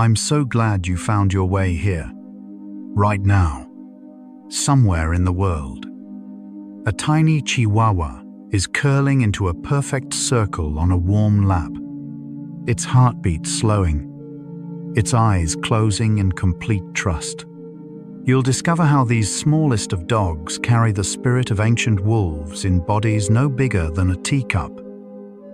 I'm so glad you found your way here, right now, somewhere in the world. A tiny Chihuahua is curling into a perfect circle on a warm lap, its heartbeat slowing, its eyes closing in complete trust. You'll discover how these smallest of dogs carry the spirit of ancient wolves in bodies no bigger than a teacup,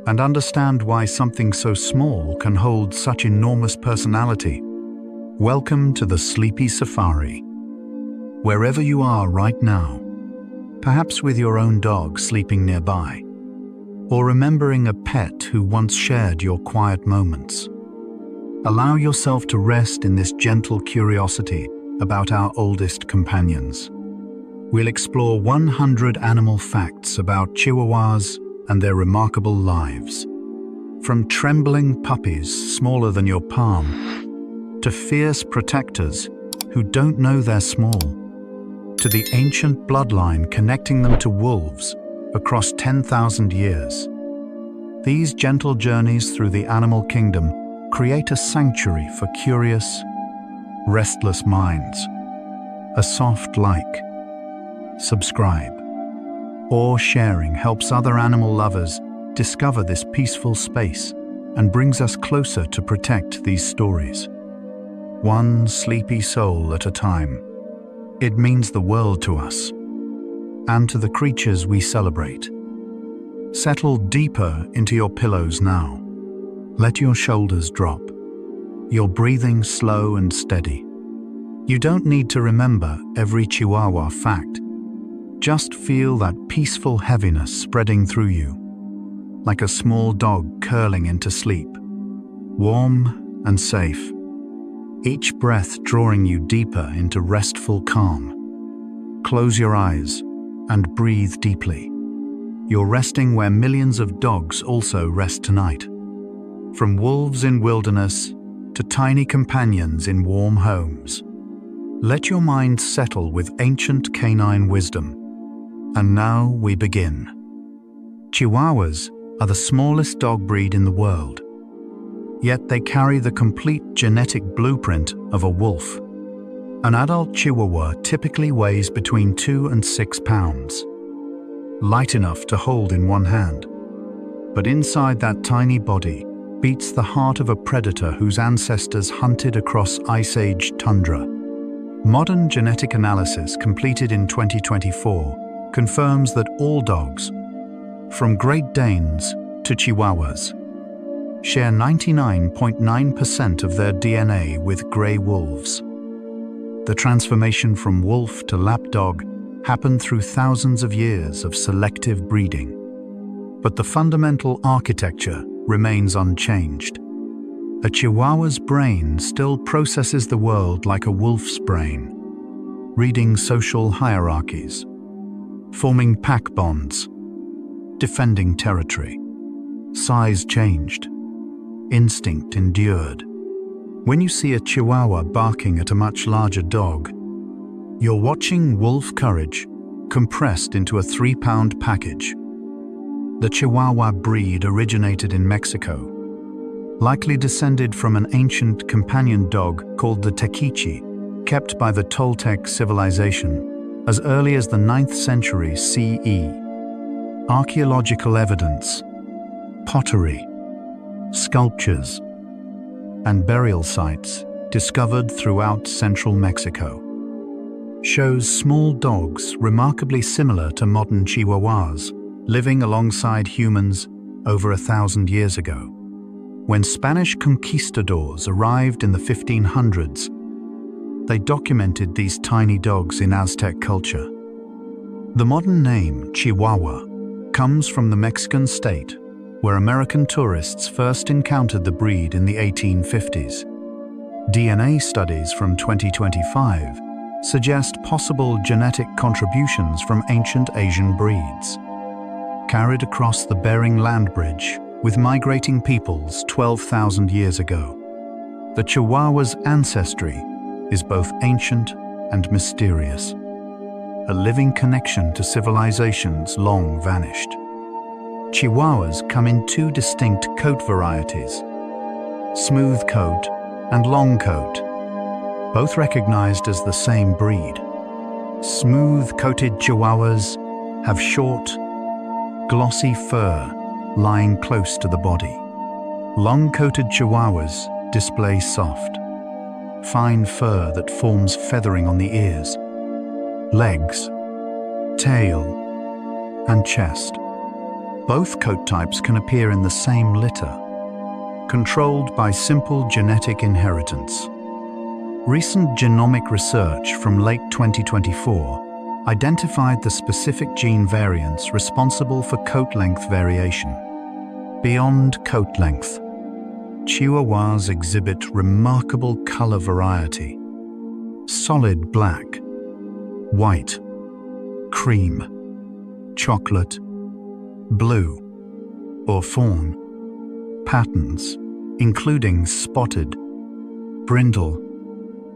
and understand why something so small can hold such enormous personality. Welcome to the Sleepy Safari. Wherever you are right now, perhaps with your own dog sleeping nearby, or remembering a pet who once shared your quiet moments, allow yourself to rest in this gentle curiosity about our oldest companions. We'll explore 100 animal facts about Chihuahuas and their remarkable lives. From trembling puppies smaller than your palm, to fierce protectors who don't know they're small, to the ancient bloodline connecting them to wolves across 10,000 years. These gentle journeys through the animal kingdom create a sanctuary for curious, restless minds. A soft like, subscribe, or sharing helps other animal lovers discover this peaceful space and brings us closer to protect these stories. One sleepy soul at a time. It means the world to us, and to the creatures we celebrate. Settle deeper into your pillows now. Let your shoulders drop, your breathing slow and steady. You don't need to remember every Chihuahua fact. Just feel that peaceful heaviness spreading through you, like a small dog curling into sleep, warm and safe. Each breath drawing you deeper into restful calm. Close your eyes and breathe deeply. You're resting where millions of dogs also rest tonight. From wolves in wilderness to tiny companions in warm homes. Let your mind settle with ancient canine wisdom. And now we begin. Chihuahuas are the smallest dog breed in the world, yet they carry the complete genetic blueprint of a wolf. An adult Chihuahua typically weighs between 2 and 6 pounds, light enough to hold in one hand. But inside that tiny body beats the heart of a predator whose ancestors hunted across Ice Age tundra. Modern genetic analysis completed in 2024 confirms that all dogs, from Great Danes to Chihuahuas, share 99.9% of their DNA with grey wolves. The transformation from wolf to lapdog happened through thousands of years of selective breeding. But the fundamental architecture remains unchanged. A Chihuahua's brain still processes the world like a wolf's brain, reading social hierarchies, forming pack bonds, defending territory. Size changed, instinct endured. When you see a Chihuahua barking at a much larger dog, you're watching wolf courage compressed into a 3-pound package. The Chihuahua breed originated in Mexico, likely descended from an ancient companion dog called the Tequichi, kept by the Toltec civilization as early as the 9th century CE. Archaeological evidence, pottery, sculptures, and burial sites discovered throughout central Mexico shows small dogs remarkably similar to modern Chihuahuas living alongside humans over 1,000 years ago. When Spanish conquistadors arrived in the 1500s, they documented these tiny dogs in Aztec culture. The modern name Chihuahua comes from the Mexican state, where American tourists first encountered the breed in the 1850s. DNA studies from 2025 suggest possible genetic contributions from ancient Asian breeds, carried across the Bering Land Bridge with migrating peoples 12,000 years ago. The Chihuahua's ancestry is both ancient and mysterious, a living connection to civilizations long vanished. Chihuahuas come in 2 distinct coat varieties: smooth coat and long coat, both recognized as the same breed. Smooth-coated Chihuahuas have short, glossy fur lying close to the body. Long-coated Chihuahuas display soft, fine fur that forms feathering on the ears, legs, tail, and chest. Both coat types can appear in the same litter, controlled by simple genetic inheritance. Recent genomic research from late 2024 identified the specific gene variants responsible for coat length variation. Beyond coat length, Chihuahuas exhibit remarkable color variety: solid black, white, cream, chocolate, blue, or fawn patterns, including spotted, brindle,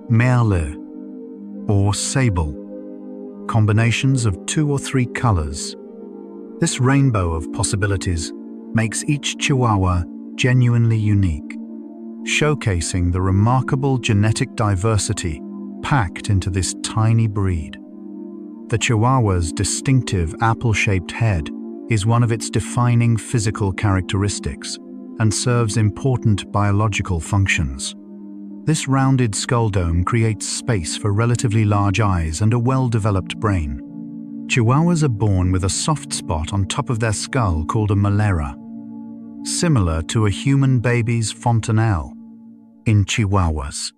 merle, or sable, combinations of 2 or 3 colors. This rainbow of possibilities makes each Chihuahua genuinely unique, showcasing the remarkable genetic diversity packed into this tiny breed. The Chihuahua's distinctive apple-shaped head is one of its defining physical characteristics and serves important biological functions. This rounded skull dome creates space for relatively large eyes and a well-developed brain. Chihuahuas are born with a soft spot on top of their skull called a molera, similar to a human baby's fontanelle in Chihuahuas.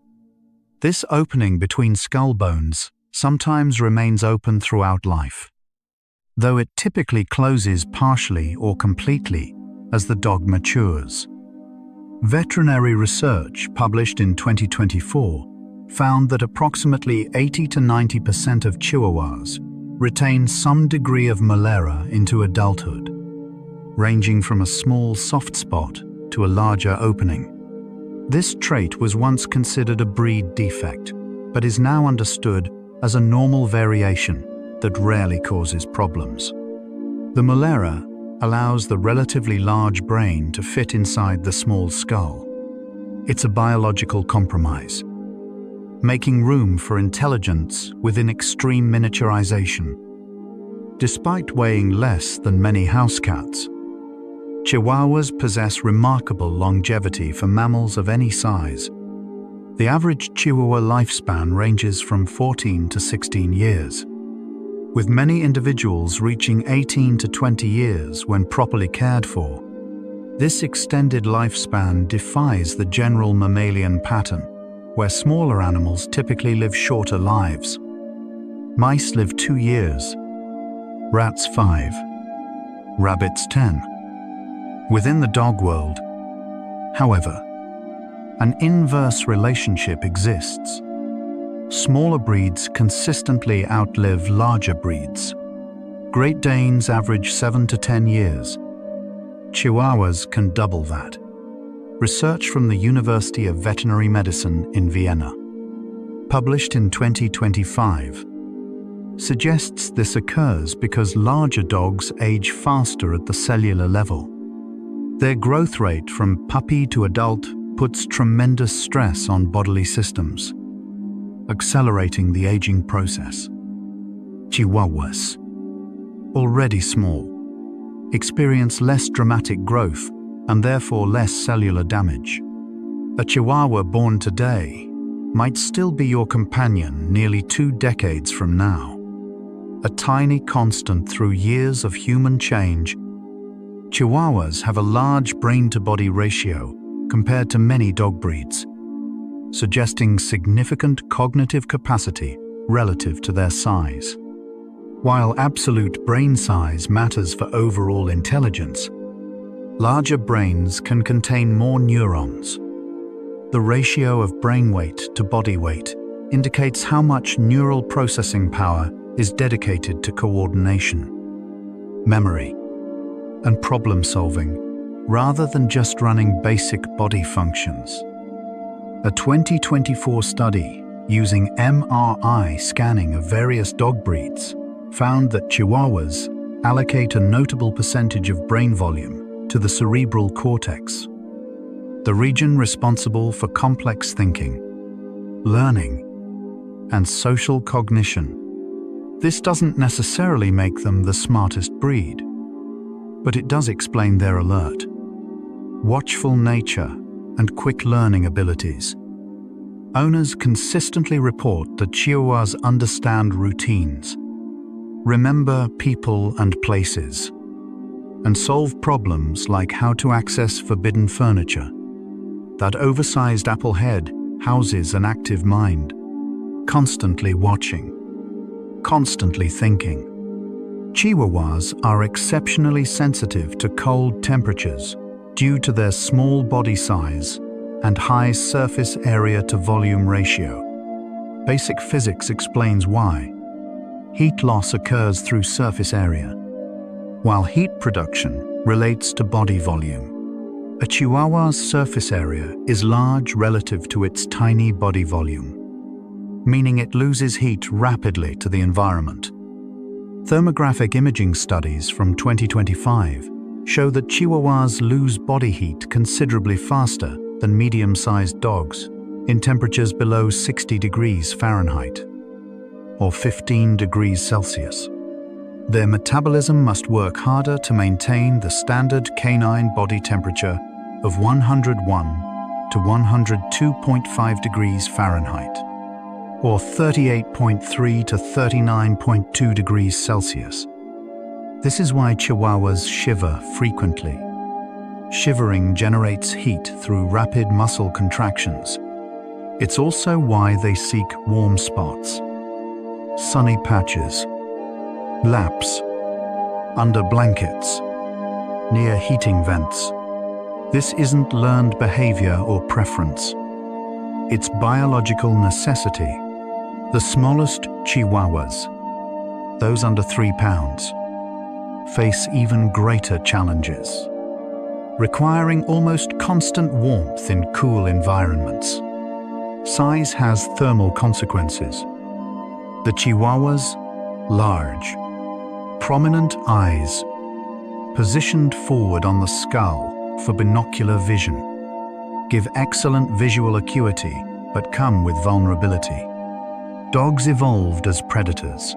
This opening between skull bones sometimes remains open throughout life, though it typically closes partially or completely as the dog matures. Veterinary research published in 2024 found that approximately 80 to 90% of Chihuahuas retain some degree of molera into adulthood, ranging from a small soft spot to a larger opening. This trait was once considered a breed defect, but is now understood as a normal variation that rarely causes problems. The molera allows the relatively large brain to fit inside the small skull. It's a biological compromise, making room for intelligence within extreme miniaturization. Despite weighing less than many house cats, Chihuahuas possess remarkable longevity for mammals of any size. The average Chihuahua lifespan ranges from 14 to 16 years, with many individuals reaching 18 to 20 years when properly cared for. This extended lifespan defies the general mammalian pattern, where smaller animals typically live shorter lives. Mice live 2 years, rats 5, rabbits 10. Within the dog world, however, an inverse relationship exists. Smaller breeds consistently outlive larger breeds. Great Danes average 7 to 10 years. Chihuahuas can double that. Research from the University of Veterinary Medicine in Vienna, published in 2025, suggests this occurs because larger dogs age faster at the cellular level. Their growth rate from puppy to adult puts tremendous stress on bodily systems, accelerating the aging process. Chihuahuas, already small, experience less dramatic growth and therefore less cellular damage. A Chihuahua born today might still be your companion nearly 2 decades from now. A tiny constant through years of human change, Chihuahuas have a large brain-to-body ratio compared to many dog breeds, suggesting significant cognitive capacity relative to their size. While absolute brain size matters for overall intelligence, larger brains can contain more neurons. The ratio of brain weight to body weight indicates how much neural processing power is dedicated to coordination, memory, and problem-solving, rather than just running basic body functions. A 2024 study using MRI scanning of various dog breeds found that Chihuahuas allocate a notable percentage of brain volume to the cerebral cortex. the region responsible for complex thinking, learning, and social cognition. This doesn't necessarily make them the smartest breed, but it does explain their alert, watchful nature, and quick learning abilities. Owners consistently report that Chihuahuas understand routines, remember people and places, and solve problems like how to access forbidden furniture. That oversized apple head houses an active mind, constantly watching, constantly thinking. Chihuahuas are exceptionally sensitive to cold temperatures due to their small body size and high surface area to volume ratio. Basic physics explains why. Heat loss occurs through surface area, while heat production relates to body volume. A Chihuahua's surface area is large relative to its tiny body volume, meaning it loses heat rapidly to the environment. Thermographic imaging studies from 2025 show that Chihuahuas lose body heat considerably faster than medium-sized dogs in temperatures below 60 degrees Fahrenheit or 15 degrees Celsius. Their metabolism must work harder to maintain the standard canine body temperature of 101 to 102.5 degrees Fahrenheit or 38.3 to 39.2 degrees Celsius. This is why Chihuahuas shiver frequently. Shivering generates heat through rapid muscle contractions. It's also why they seek warm spots, sunny patches, laps, under blankets, near heating vents. This isn't learned behavior or preference. It's biological necessity. The smallest Chihuahuas, those under 3 pounds, face even greater challenges, requiring almost constant warmth in cool environments. Size has thermal consequences. The Chihuahuas, large, prominent eyes, positioned forward on the skull for binocular vision, give excellent visual acuity but come with vulnerability. Dogs evolved as predators,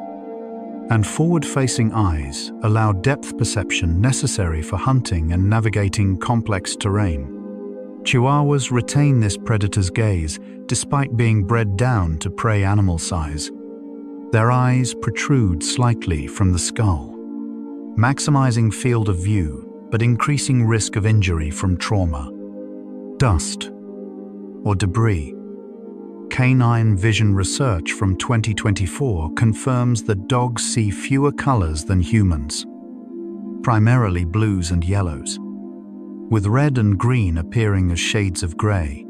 and forward-facing eyes allow depth perception necessary for hunting and navigating complex terrain. Chihuahuas retain this predator's gaze despite being bred down to prey animal size. Their eyes protrude slightly from the skull, maximizing field of view but increasing risk of injury from trauma, dust, or debris. Canine vision research from 2024 confirms that dogs see fewer colors than humans, primarily blues and yellows, with red and green appearing as shades of gray,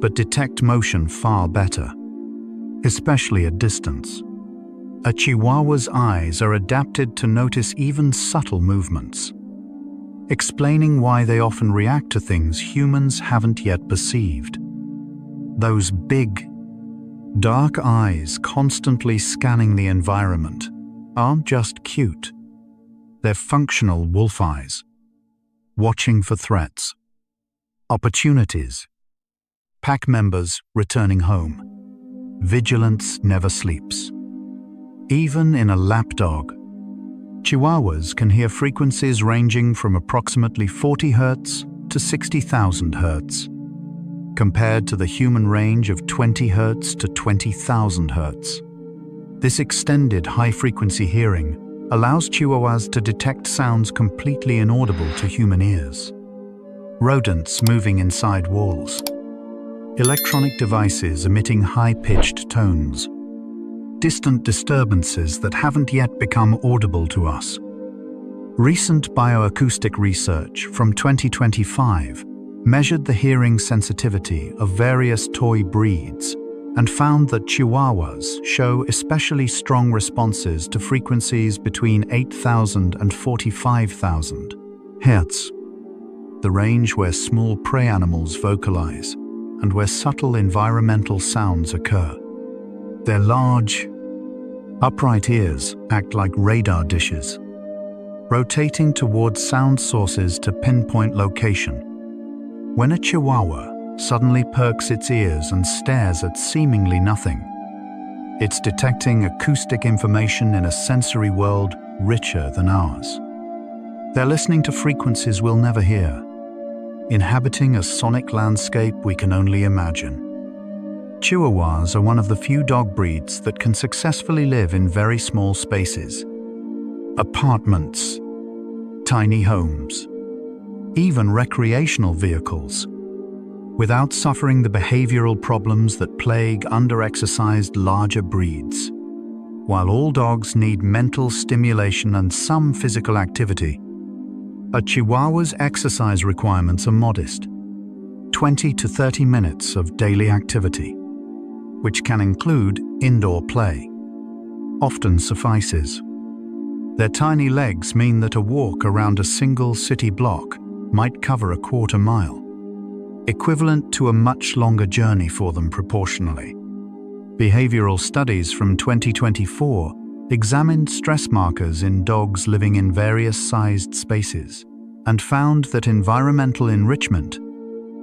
but detect motion far better, especially at distance. A Chihuahua's eyes are adapted to notice even subtle movements, explaining why they often react to things humans haven't yet perceived. Those big, dark eyes constantly scanning the environment aren't just cute. They're functional wolf eyes, watching for threats, opportunities, pack members returning home. Vigilance never sleeps. Even in a lapdog, Chihuahuas can hear frequencies ranging from approximately 40 Hz to 60,000 Hz, compared to the human range of 20 Hz to 20,000 Hz. This extended high-frequency hearing allows Chihuahuas to detect sounds completely inaudible to human ears. Rodents moving inside walls, electronic devices emitting high-pitched tones, distant disturbances that haven't yet become audible to us. Recent bioacoustic research from 2025 measured the hearing sensitivity of various toy breeds and found that Chihuahuas show especially strong responses to frequencies between 8,000 and 45,000 Hz, the range where small prey animals vocalize and where subtle environmental sounds occur. Their large, upright ears act like radar dishes, rotating towards sound sources to pinpoint location. When a Chihuahua suddenly perks its ears and stares at seemingly nothing, it's detecting acoustic information in a sensory world richer than ours. They're listening to frequencies we'll never hear, inhabiting a sonic landscape we can only imagine. Chihuahuas are one of the few dog breeds that can successfully live in very small spaces. Apartments, tiny homes, even recreational vehicles, without suffering the behavioral problems that plague under-exercised larger breeds. While all dogs need mental stimulation and some physical activity, a Chihuahua's exercise requirements are modest, 20 to 30 minutes of daily activity, which can include indoor play, often suffices. Their tiny legs mean that a walk around a single city block might cover a quarter mile, equivalent to a much longer journey for them proportionally. Behavioral studies from 2024 examined stress markers in dogs living in various sized spaces and found that environmental enrichment,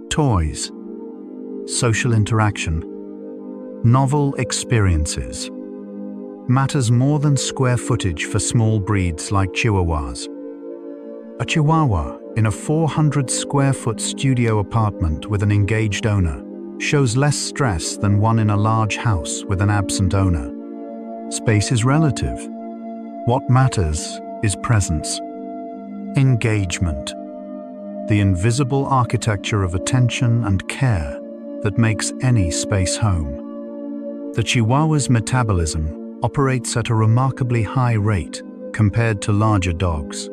toys, social interaction, novel experiences matters more than square footage for small breeds like Chihuahuas. A Chihuahua in a 400 square foot studio apartment with an engaged owner shows less stress than one in a large house with an absent owner. Space is relative. What matters is presence. Engagement. The invisible architecture of attention and care that makes any space home. The Chihuahua's metabolism operates at a remarkably high rate compared to larger dogs,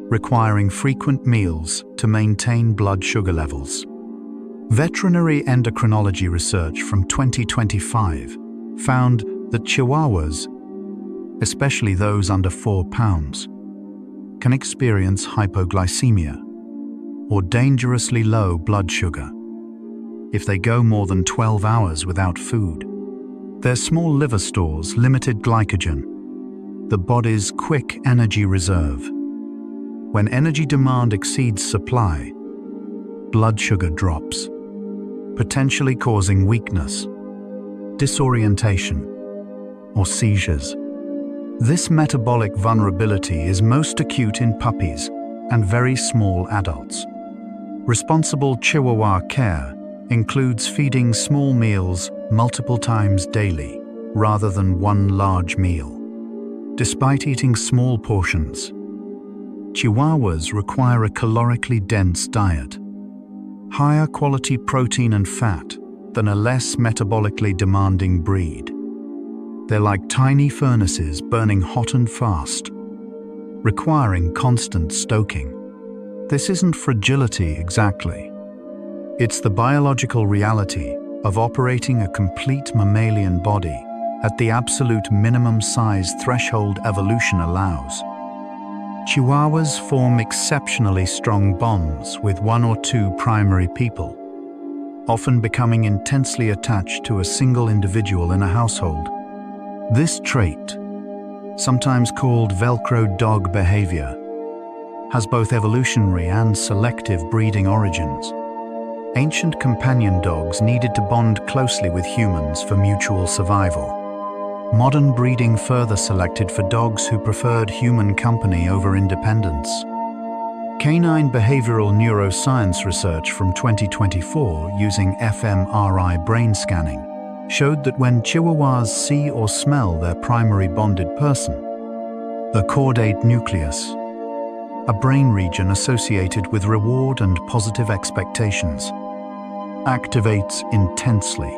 requiring frequent meals to maintain blood sugar levels. Veterinary endocrinology research from 2025 found that Chihuahuas, especially those under 4 pounds, can experience hypoglycemia, or dangerously low blood sugar, if they go more than 12 hours without food. Their small liver stores limited glycogen, the body's quick energy reserve. When energy demand exceeds supply, blood sugar drops, potentially causing weakness, disorientation, or seizures. This metabolic vulnerability is most acute in puppies and very small adults. Responsible Chihuahua care includes feeding small meals multiple times daily, rather than one large meal. Despite eating small portions, Chihuahuas require a calorically dense diet, higher quality protein and fat than a less metabolically demanding breed. They're like tiny furnaces burning hot and fast, requiring constant stoking. This isn't fragility exactly. It's the biological reality of operating a complete mammalian body at the absolute minimum size threshold evolution allows. Chihuahuas form exceptionally strong bonds with one or two primary people, often becoming intensely attached to a single individual in a household. This trait, sometimes called Velcro dog behavior, has both evolutionary and selective breeding origins. Ancient companion dogs needed to bond closely with humans for mutual survival. Modern breeding further selected for dogs who preferred human company over independence. Canine behavioral neuroscience research from 2024 using fMRI brain scanning showed that when Chihuahuas see or smell their primary bonded person, the caudate nucleus, a brain region associated with reward and positive expectations, activates intensely.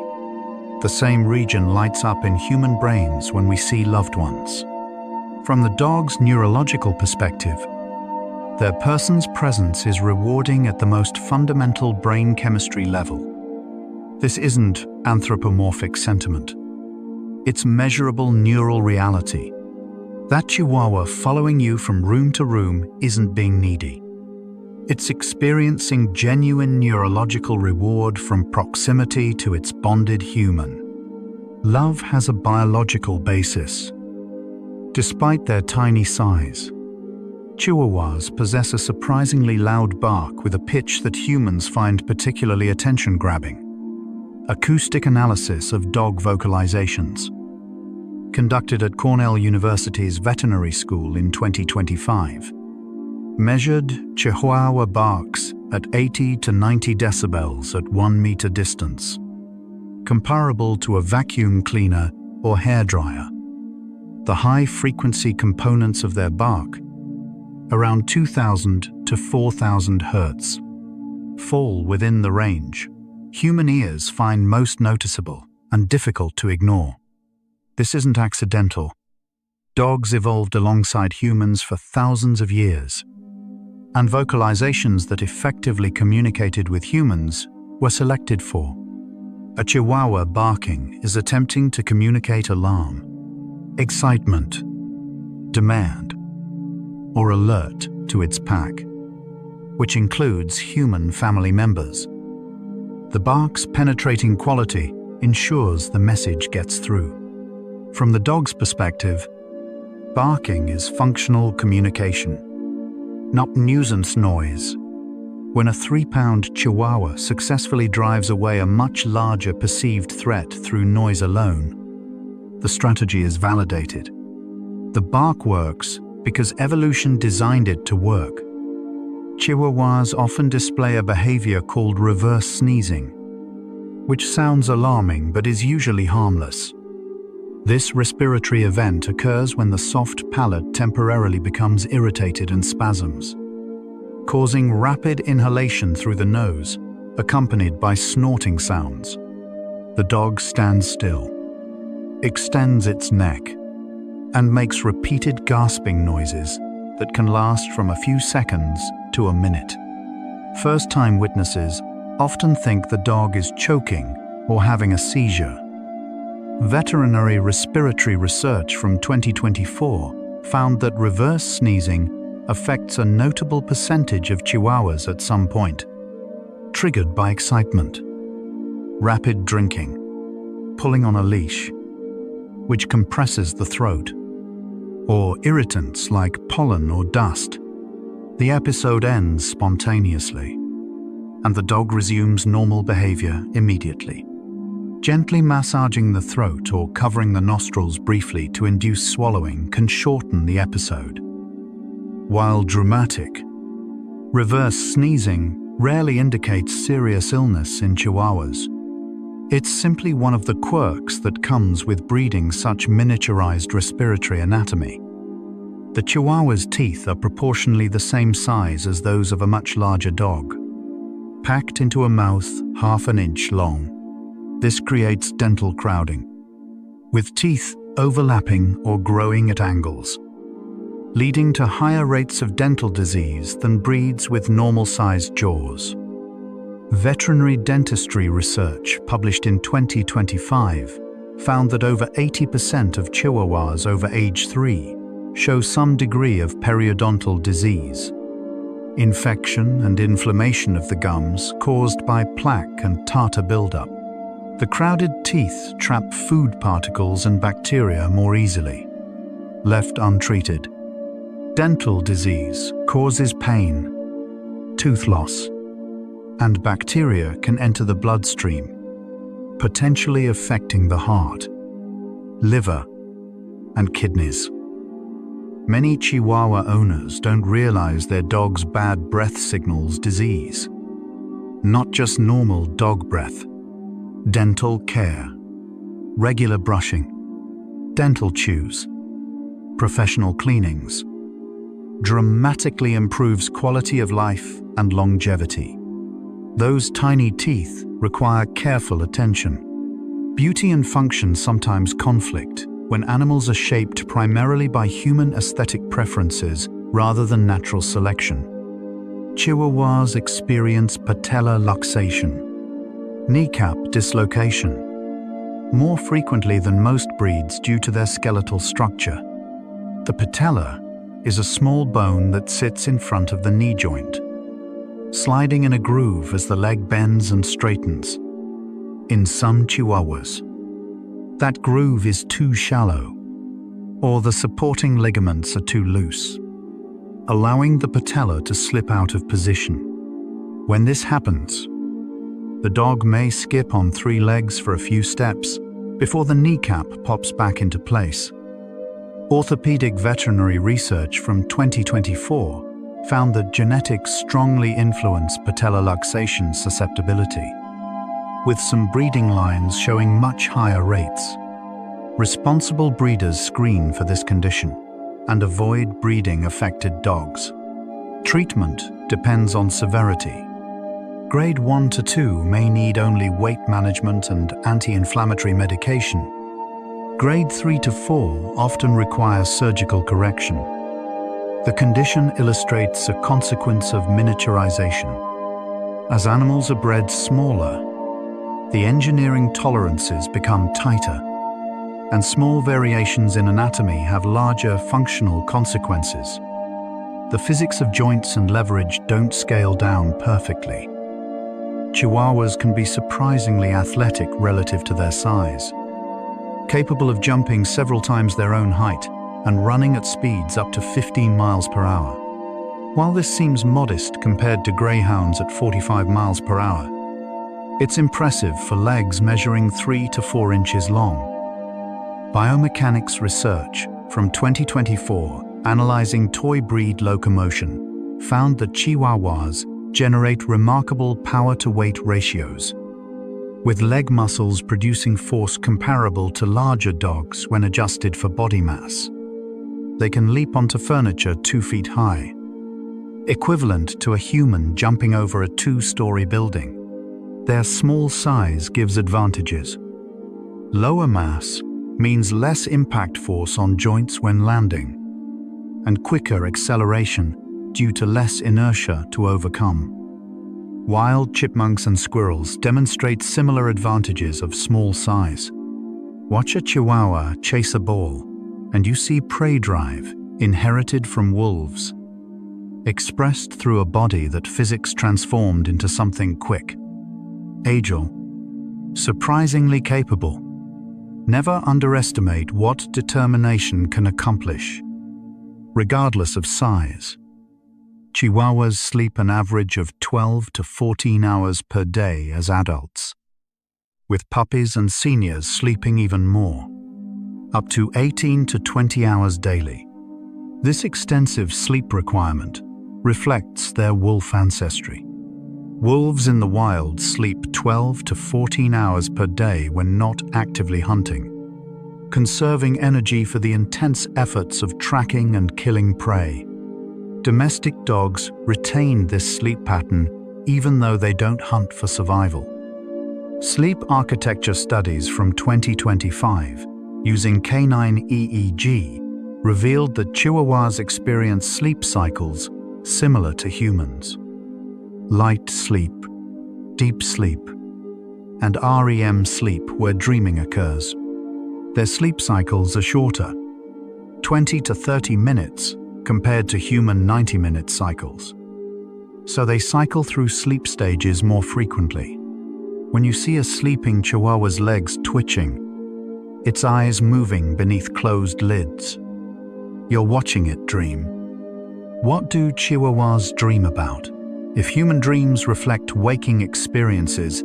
The same region lights up in human brains when we see loved ones. From the dog's neurological perspective, their person's presence is rewarding at the most fundamental brain chemistry level. This isn't anthropomorphic sentiment. It's measurable neural reality. That Chihuahua following you from room to room isn't being needy. It's experiencing genuine neurological reward from proximity to its bonded human. Love has a biological basis. Despite their tiny size, Chihuahuas possess a surprisingly loud bark with a pitch that humans find particularly attention-grabbing. Acoustic analysis of dog vocalizations, conducted at Cornell University's Veterinary School in 2025, measured Chihuahua barks at 80 to 90 decibels at 1 meter distance, comparable to a vacuum cleaner or hairdryer. The high-frequency components of their bark, around 2,000 to 4,000 Hz, fall within the range human ears find most noticeable and difficult to ignore. This isn't accidental. Dogs evolved alongside humans for thousands of years, and vocalizations that effectively communicated with humans were selected for. A Chihuahua barking is attempting to communicate alarm, excitement, demand, or alert to its pack, which includes human family members. The bark's penetrating quality ensures the message gets through. From the dog's perspective, barking is functional communication, not nuisance noise. When a 3-pound Chihuahua successfully drives away a much larger perceived threat through noise alone, the strategy is validated. The bark works because evolution designed it to work. Chihuahuas often display a behavior called reverse sneezing, which sounds alarming but is usually harmless. This respiratory event occurs when the soft palate temporarily becomes irritated and spasms, causing rapid inhalation through the nose, accompanied by snorting sounds. The dog stands still, extends its neck, and makes repeated gasping noises that can last from a few seconds to a minute. First-time witnesses often think the dog is choking or having a seizure. Veterinary respiratory research from 2024 found that reverse sneezing affects a notable percentage of Chihuahuas at some point, triggered by excitement, rapid drinking, pulling on a leash, which compresses the throat, or irritants like pollen or dust. The episode ends spontaneously, and the dog resumes normal behavior immediately. Gently massaging the throat or covering the nostrils briefly to induce swallowing can shorten the episode. While dramatic, reverse sneezing rarely indicates serious illness in Chihuahuas. It's simply one of the quirks that comes with breeding such miniaturized respiratory anatomy. The Chihuahua's teeth are proportionally the same size as those of a much larger dog, packed into a mouth half an inch long. This creates dental crowding, with teeth overlapping or growing at angles, leading to higher rates of dental disease than breeds with normal-sized jaws. Veterinary dentistry research published in 2025 found that over 80% of Chihuahuas over age 3 show some degree of periodontal disease, infection and inflammation of the gums caused by plaque and tartar buildup. The crowded teeth trap food particles and bacteria more easily. Left untreated, dental disease causes pain, tooth loss, and bacteria can enter the bloodstream, potentially affecting the heart, liver, and kidneys. Many Chihuahua owners don't realize their dog's bad breath signals disease. Not just normal dog breath. Dental care, regular brushing, dental chews, professional cleanings dramatically improves quality of life and longevity. Those tiny teeth require careful attention. Beauty and function sometimes conflict when animals are shaped primarily by human aesthetic preferences rather than natural selection. Chihuahuas experience patellar luxation, kneecap dislocation, more frequently than most breeds due to their skeletal structure. The patella is a small bone that sits in front of the knee joint, sliding in a groove as the leg bends and straightens. In some Chihuahuas, that groove is too shallow, or the supporting ligaments are too loose. allowing the patella to slip out of position. When this happens, the dog may skip on 3 legs for a few steps before the kneecap pops back into place. Orthopedic veterinary research from 2024 found that genetics strongly influence patella luxation susceptibility, with some breeding lines showing much higher rates. Responsible breeders screen for this condition and avoid breeding affected dogs. Treatment depends on severity. Grade 1 to 2 may need only weight management and anti-inflammatory medication. Grade 3 to 4 often requires surgical correction. The condition illustrates a consequence of miniaturization. As animals are bred smaller, the engineering tolerances become tighter, and small variations in anatomy have larger functional consequences. The physics of joints and leverage don't scale down perfectly. Chihuahuas can be surprisingly athletic relative to their size, capable of jumping several times their own height and running at speeds up to 15 miles per hour. While this seems modest compared to greyhounds at 45 miles per hour, it's impressive for legs measuring 3 to 4 inches long. Biomechanics research from 2024 analyzing toy breed locomotion found that Chihuahuas generate remarkable power-to-weight ratios, with leg muscles producing force comparable to larger dogs when adjusted for body mass. They can leap onto furniture 2 feet high, equivalent to a human jumping over a 2-story building. Their small size gives advantages. Lower mass means less impact force on joints when landing, and quicker acceleration due to less inertia to overcome. Wild chipmunks and squirrels demonstrate similar advantages of small size. Watch a Chihuahua chase a ball, and you see prey drive inherited from wolves, expressed through a body that physics transformed into something quick, agile, surprisingly capable. Never underestimate what determination can accomplish, regardless of size. Chihuahuas sleep an average of 12 to 14 hours per day as adults, with puppies and seniors sleeping even more, up to 18 to 20 hours daily. This extensive sleep requirement reflects their wolf ancestry. Wolves in the wild sleep 12 to 14 hours per day when not actively hunting, conserving energy for the intense efforts of tracking and killing prey. Domestic dogs retain this sleep pattern even though they don't hunt for survival. Sleep architecture studies from 2025 using canine EEG revealed that Chihuahuas experience sleep cycles similar to humans. Light sleep, deep sleep, and REM sleep where dreaming occurs. Their sleep cycles are shorter, 20 to 30 minutes compared to human 90-minute cycles. So they cycle through sleep stages more frequently. When you see a sleeping Chihuahua's legs twitching, its eyes moving beneath closed lids, you're watching it dream. What do Chihuahuas dream about? If human dreams reflect waking experiences,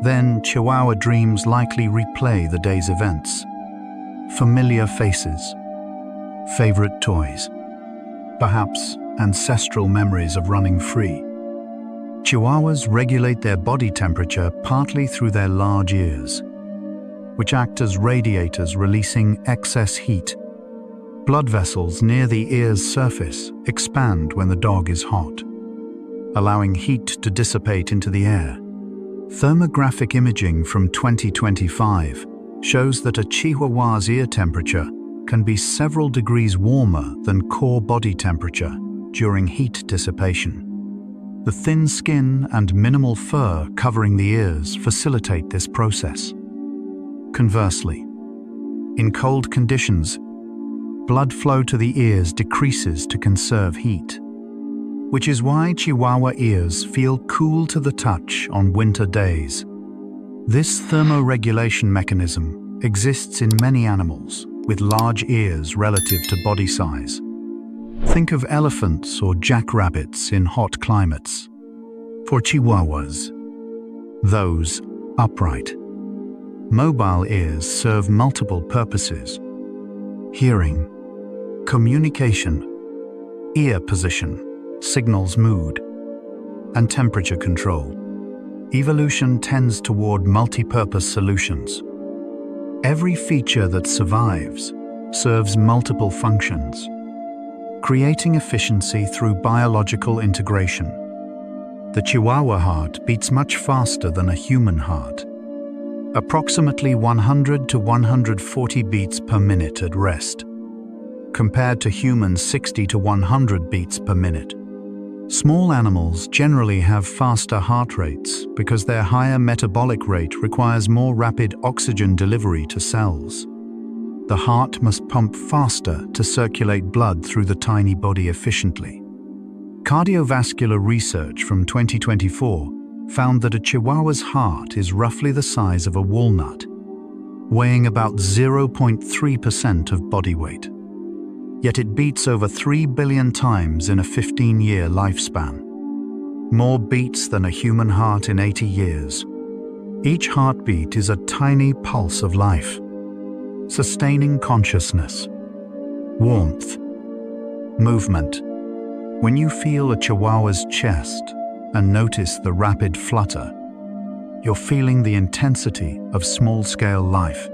then Chihuahua dreams likely replay the day's events. Familiar faces, favorite toys, perhaps ancestral memories of running free. Chihuahuas regulate their body temperature partly through their large ears, which act as radiators releasing excess heat. Blood vessels near the ear's surface expand when the dog is hot, allowing heat to dissipate into the air. Thermographic imaging from 2025 shows that a Chihuahua's ear temperature can be several degrees warmer than core body temperature during heat dissipation. The thin skin and minimal fur covering the ears facilitate this process. Conversely, in cold conditions, blood flow to the ears decreases to conserve heat, which is why Chihuahua ears feel cool to the touch on winter days. This thermoregulation mechanism exists in many animals with large ears relative to body size. Think of elephants or jackrabbits in hot climates. For Chihuahuas, those upright, mobile ears serve multiple purposes: hearing, communication, ear position, signals mood, and temperature control. Evolution tends toward multi-purpose solutions. Every feature that survives serves multiple functions, creating efficiency through biological integration. The Chihuahua heart beats much faster than a human heart, approximately 100 to 140 beats per minute at rest, compared to humans' 60 to 100 beats per minute. Small animals generally have faster heart rates because their higher metabolic rate requires more rapid oxygen delivery to cells. The heart must pump faster to circulate blood through the tiny body efficiently. Cardiovascular research from 2024 found that a Chihuahua's heart is roughly the size of a walnut, weighing about 0.3% of body weight. Yet it beats over 3 billion times in a 15-year lifespan. More beats than a human heart in 80 years. Each heartbeat is a tiny pulse of life, sustaining consciousness, warmth, movement. When you feel a Chihuahua's chest and notice the rapid flutter, you're feeling the intensity of small-scale life.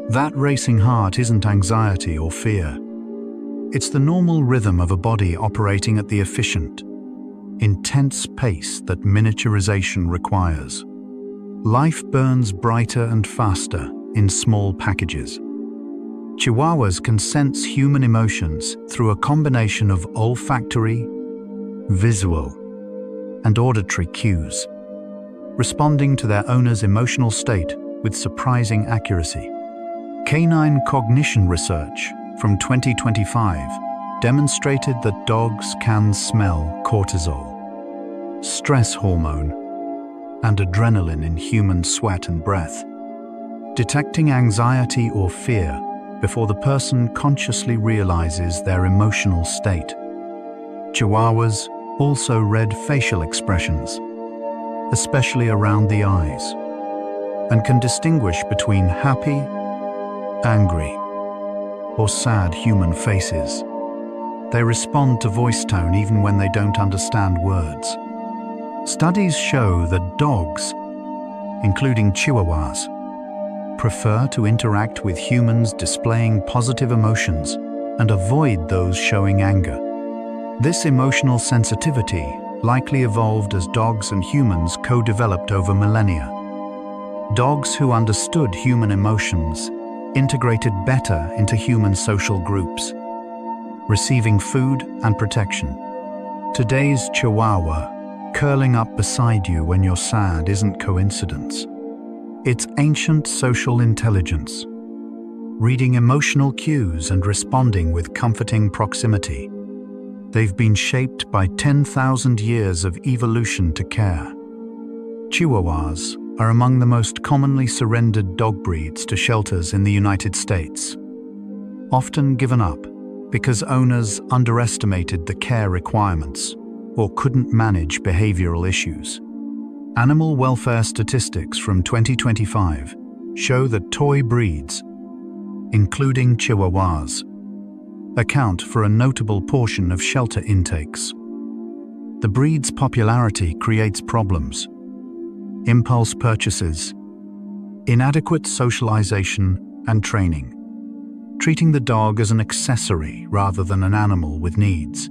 That racing heart isn't anxiety or fear. It's the normal rhythm of a body operating at the efficient, intense pace that miniaturization requires. Life burns brighter and faster in small packages. Chihuahuas can sense human emotions through a combination of olfactory, visual, and auditory cues, responding to their owner's emotional state with surprising accuracy. Canine cognition research from 2025 demonstrated that dogs can smell cortisol, stress hormone, and adrenaline in human sweat and breath, detecting anxiety or fear before the person consciously realizes their emotional state. Chihuahuas also read facial expressions, especially around the eyes, and can distinguish between happy, angry, or sad human faces. They respond to voice tone even when they don't understand words. Studies show that dogs, including Chihuahuas, prefer to interact with humans displaying positive emotions and avoid those showing anger. This emotional sensitivity likely evolved as dogs and humans co-developed over millennia. Dogs who understood human emotions integrated better into human social groups, receiving food and protection. Today's Chihuahua curling up beside you when you're sad isn't coincidence. It's ancient social intelligence, reading emotional cues and responding with comforting proximity. They've been shaped by 10,000 years of evolution to care. Chihuahuas are among the most commonly surrendered dog breeds to shelters in the United States, often given up because owners underestimated the care requirements or couldn't manage behavioral issues. Animal welfare statistics from 2025 show that toy breeds, including Chihuahuas, account for a notable portion of shelter intakes. The breed's popularity creates problems: impulse purchases, inadequate socialization and training, treating the dog as an accessory rather than an animal with needs.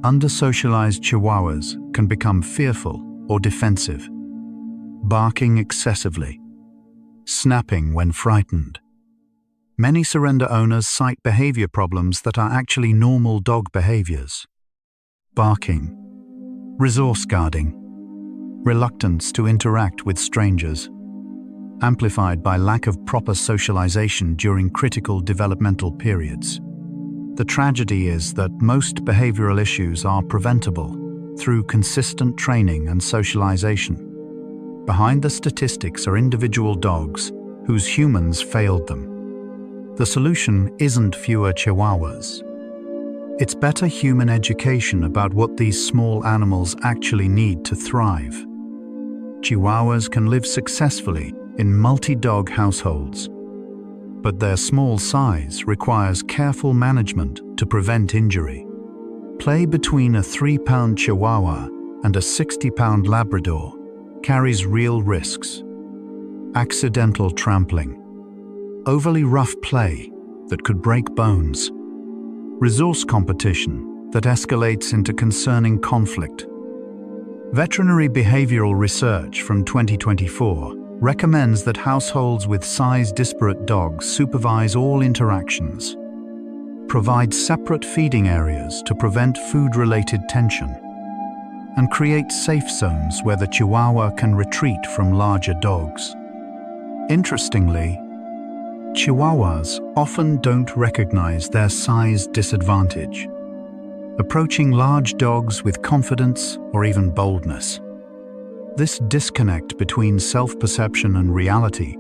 Under-socialized Chihuahuas can become fearful or defensive, barking excessively, snapping when frightened. Many surrender owners cite behavior problems that are actually normal dog behaviors: barking, resource guarding, reluctance to interact with strangers, amplified by lack of proper socialization during critical developmental periods. The tragedy is that most behavioral issues are preventable through consistent training and socialization. Behind the statistics are individual dogs whose humans failed them. The solution isn't fewer Chihuahuas. It's better human education about what these small animals actually need to thrive. Chihuahuas can live successfully in multi-dog households, but their small size requires careful management to prevent injury. Play between a 3-pound Chihuahua and a 60-pound Labrador carries real risks. Accidental trampling, overly rough play that could break bones, resource competition that escalates into concerning conflict. Veterinary behavioral research from 2024 recommends that households with size-disparate dogs supervise all interactions, provide separate feeding areas to prevent food-related tension, and create safe zones where the Chihuahua can retreat from larger dogs. Interestingly, Chihuahuas often don't recognize their size disadvantage, approaching large dogs with confidence or even boldness. This disconnect between self-perception and reality,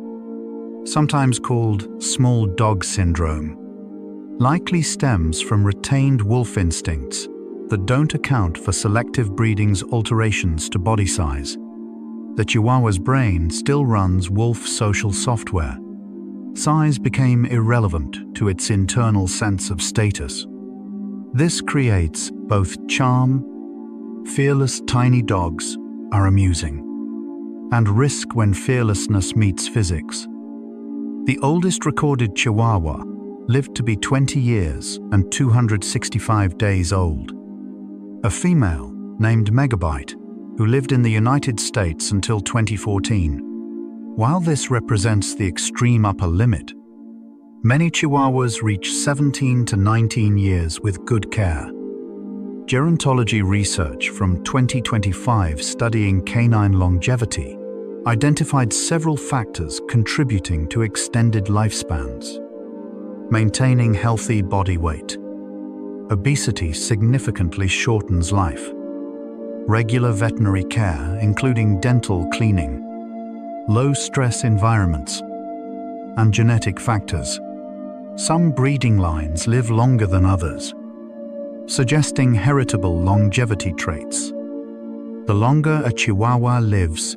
sometimes called small dog syndrome, likely stems from retained wolf instincts that don't account for selective breeding's alterations to body size. The Chihuahua's brain still runs wolf social software. Size became irrelevant to its internal sense of status. This creates both charm. Fearless tiny dogs are amusing, and risk when fearlessness meets physics. The oldest recorded Chihuahua lived to be 20 years and 265 days old. A female named Megabyte, who lived in the United States until 2014. While this represents the extreme upper limit, many Chihuahuas reach 17 to 19 years with good care. Gerontology research from 2025 studying canine longevity identified several factors contributing to extended lifespans. Maintaining healthy body weight. Obesity significantly shortens life. Regular veterinary care, including dental cleaning, low-stress environments, and genetic factors. Some breeding lines live longer than others, suggesting heritable longevity traits. The longer a Chihuahua lives,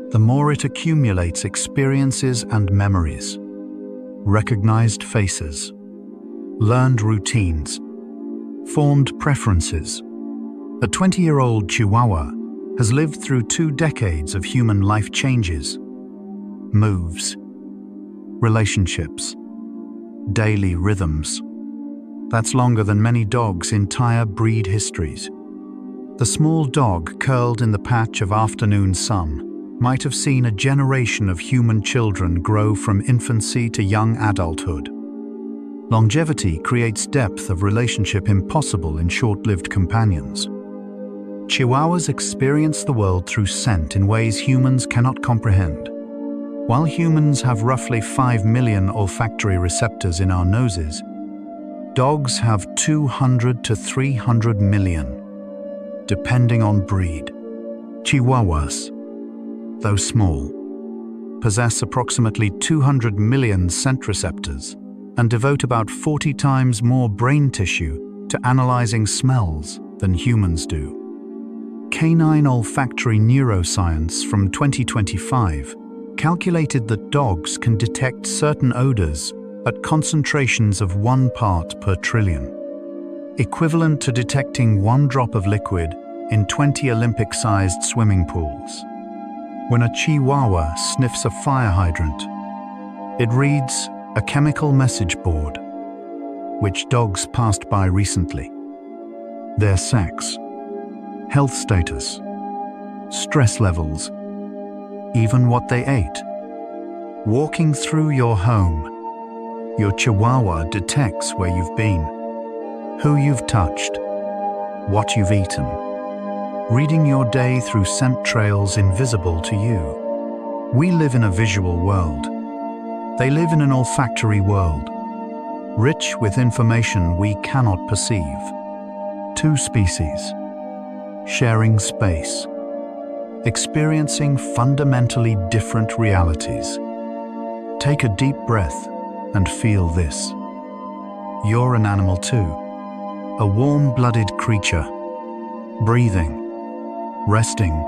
the more it accumulates experiences and memories, recognized faces, learned routines, formed preferences. A 20-year-old Chihuahua has lived through 2 decades of human life changes, moves, relationships, daily rhythms. That's longer than many dogs' entire breed histories. The small dog curled in the patch of afternoon sun might have seen a generation of human children grow from infancy to young adulthood. Longevity creates depth of relationship impossible in short-lived companions. Chihuahuas experience the world through scent in ways humans cannot comprehend. While humans have roughly 5 million olfactory receptors in our noses, dogs have 200 to 300 million, depending on breed. Chihuahuas, though small, possess approximately 200 million scent receptors and devote about 40 times more brain tissue to analyzing smells than humans do. Canine olfactory neuroscience from 2025 calculated that dogs can detect certain odors at concentrations of 1 part per trillion, equivalent to detecting 1 drop of liquid in 20 Olympic-sized swimming pools. When a Chihuahua sniffs a fire hydrant, it reads a chemical message board, which dogs passed by recently. Their sex, health status, stress levels, even what they ate. Walking through your home, your Chihuahua detects where you've been, who you've touched, what you've eaten, reading your day through scent trails invisible to you. We live in a visual world. They live in an olfactory world, rich with information we cannot perceive. 2 species, sharing space, experiencing fundamentally different realities. Take a deep breath and feel this. You're an animal too. a warm-blooded creature, breathing, resting,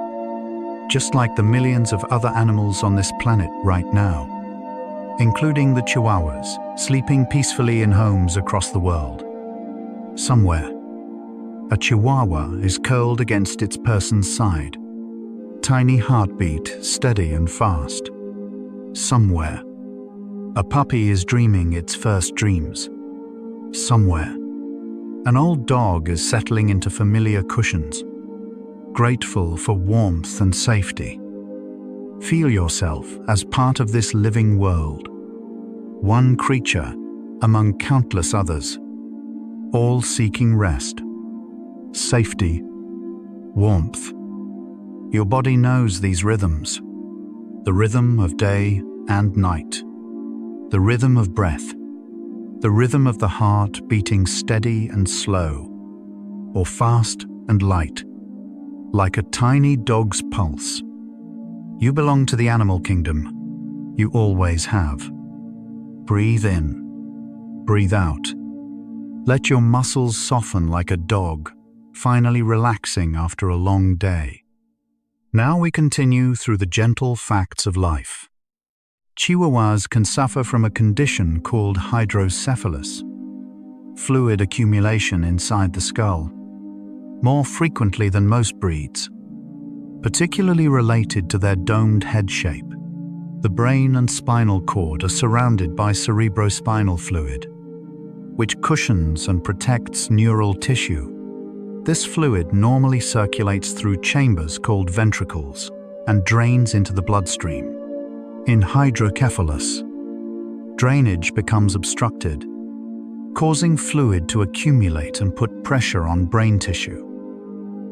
just like the millions of other animals on this planet right now, including the Chihuahuas, sleeping peacefully in homes across the world. Somewhere, a Chihuahua is curled against its person's side, tiny heartbeat steady and fast. Somewhere, a puppy is dreaming its first dreams. Somewhere, an old dog is settling into familiar cushions, grateful for warmth and safety. Feel yourself as part of this living world, one creature among countless others, all seeking rest, safety, warmth. Your body knows these rhythms, the rhythm of day and night, the rhythm of breath, the rhythm of the heart beating steady and slow, or fast and light, like a tiny dog's pulse. You belong to the animal kingdom. You always have. Breathe in, breathe out. Let your muscles soften like a dog, finally relaxing after a long day. Now we continue through the gentle facts of life. Chihuahuas can suffer from a condition called hydrocephalus, fluid accumulation inside the skull, more frequently than most breeds, particularly related to their domed head shape. The brain and spinal cord are surrounded by cerebrospinal fluid, which cushions and protects neural tissue. This fluid normally circulates through chambers called ventricles and drains into the bloodstream. In hydrocephalus, drainage becomes obstructed, causing fluid to accumulate and put pressure on brain tissue.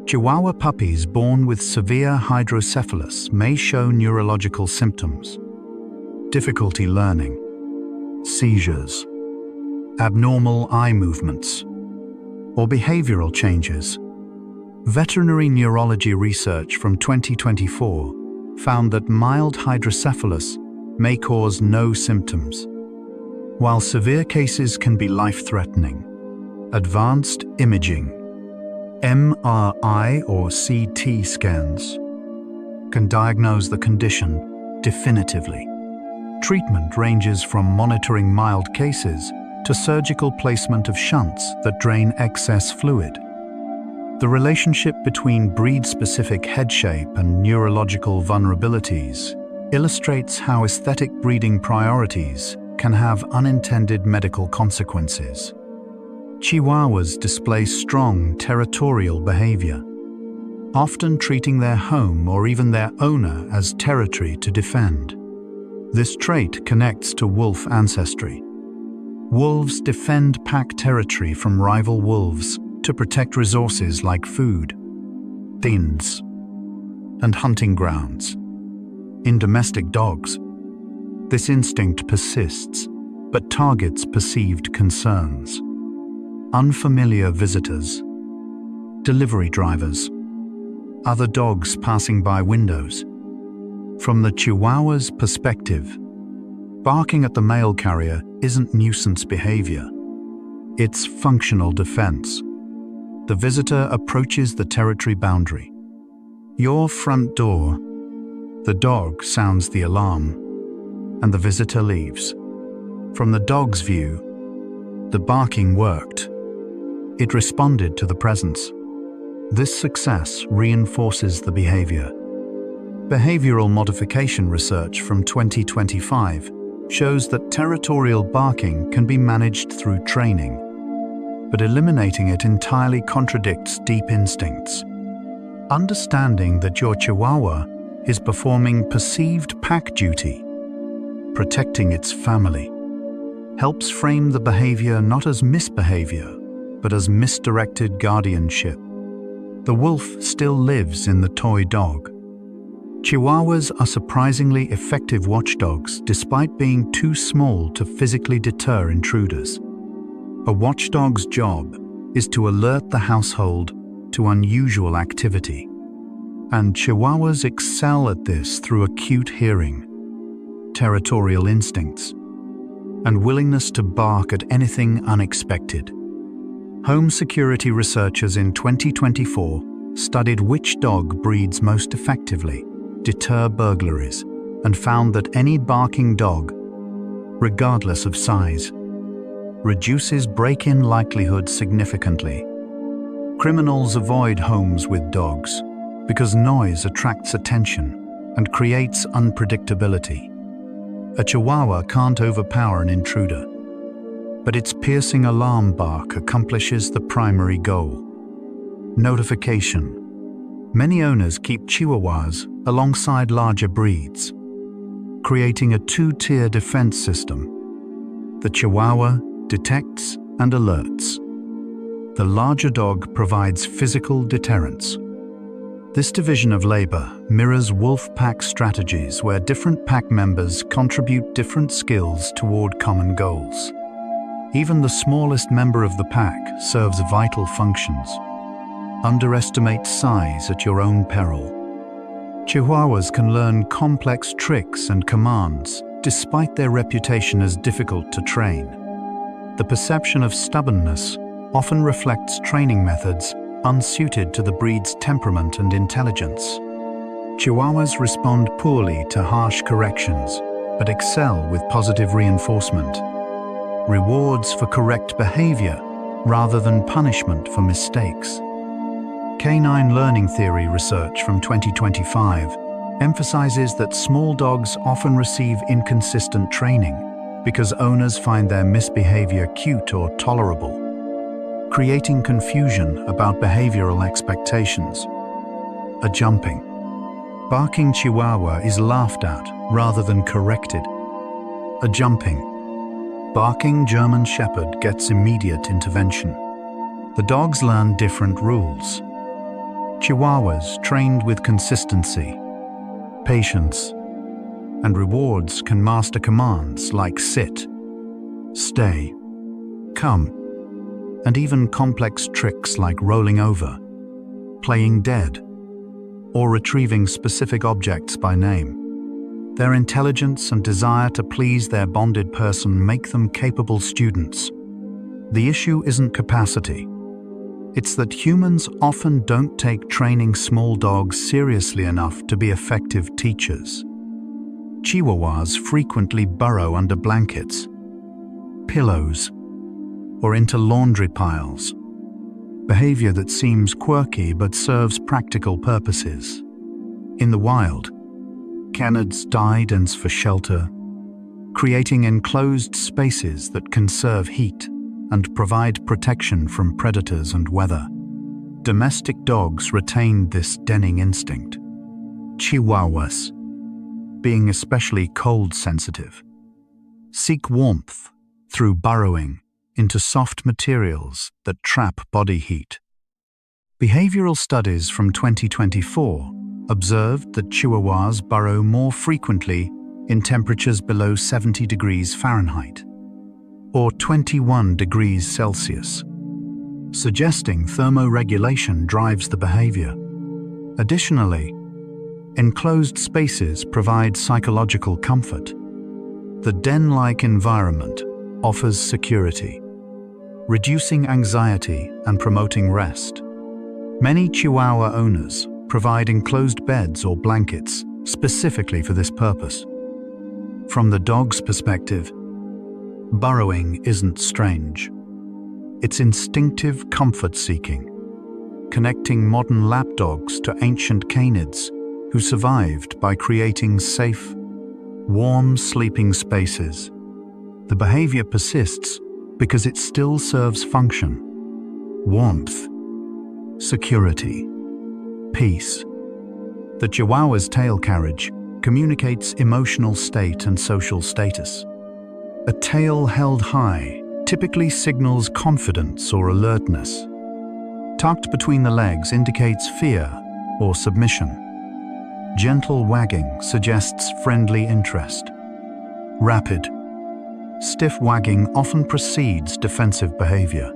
Chihuahua puppies born with severe hydrocephalus may show neurological symptoms: difficulty learning, seizures, abnormal eye movements, or behavioral changes. Veterinary neurology research from 2024 found that mild hydrocephalus may cause no symptoms, while severe cases can be life-threatening. Advanced imaging, MRI or CT scans, can diagnose the condition definitively. Treatment ranges from monitoring mild cases to surgical placement of shunts that drain excess fluid. The relationship between breed-specific head shape and neurological vulnerabilities illustrates how aesthetic breeding priorities can have unintended medical consequences. Chihuahuas display strong territorial behavior, often treating their home or even their owner as territory to defend. This trait connects to wolf ancestry. Wolves defend pack territory from rival wolves to protect resources like food, dens, and hunting grounds. In domestic dogs, this instinct persists, but targets perceived concerns. Unfamiliar visitors, delivery drivers, other dogs passing by windows. From the Chihuahua's perspective, barking at the mail carrier isn't nuisance behavior. It's functional defense. The visitor approaches the territory boundary. Your front door, the dog sounds the alarm, and the visitor leaves. From the dog's view, the barking worked. It responded to the presence. This success reinforces the behavior. Behavioral modification research from 2025 shows that territorial barking can be managed through training, but eliminating it entirely contradicts deep instincts. Understanding that your Chihuahua is performing perceived pack duty, protecting its family, helps frame the behavior not as misbehavior, but as misdirected guardianship. The wolf still lives in the toy dog. Chihuahuas are surprisingly effective watchdogs despite being too small to physically deter intruders. A watchdog's job is to alert the household to unusual activity, and Chihuahuas excel at this through acute hearing, territorial instincts, and willingness to bark at anything unexpected. Home security researchers in 2024 studied which dog breeds most effectively, deter burglaries, and found that any barking dog, regardless of size, reduces break-in likelihood significantly. Criminals avoid homes with dogs because noise attracts attention and creates unpredictability. A Chihuahua can't overpower an intruder, but its piercing alarm bark accomplishes the primary goal. Notification. Many owners keep Chihuahuas alongside larger breeds, creating a two-tier defense system. The Chihuahua detects and alerts. The larger dog provides physical deterrence. This division of labor mirrors wolf pack strategies where different pack members contribute different skills toward common goals. Even the smallest member of the pack serves vital functions. Underestimate size at your own peril. Chihuahuas can learn complex tricks and commands despite their reputation as difficult to train. The perception of stubbornness often reflects training methods unsuited to the breed's temperament and intelligence. Chihuahuas respond poorly to harsh corrections, but excel with positive reinforcement. Rewards for correct behavior rather than punishment for mistakes. Canine learning theory research from 2025 emphasizes that small dogs often receive inconsistent training because owners find their misbehavior cute or tolerable, creating confusion about behavioral expectations. A jumping, barking Chihuahua is laughed at rather than corrected. A jumping, barking German Shepherd gets immediate intervention. The dogs learn different rules. Chihuahuas trained with consistency, patience, and rewards can master commands like sit, stay, come, and even complex tricks like rolling over, playing dead, or retrieving specific objects by name. Their intelligence and desire to please their bonded person make them capable students. The issue isn't capacity. It's that humans often don't take training small dogs seriously enough to be effective teachers. Chihuahuas frequently burrow under blankets, pillows, or into laundry piles, behavior that seems quirky but serves practical purposes. In the wild, canids die dense for shelter, creating enclosed spaces that conserve heat and provide protection from predators and weather. Domestic dogs retained this denning instinct. Chihuahuas, being especially cold-sensitive, seek warmth through burrowing into soft materials that trap body heat. Behavioral studies from 2024 observed that Chihuahuas burrow more frequently in temperatures below 70 degrees Fahrenheit, or 21 degrees Celsius, suggesting thermoregulation drives the behavior. Additionally, enclosed spaces provide psychological comfort. The den-like environment offers security, reducing anxiety and promoting rest. Many Chihuahua owners provide enclosed beds or blankets specifically for this purpose. From the dog's perspective, burrowing isn't strange. It's instinctive comfort-seeking, connecting modern lapdogs to ancient canids who survived by creating safe, warm sleeping spaces. The behavior persists because it still serves function: warmth, security, peace. The Chihuahua's tail carriage communicates emotional state and social status. A tail held high typically signals confidence or alertness. Tucked between the legs indicates fear or submission. Gentle wagging suggests friendly interest. Rapid, stiff wagging often precedes defensive behavior.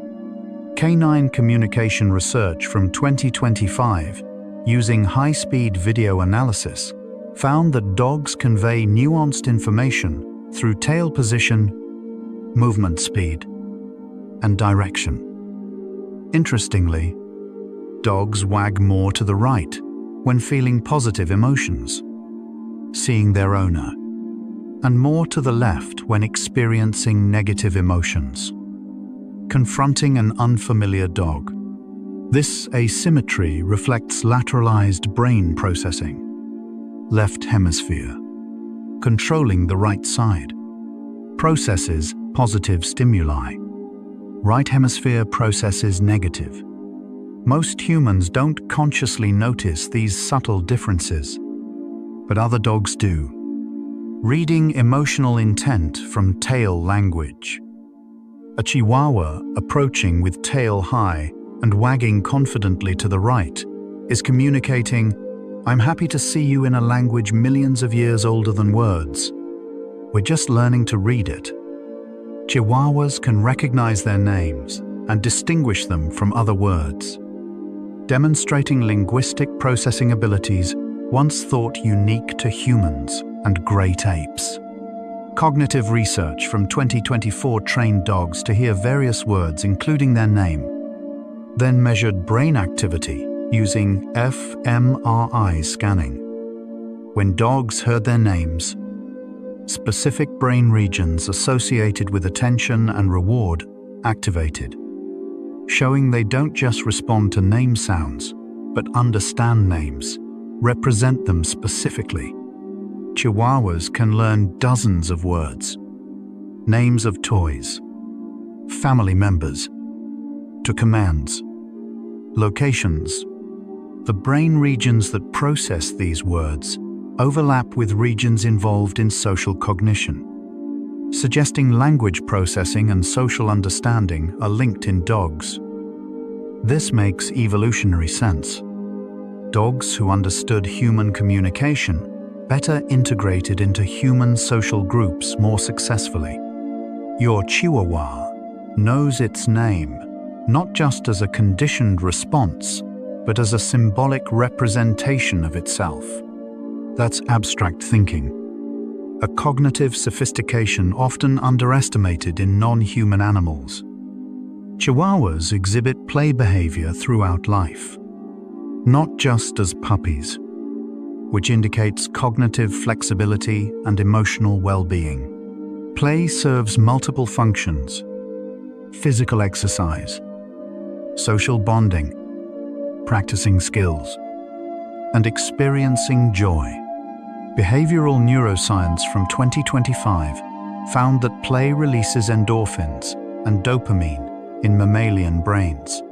Canine communication research from 2025, using high-speed video analysis, found that dogs convey nuanced information through tail position, movement speed, and direction. Interestingly, dogs wag more to the right when feeling positive emotions, seeing their owner, and more to the left when experiencing negative emotions, confronting an unfamiliar dog. This asymmetry reflects lateralized brain processing. Left hemisphere, controlling the right side, processes positive stimuli. Right hemisphere processes negative. Most humans don't consciously notice these subtle differences, but other dogs do. Reading emotional intent from tail language. A Chihuahua approaching with tail high and wagging confidently to the right is communicating, "I'm happy to see you," in a language millions of years older than words. We're just learning to read it. Chihuahuas can recognize their names and distinguish them from other words, demonstrating linguistic processing abilities once thought unique to humans and great apes. Cognitive research from 2024 trained dogs to hear various words, including their name, then measured brain activity using fMRI scanning. When dogs heard their names, specific brain regions associated with attention and reward activated, showing they don't just respond to name sounds, but understand names, represent them specifically. Chihuahuas can learn dozens of words, names of toys, family members, to commands, locations. The brain regions that process these words overlap with regions involved in social cognition, suggesting language processing and social understanding are linked in dogs. This makes evolutionary sense. Dogs who understood human communication better integrated into human social groups more successfully. Your Chihuahua knows its name, not just as a conditioned response, but as a symbolic representation of itself. That's abstract thinking, a cognitive sophistication often underestimated in non-human animals. Chihuahuas exhibit play behavior throughout life, not just as puppies, which indicates cognitive flexibility and emotional well-being. Play serves multiple functions: physical exercise, social bonding, practicing skills, and experiencing joy. Behavioral neuroscience from 2025 found that play releases endorphins and dopamine in mammalian brains,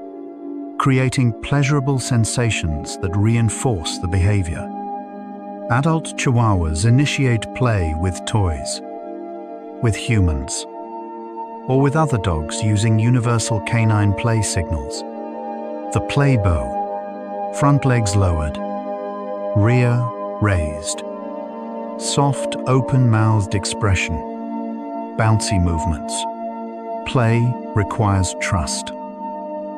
creating pleasurable sensations that reinforce the behavior. Adult Chihuahuas initiate play with toys, with humans, or with other dogs using universal canine play signals. The play bow, front legs lowered, rear raised, soft, open-mouthed expression, bouncy movements. Play requires trust.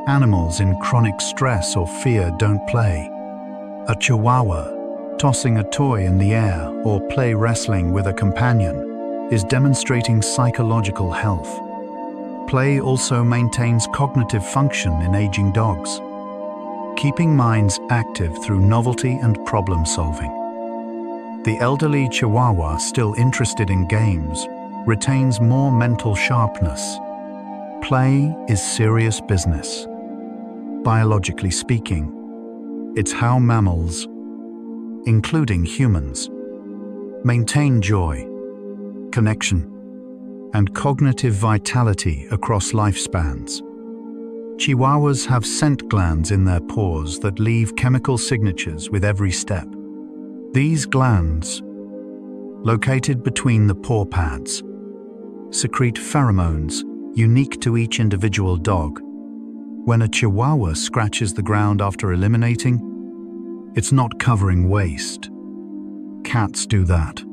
Animals in chronic stress or fear don't play. A Chihuahua tossing a toy in the air or play wrestling with a companion is demonstrating psychological health. Play also maintains cognitive function in aging dogs, keeping minds active through novelty and problem solving. The elderly Chihuahua, still interested in games, retains more mental sharpness. Play is serious business. Biologically speaking, it's how mammals, including humans, maintain joy, connection, and cognitive vitality across lifespans. Chihuahuas have scent glands in their paws that leave chemical signatures with every step. These glands, located between the paw pads, secrete pheromones unique to each individual dog. When a Chihuahua scratches the ground after eliminating, it's not covering waste. Cats do that,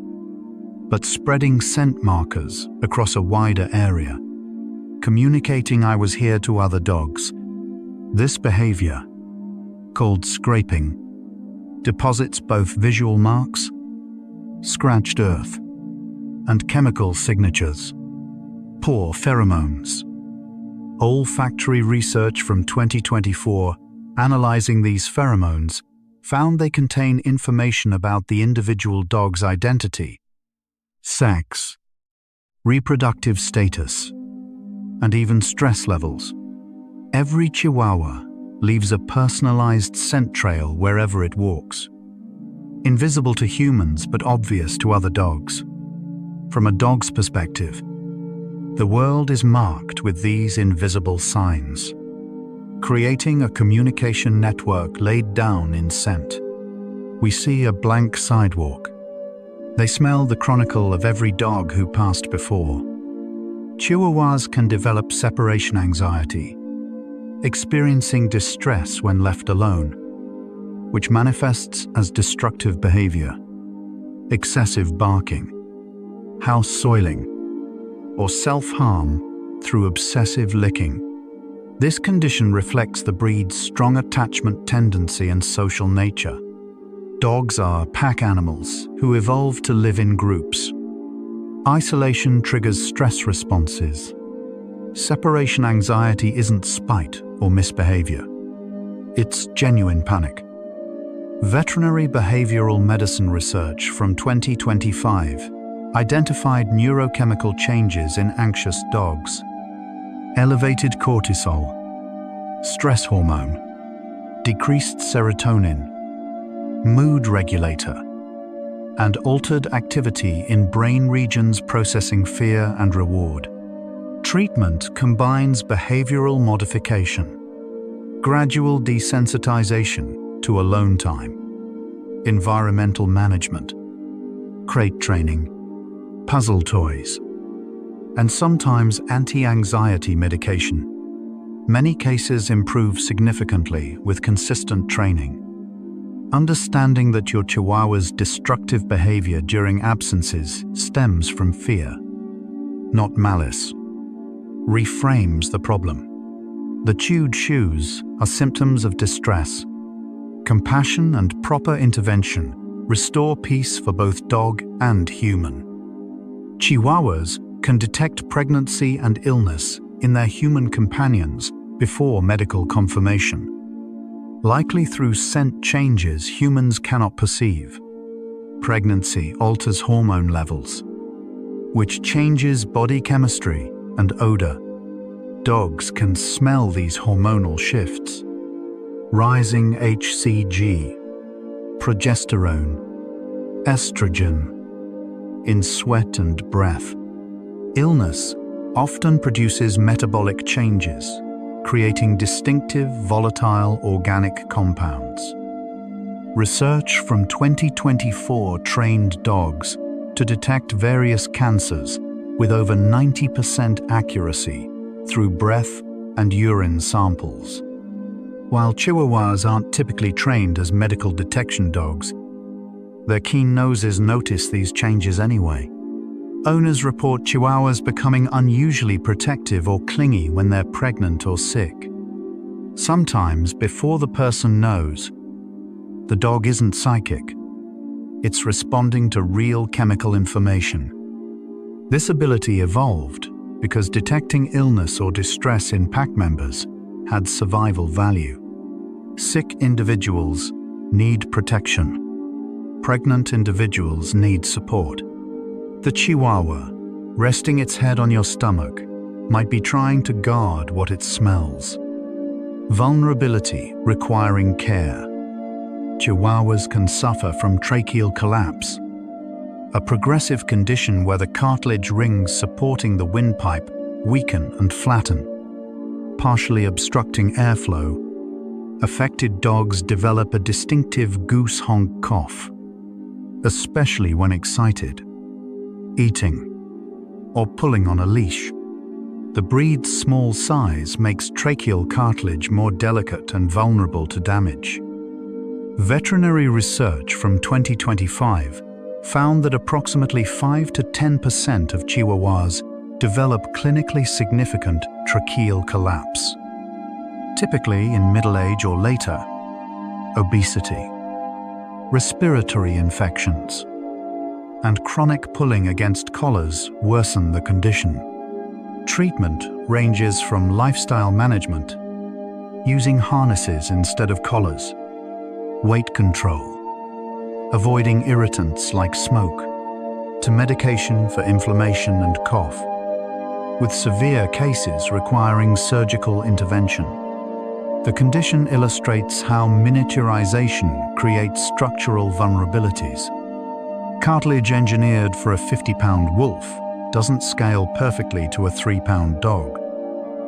but spreading scent markers across a wider area, communicating "I was here" to other dogs. This behavior, called scraping, deposits both visual marks, scratched earth, and chemical signatures, paw pheromones. Olfactory research from 2024, analyzing these pheromones, found they contain information about the individual dog's identity, sex, reproductive status, and even stress levels. Every Chihuahua leaves a personalized scent trail wherever it walks, invisible to humans but obvious to other dogs. From a dog's perspective, the world is marked with these invisible signs, creating a communication network laid down in scent. We see a blank sidewalk. They smell the chronicle of every dog who passed before. Chihuahuas can develop separation anxiety, experiencing distress when left alone, which manifests as destructive behavior, excessive barking, house soiling, or self-harm through obsessive licking. This condition reflects the breed's strong attachment tendency and social nature. Dogs are pack animals who evolved to live in groups. Isolation triggers stress responses. Separation anxiety isn't spite or misbehavior. It's genuine panic. Veterinary behavioral medicine research from 2025 identified neurochemical changes in anxious dogs. Elevated cortisol, stress hormone, decreased serotonin, mood regulator, and altered activity in brain regions processing fear and reward. Treatment combines behavioral modification, gradual desensitization to alone time, environmental management, crate training, puzzle toys, and sometimes anti-anxiety medication. Many cases improve significantly with consistent training. Understanding that your Chihuahua's destructive behavior during absences stems from fear, not malice, reframes the problem. The chewed shoes are symptoms of distress. Compassion and proper intervention restore peace for both dog and human. Chihuahuas can detect pregnancy and illness in their human companions before medical confirmation, likely through scent changes humans cannot perceive. Pregnancy alters hormone levels, which changes body chemistry and odor. Dogs can smell these hormonal shifts. Rising HCG, progesterone, estrogen, in sweat and breath. Illness often produces metabolic changes, creating distinctive volatile organic compounds. Research from 2024 trained dogs to detect various cancers with over 90% accuracy through breath and urine samples. While Chihuahuas aren't typically trained as medical detection dogs, their keen noses notice these changes anyway. Owners report Chihuahuas becoming unusually protective or clingy when they're pregnant or sick. Sometimes, before the person knows, the dog isn't psychic. It's responding to real chemical information. This ability evolved because detecting illness or distress in pack members had survival value. Sick individuals need protection. Pregnant individuals need support. The Chihuahua, resting its head on your stomach, might be trying to guard what it smells. Vulnerability requiring care. Chihuahuas can suffer from tracheal collapse, a progressive condition where the cartilage rings supporting the windpipe weaken and flatten, partially obstructing airflow. Affected dogs develop a distinctive goose honk cough, especially when excited, eating, or pulling on a leash. The breed's small size makes tracheal cartilage more delicate and vulnerable to damage. Veterinary research from 2025 found that approximately 5 to 10% of Chihuahuas develop clinically significant tracheal collapse, typically in middle age or later. Obesity, respiratory infections, and chronic pulling against collars worsen the condition. Treatment ranges from lifestyle management, using harnesses instead of collars, weight control, avoiding irritants like smoke, to medication for inflammation and cough, with severe cases requiring surgical intervention. The condition illustrates how miniaturization creates structural vulnerabilities. Cartilage engineered for a 50-pound wolf doesn't scale perfectly to a 3-pound dog.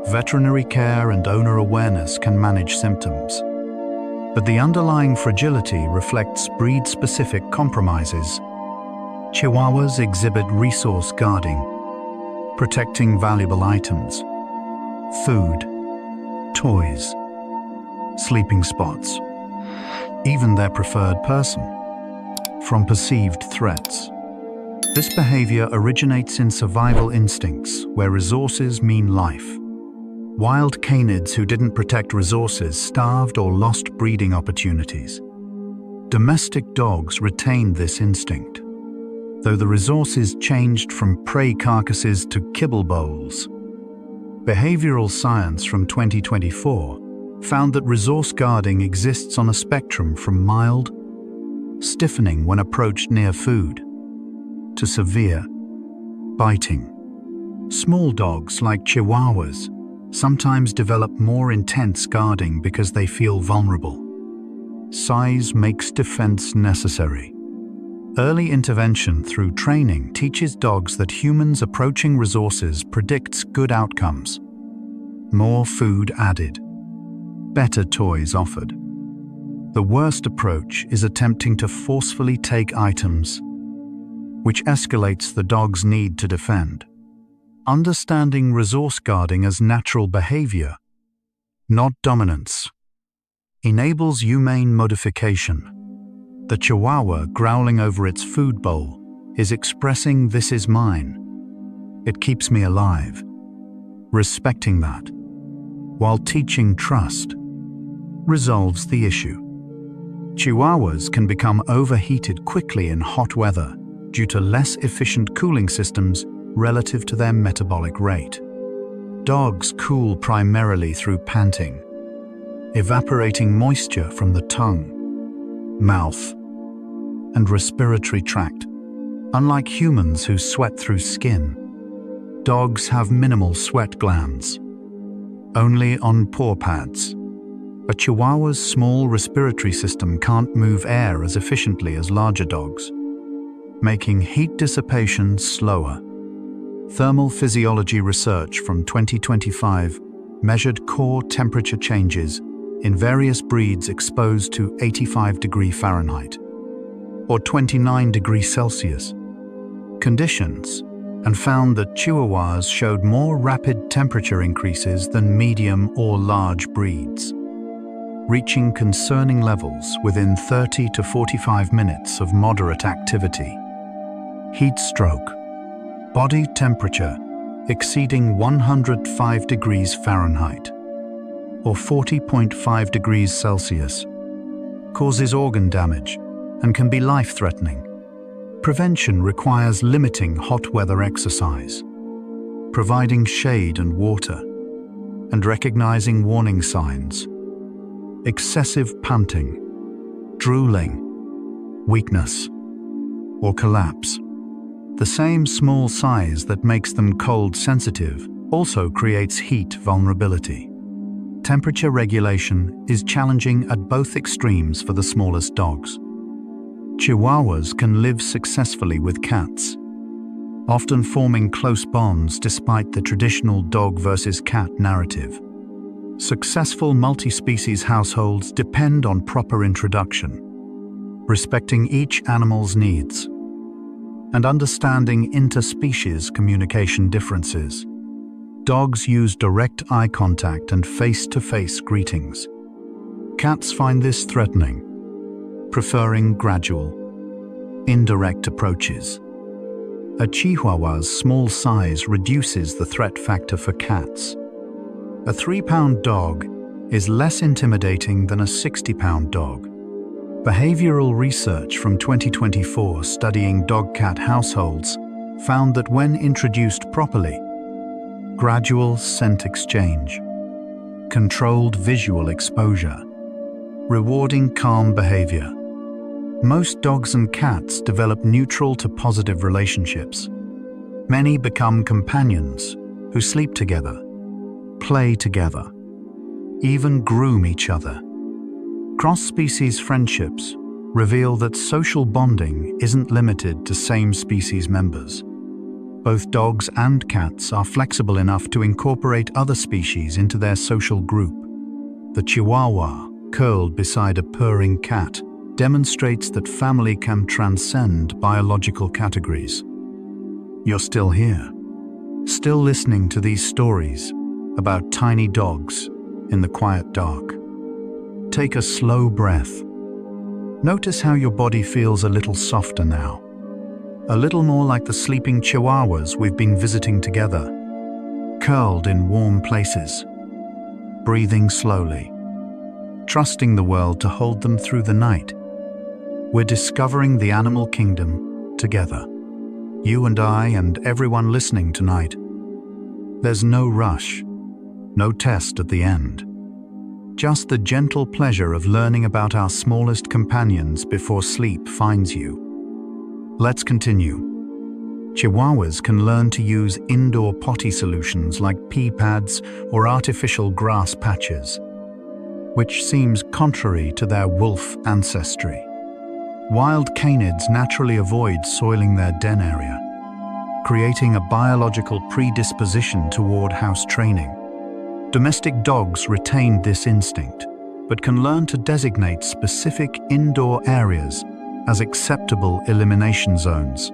Veterinary care and owner awareness can manage symptoms, but the underlying fragility reflects breed-specific compromises. Chihuahuas exhibit resource guarding, protecting valuable items, food, toys, sleeping spots, even their preferred person, from perceived threats. This behavior originates in survival instincts where resources mean life. Wild canids who didn't protect resources starved or lost breeding opportunities. Domestic dogs retained this instinct, though the resources changed from prey carcasses to kibble bowls. Behavioral science from 2024 found that resource guarding exists on a spectrum from mild, stiffening when approached near food, to severe, biting. Small dogs like Chihuahuas sometimes develop more intense guarding because they feel vulnerable. Size makes defense necessary. Early intervention through training teaches dogs that humans approaching resources predicts good outcomes. More food added, better toys offered. The worst approach is attempting to forcefully take items, which escalates the dog's need to defend. Understanding resource guarding as natural behavior, not dominance, enables humane modification. The Chihuahua growling over its food bowl is expressing "this is mine. It keeps me alive." Respecting that, while teaching trust, resolves the issue. Chihuahuas can become overheated quickly in hot weather due to less efficient cooling systems relative to their metabolic rate. Dogs cool primarily through panting, evaporating moisture from the tongue, mouth, and respiratory tract. Unlike humans who sweat through skin, dogs have minimal sweat glands, only on paw pads. A Chihuahua's small respiratory system can't move air as efficiently as larger dogs, making heat dissipation slower. Thermal physiology research from 2025 measured core temperature changes in various breeds exposed to 85°F or 29°C conditions, and found that Chihuahuas showed more rapid temperature increases than medium or large breeds, reaching concerning levels within 30 to 45 minutes of moderate activity. Heat stroke, body temperature exceeding 105°F or 40.5°C, causes organ damage and can be life-threatening. Prevention requires limiting hot weather exercise, providing shade and water, and recognizing warning signs. Excessive panting, drooling, weakness, or collapse. The same small size that makes them cold sensitive also creates heat vulnerability. Temperature regulation is challenging at both extremes for the smallest dogs. Chihuahuas can live successfully with cats, often forming close bonds despite the traditional dog versus cat narrative. Successful multi-species households depend on proper introduction, respecting each animal's needs, and understanding interspecies communication differences. Dogs use direct eye contact and face-to-face greetings. Cats find this threatening, preferring gradual, indirect approaches. A Chihuahua's small size reduces the threat factor for cats. A 3-pound dog is less intimidating than a 60-pound dog. Behavioral research from 2024 studying dog-cat households found that when introduced properly, gradual scent exchange, controlled visual exposure, rewarding calm behavior. Most dogs and cats develop neutral to positive relationships. Many become companions who sleep together, play together, even groom each other. Cross-species friendships reveal that social bonding isn't limited to same-species members. Both dogs and cats are flexible enough to incorporate other species into their social group. The Chihuahua, curled beside a purring cat, demonstrates that family can transcend biological categories. You're still here, still listening to these stories about tiny dogs in the quiet dark. Take a slow breath. Notice how your body feels a little softer now, a little more like the sleeping Chihuahuas we've been visiting together, curled in warm places, breathing slowly, trusting the world to hold them through the night. We're discovering the animal kingdom together, you and I and everyone listening tonight. There's no rush, no test at the end. Just the gentle pleasure of learning about our smallest companions before sleep finds you. Let's continue. Chihuahuas can learn to use indoor potty solutions like pee pads or artificial grass patches, which seems contrary to their wolf ancestry. Wild canids naturally avoid soiling their den area, creating a biological predisposition toward house training. Domestic dogs retain this instinct, but can learn to designate specific indoor areas as acceptable elimination zones.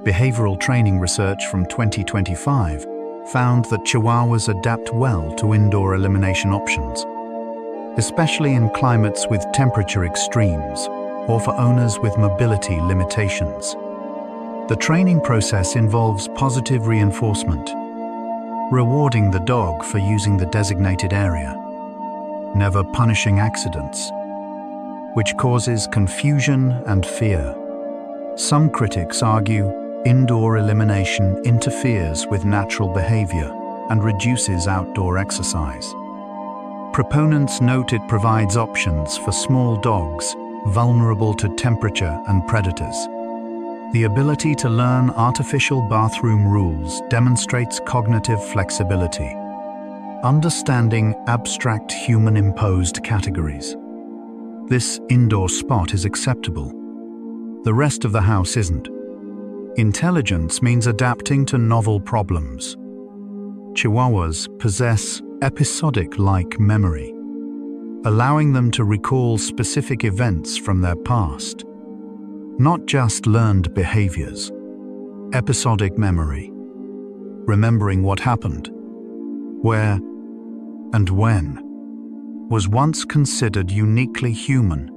Behavioral training research from 2025 found that Chihuahuas adapt well to indoor elimination options, especially in climates with temperature extremes or for owners with mobility limitations. The training process involves positive reinforcement, rewarding the dog for using the designated area, never punishing accidents, which causes confusion and fear. Some critics argue indoor elimination interferes with natural behavior and reduces outdoor exercise. Proponents note it provides options for small dogs vulnerable to temperature and predators. The ability to learn artificial bathroom rules demonstrates cognitive flexibility, understanding abstract human-imposed categories. This indoor spot is acceptable. The rest of the house isn't. Intelligence means adapting to novel problems. Chihuahuas possess episodic-like memory, allowing them to recall specific events from their past, not just learned behaviors. Episodic memory, remembering what happened, where, and when, was once considered uniquely human.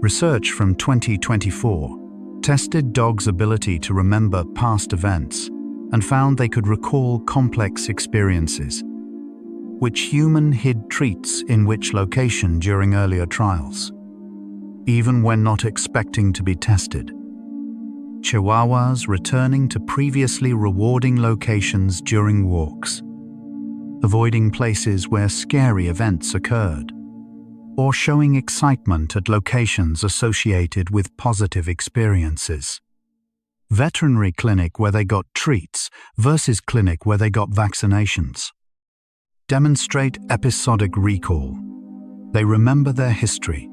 Research from 2024 tested dogs' ability to remember past events and found they could recall complex experiences. Which human hid treats in which location during earlier trials, even when not expecting to be tested. Chihuahuas returning to previously rewarding locations during walks, avoiding places where scary events occurred, or showing excitement at locations associated with positive experiences. Veterinary clinic where they got treats versus clinic where they got vaccinations. Demonstrate episodic recall. They remember their history.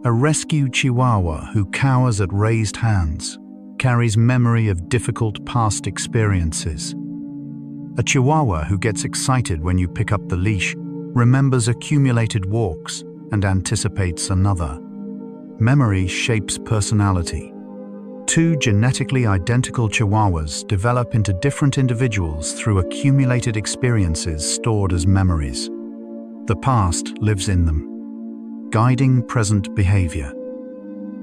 A rescue Chihuahua who cowers at raised hands carries memory of difficult past experiences. A Chihuahua who gets excited when you pick up the leash remembers accumulated walks and anticipates another. Memory shapes personality. Two genetically identical Chihuahuas develop into different individuals through accumulated experiences stored as memories. The past lives in them, guiding present behavior.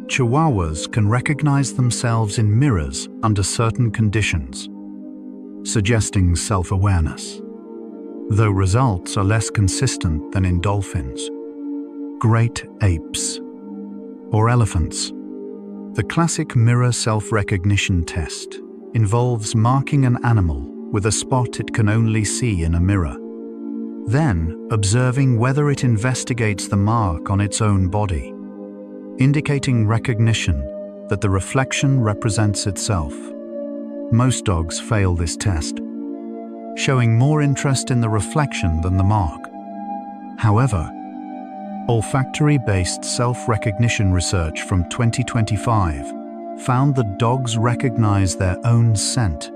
Chihuahuas can recognize themselves in mirrors under certain conditions, suggesting self-awareness, though results are less consistent than in dolphins, great apes, or elephants. The classic mirror self-recognition test involves marking an animal with a spot it can only see in a mirror. Then, observing whether it investigates the mark on its own body, indicating recognition that the reflection represents itself. Most dogs fail this test, showing more interest in the reflection than the mark. However, olfactory-based self-recognition research from 2025 found that dogs recognize their own scent,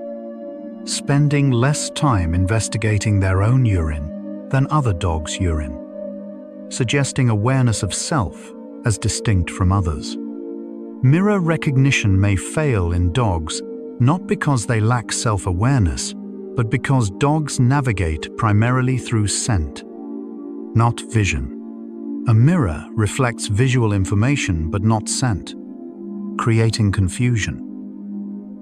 spending less time investigating their own urine than other dogs' urine, suggesting awareness of self as distinct from others. Mirror recognition may fail in dogs not because they lack self-awareness, but because dogs navigate primarily through scent, not vision. A mirror reflects visual information but not scent, creating confusion.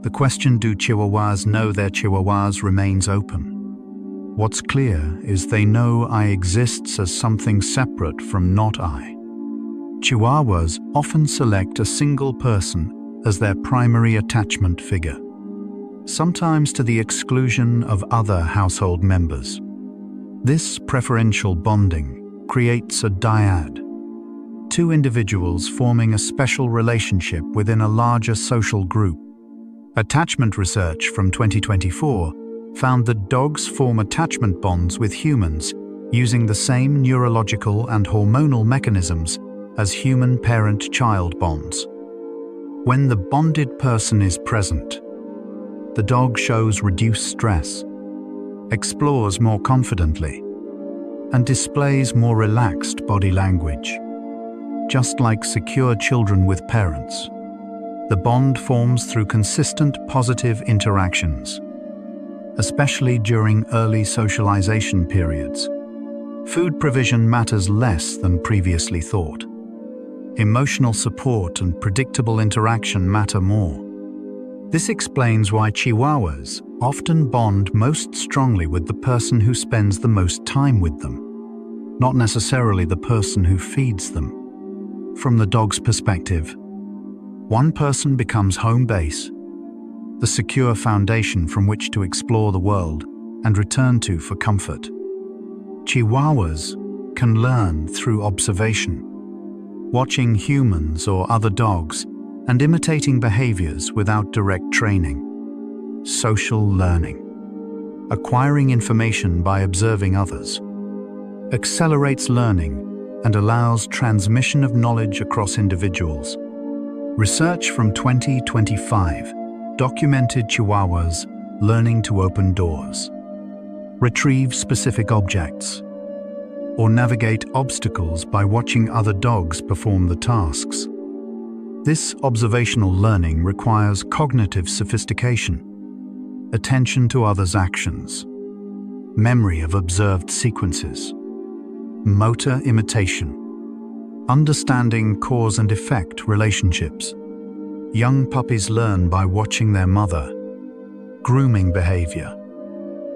The question, do Chihuahuas know their Chihuahuas, remains open. What's clear is they know I exists as something separate from not I. Chihuahuas often select a single person as their primary attachment figure, sometimes to the exclusion of other household members. This preferential bonding creates a dyad, two individuals forming a special relationship within a larger social group. Attachment research from 2024 found that dogs form attachment bonds with humans using the same neurological and hormonal mechanisms as human parent-child bonds. When the bonded person is present, the dog shows reduced stress, explores more confidently, and displays more relaxed body language. Just like secure children with parents, the bond forms through consistent positive interactions, especially during early socialization periods. Food provision matters less than previously thought. Emotional support and predictable interaction matter more. This explains why Chihuahuas often bond most strongly with the person who spends the most time with them, not necessarily the person who feeds them. From the dog's perspective, one person becomes home base, the secure foundation from which to explore the world and return to for comfort. Chihuahuas can learn through observation, watching humans or other dogs and imitating behaviors without direct training. Social learning, acquiring information by observing others, accelerates learning and allows transmission of knowledge across individuals. Research from 2025 documented Chihuahuas learning to open doors, retrieve specific objects, or navigate obstacles by watching other dogs perform the tasks. This observational learning requires cognitive sophistication, attention to others' actions, memory of observed sequences, motor imitation, understanding cause and effect relationships. Young puppies learn by watching their mother, grooming behavior,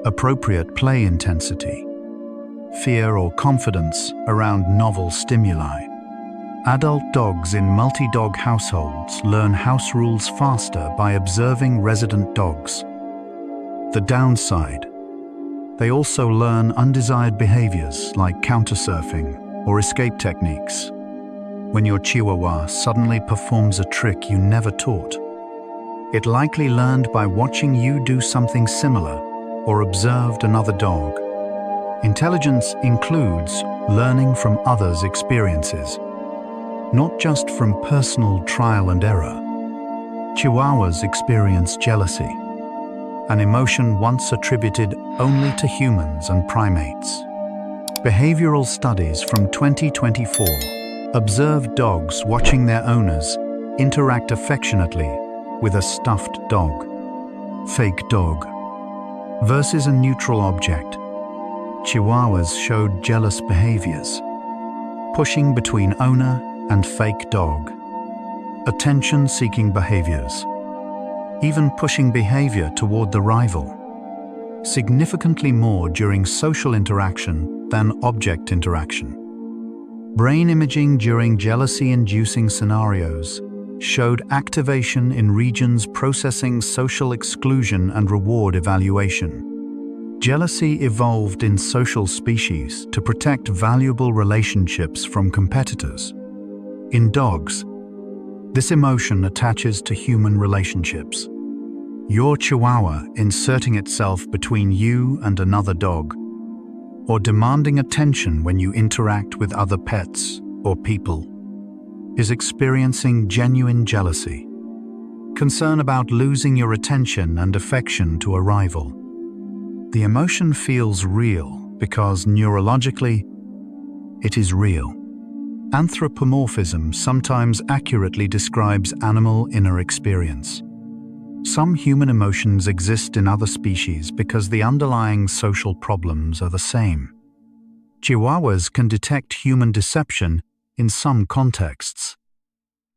appropriate play intensity, fear or confidence around novel stimuli. Adult dogs in multi-dog households learn house rules faster by observing resident dogs. The downside: they also learn undesired behaviors like countersurfing or escape techniques. When your Chihuahua suddenly performs a trick you never taught, it likely learned by watching you do something similar or observed another dog. Intelligence includes learning from others' experiences, not just from personal trial and error. Chihuahuas experience jealousy, an emotion once attributed only to humans and primates. Behavioral studies from 2024 observed dogs watching their owners interact affectionately with a stuffed dog, fake dog, versus a neutral object. Chihuahuas showed jealous behaviors, pushing between owner and fake dog, attention-seeking behaviors, even pushing behavior toward the rival, significantly more during social interaction than object interaction. Brain imaging during jealousy-inducing scenarios showed activation in regions processing social exclusion and reward evaluation. Jealousy evolved in social species to protect valuable relationships from competitors. In dogs, this emotion attaches to human relationships. Your Chihuahua inserting itself between you and another dog, or demanding attention when you interact with other pets or people, is experiencing genuine jealousy. Concern about losing your attention and affection to a rival. The emotion feels real because neurologically, it is real. Anthropomorphism sometimes accurately describes animal inner experience. Some human emotions exist in other species because the underlying social problems are the same. Chihuahuas can detect human deception in some contexts,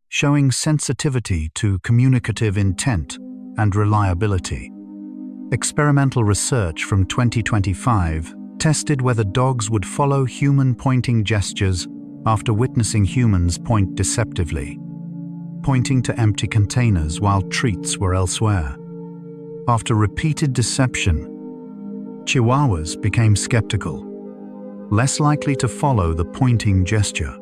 showing sensitivity to communicative intent and reliability. Experimental research from 2025 tested whether dogs would follow human pointing gestures after witnessing humans point deceptively, pointing to empty containers while treats were elsewhere. After repeated deception, Chihuahuas became skeptical, less likely to follow the pointing gesture,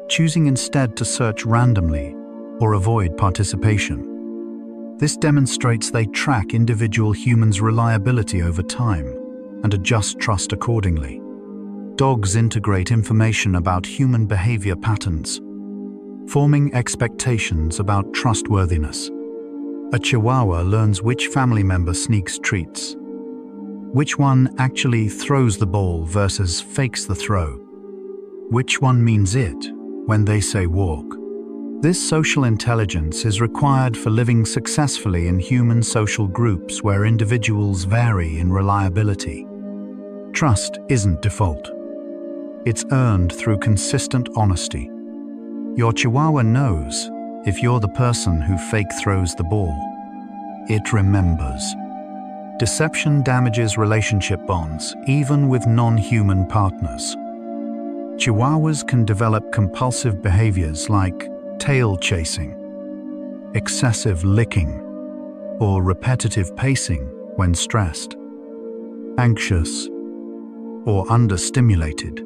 choosing instead to search randomly or avoid participation. This demonstrates they track individual humans' reliability over time and adjust trust accordingly. Dogs integrate information about human behavior patterns, forming expectations about trustworthiness. A Chihuahua learns which family member sneaks treats, which one actually throws the ball versus fakes the throw, which one means it when they say walk. This social intelligence is required for living successfully in human social groups where individuals vary in reliability. Trust isn't default. It's earned through consistent honesty. Your Chihuahua knows if you're the person who fake throws the ball. It remembers. Deception damages relationship bonds, even with non-human partners. Chihuahuas can develop compulsive behaviors like tail chasing, excessive licking, or repetitive pacing when stressed, anxious, or understimulated.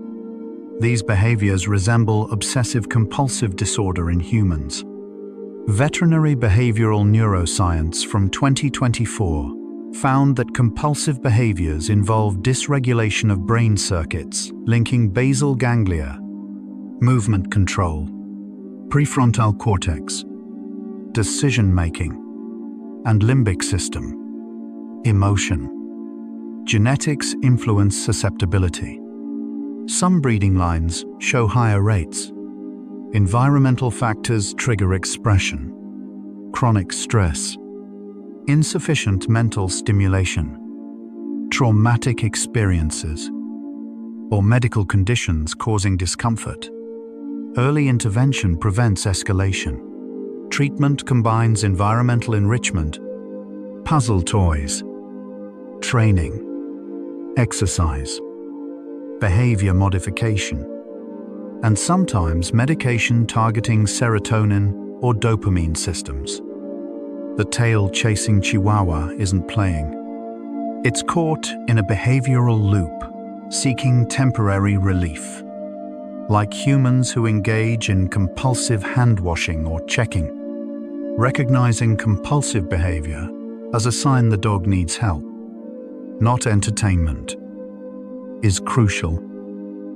These behaviors resemble obsessive-compulsive disorder in humans. Veterinary behavioral neuroscience from 2024 found that compulsive behaviors involve dysregulation of brain circuits linking basal ganglia, movement control, prefrontal cortex, decision-making, and limbic system, emotion. Genetics influence susceptibility. Some breeding lines show higher rates. Environmental factors trigger expression. Chronic stress, insufficient mental stimulation, traumatic experiences, or medical conditions causing discomfort. Early intervention prevents escalation. Treatment combines environmental enrichment, puzzle toys, training, exercise, behavior modification, and sometimes medication targeting serotonin or dopamine systems. The tail-chasing Chihuahua isn't playing. It's caught in a behavioral loop, seeking temporary relief. Like humans who engage in compulsive hand-washing or checking, recognizing compulsive behavior as a sign the dog needs help, not entertainment, is crucial.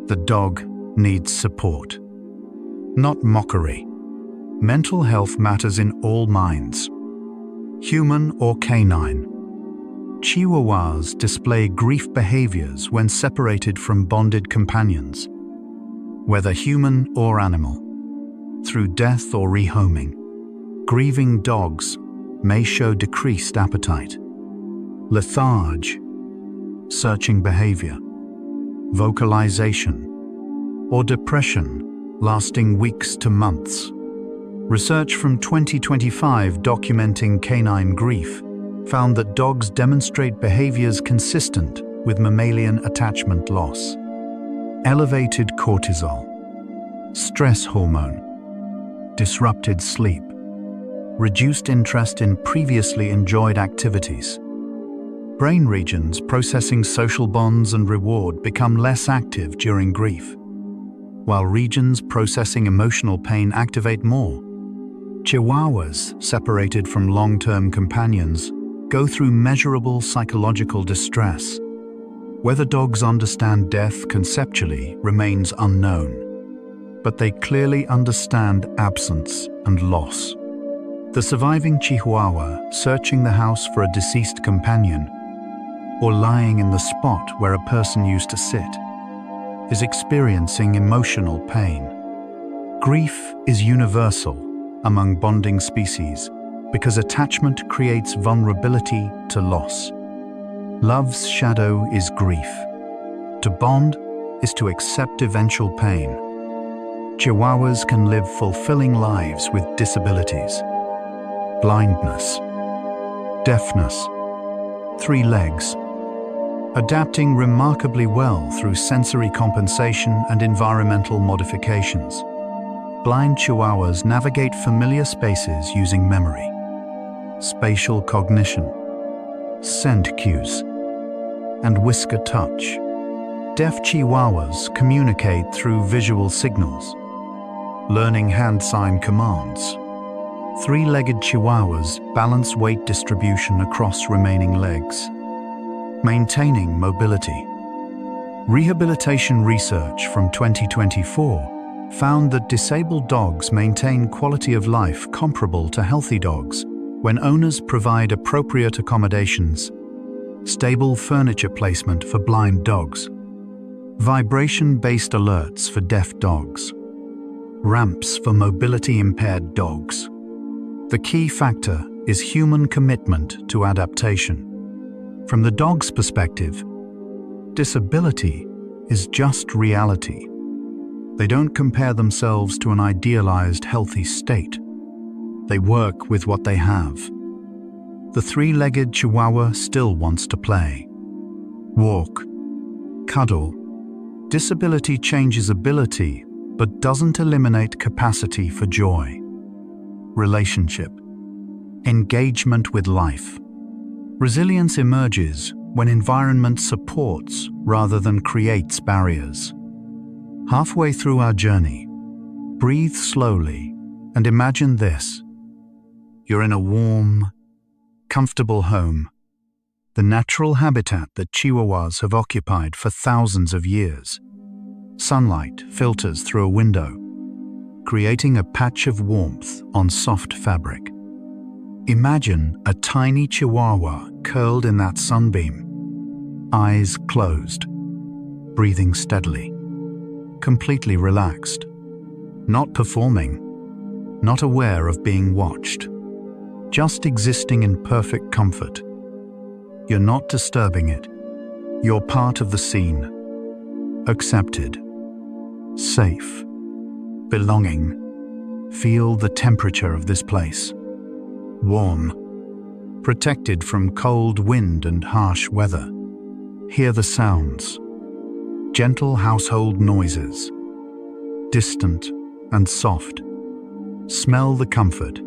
The dog needs support, not mockery. Mental health matters in all minds, human or canine. Chihuahuas display grief behaviors when separated from bonded companions, whether human or animal, through death or rehoming. Grieving dogs may show decreased appetite, lethargy, searching behavior, vocalization, or depression lasting weeks to months. Research from 2025 documenting canine grief found that dogs demonstrate behaviors consistent with mammalian attachment loss. Elevated cortisol, stress hormone, disrupted sleep, reduced interest in previously enjoyed activities. Brain regions processing social bonds and reward become less active during grief, while regions processing emotional pain activate more. Chihuahuas, separated from long-term companions, go through measurable psychological distress. Whether dogs understand death conceptually remains unknown, but they clearly understand absence and loss. The surviving Chihuahua, searching the house for a deceased companion, or lying in the spot where a person used to sit, is experiencing emotional pain. Grief is universal among bonding species because attachment creates vulnerability to loss. Love's shadow is grief. To bond is to accept eventual pain. Chihuahuas can live fulfilling lives with disabilities. Blindness, deafness, 3 legs, adapting remarkably well through sensory compensation and environmental modifications. Blind Chihuahuas navigate familiar spaces using memory, spatial cognition, scent cues, and whisker touch. Deaf Chihuahuas communicate through visual signals, learning hand sign commands. 3-legged Chihuahuas balance weight distribution across remaining legs, maintaining mobility. Rehabilitation research from 2024 found that disabled dogs maintain quality of life comparable to healthy dogs when owners provide appropriate accommodations, stable furniture placement for blind dogs, vibration-based alerts for deaf dogs, ramps for mobility-impaired dogs. The key factor is human commitment to adaptation. From the dog's perspective, disability is just reality. They don't compare themselves to an idealized, healthy state. They work with what they have. The 3-legged Chihuahua still wants to play, walk, cuddle. Disability changes ability, but doesn't eliminate capacity for joy. Relationship, engagement with life. Resilience emerges when environment supports rather than creates barriers. Halfway through our journey, breathe slowly and imagine this. You're in a warm, comfortable home, the natural habitat that Chihuahuas have occupied for thousands of years. Sunlight filters through a window, creating a patch of warmth on soft fabric. Imagine a tiny Chihuahua curled in that sunbeam, eyes closed, breathing steadily, completely relaxed, not performing, not aware of being watched, just existing in perfect comfort. You're not disturbing it. You're part of the scene, accepted, safe, belonging. Feel the temperature of this place. Warm, protected from cold wind and harsh weather. Hear the sounds, gentle household noises, distant and soft. Smell the comfort,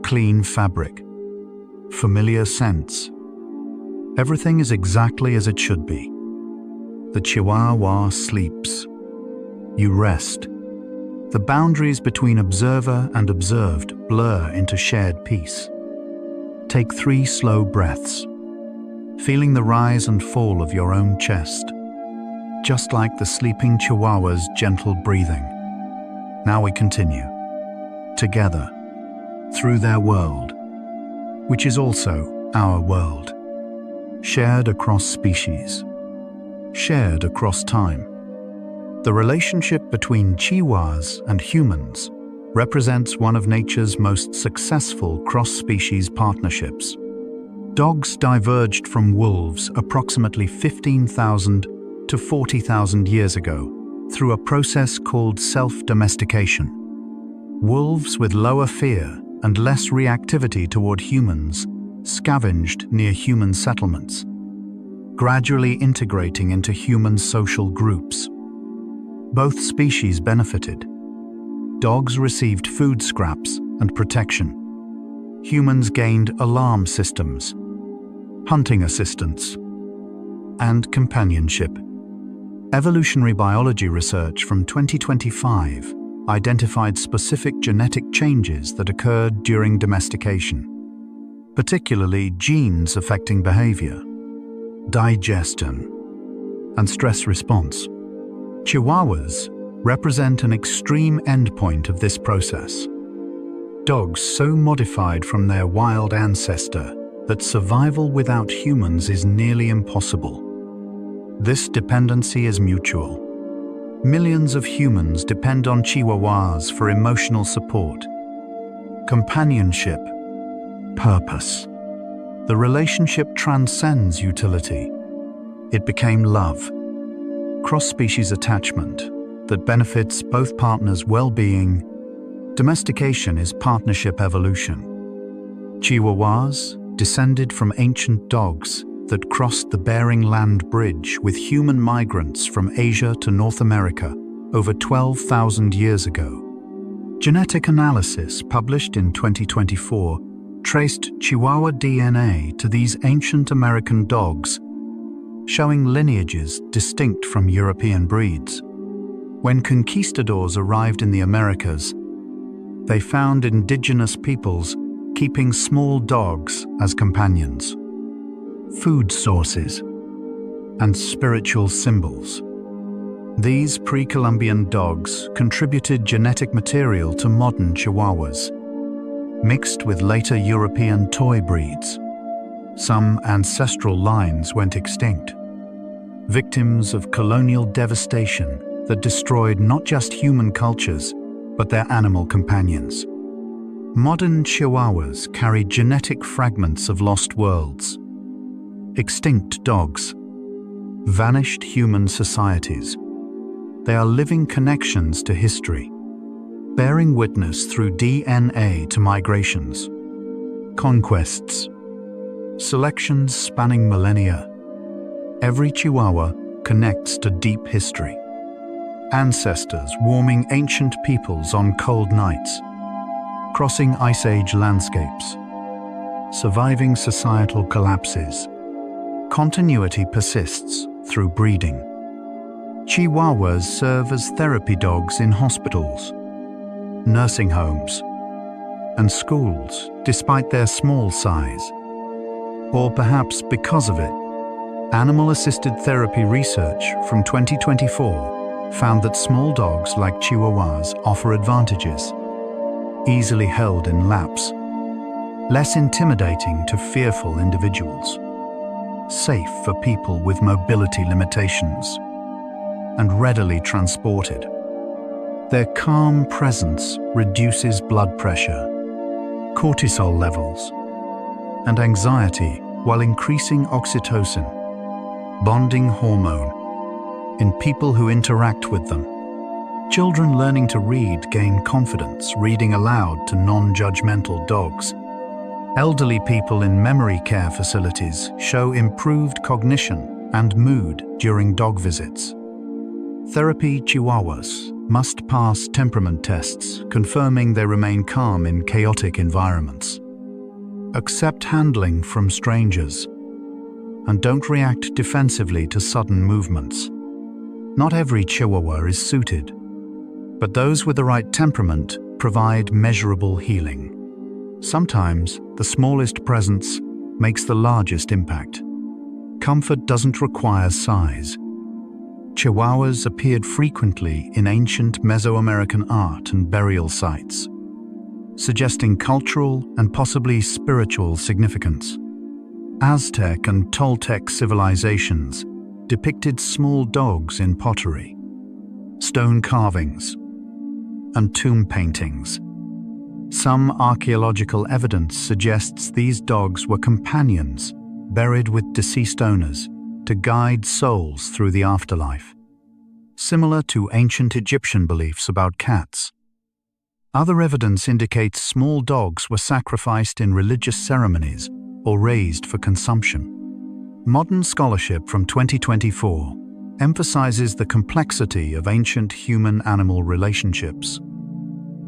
clean fabric, familiar scents. Everything is exactly as it should be. The Chihuahua sleeps. You rest. The boundaries between observer and observed blur into shared peace. Take 3 slow breaths, feeling the rise and fall of your own chest, just like the sleeping Chihuahua's gentle breathing. Now we continue, together, through their world, which is also our world, shared across species, shared across time. The relationship between Chihuahuas and humans represents one of nature's most successful cross-species partnerships. Dogs diverged from wolves approximately 15,000 to 40,000 years ago through a process called self-domestication. Wolves with lower fear and less reactivity toward humans scavenged near human settlements, gradually integrating into human social groups. Both species benefited. Dogs received food scraps and protection. Humans gained alarm systems, hunting assistance, and companionship. Evolutionary biology research from 2025 identified specific genetic changes that occurred during domestication, particularly genes affecting behavior, digestion, and stress response. Chihuahuas represent an extreme endpoint of this process. Dogs so modified from their wild ancestor that survival without humans is nearly impossible. This dependency is mutual. Millions of humans depend on Chihuahuas for emotional support, companionship, purpose. The relationship transcends utility. It became love, cross-species attachment that benefits both partners' well-being. Domestication is partnership evolution. Chihuahuas descended from ancient dogs that crossed the Bering Land Bridge with human migrants from Asia to North America over 12,000 years ago. Genetic analysis published in 2024 traced Chihuahua DNA to these ancient American dogs, showing lineages distinct from European breeds. When conquistadors arrived in the Americas, they found indigenous peoples keeping small dogs as companions, food sources, and spiritual symbols. These pre-Columbian dogs contributed genetic material to modern Chihuahuas, mixed with later European toy breeds. Some ancestral lines went extinct, victims of colonial devastation that destroyed not just human cultures, but their animal companions. Modern Chihuahuas carry genetic fragments of lost worlds, extinct dogs, vanished human societies. They are living connections to history, bearing witness through DNA to migrations, conquests, selections spanning millennia. Every Chihuahua connects to deep history. Ancestors warming ancient peoples on cold nights, crossing Ice Age landscapes, surviving societal collapses. Continuity persists through breeding. Chihuahuas serve as therapy dogs in hospitals, nursing homes, and schools, despite their small size. Or perhaps because of it, animal-assisted therapy research from 2024 found that small dogs like Chihuahuas offer advantages: easily held in laps, less intimidating to fearful individuals, safe for people with mobility limitations, and readily transported. Their calm presence reduces blood pressure, cortisol levels, and anxiety while increasing oxytocin, bonding hormone, in people who interact with them. Children learning to read gain confidence reading aloud to non-judgmental dogs. Elderly people in memory care facilities show improved cognition and mood during dog visits. Therapy Chihuahuas must pass temperament tests, confirming they remain calm in chaotic environments. Accept handling from strangers, and don't react defensively to sudden movements. Not every Chihuahua is suited, but those with the right temperament provide measurable healing. Sometimes the smallest presence makes the largest impact. Comfort doesn't require size. Chihuahuas appeared frequently in ancient Mesoamerican art and burial sites, suggesting cultural and possibly spiritual significance. Aztec and Toltec civilizations depicted small dogs in pottery, stone carvings, and tomb paintings. Some archaeological evidence suggests these dogs were companions buried with deceased owners to guide souls through the afterlife, similar to ancient Egyptian beliefs about cats. Other evidence indicates small dogs were sacrificed in religious ceremonies or raised for consumption. Modern scholarship from 2024 emphasizes the complexity of ancient human-animal relationships.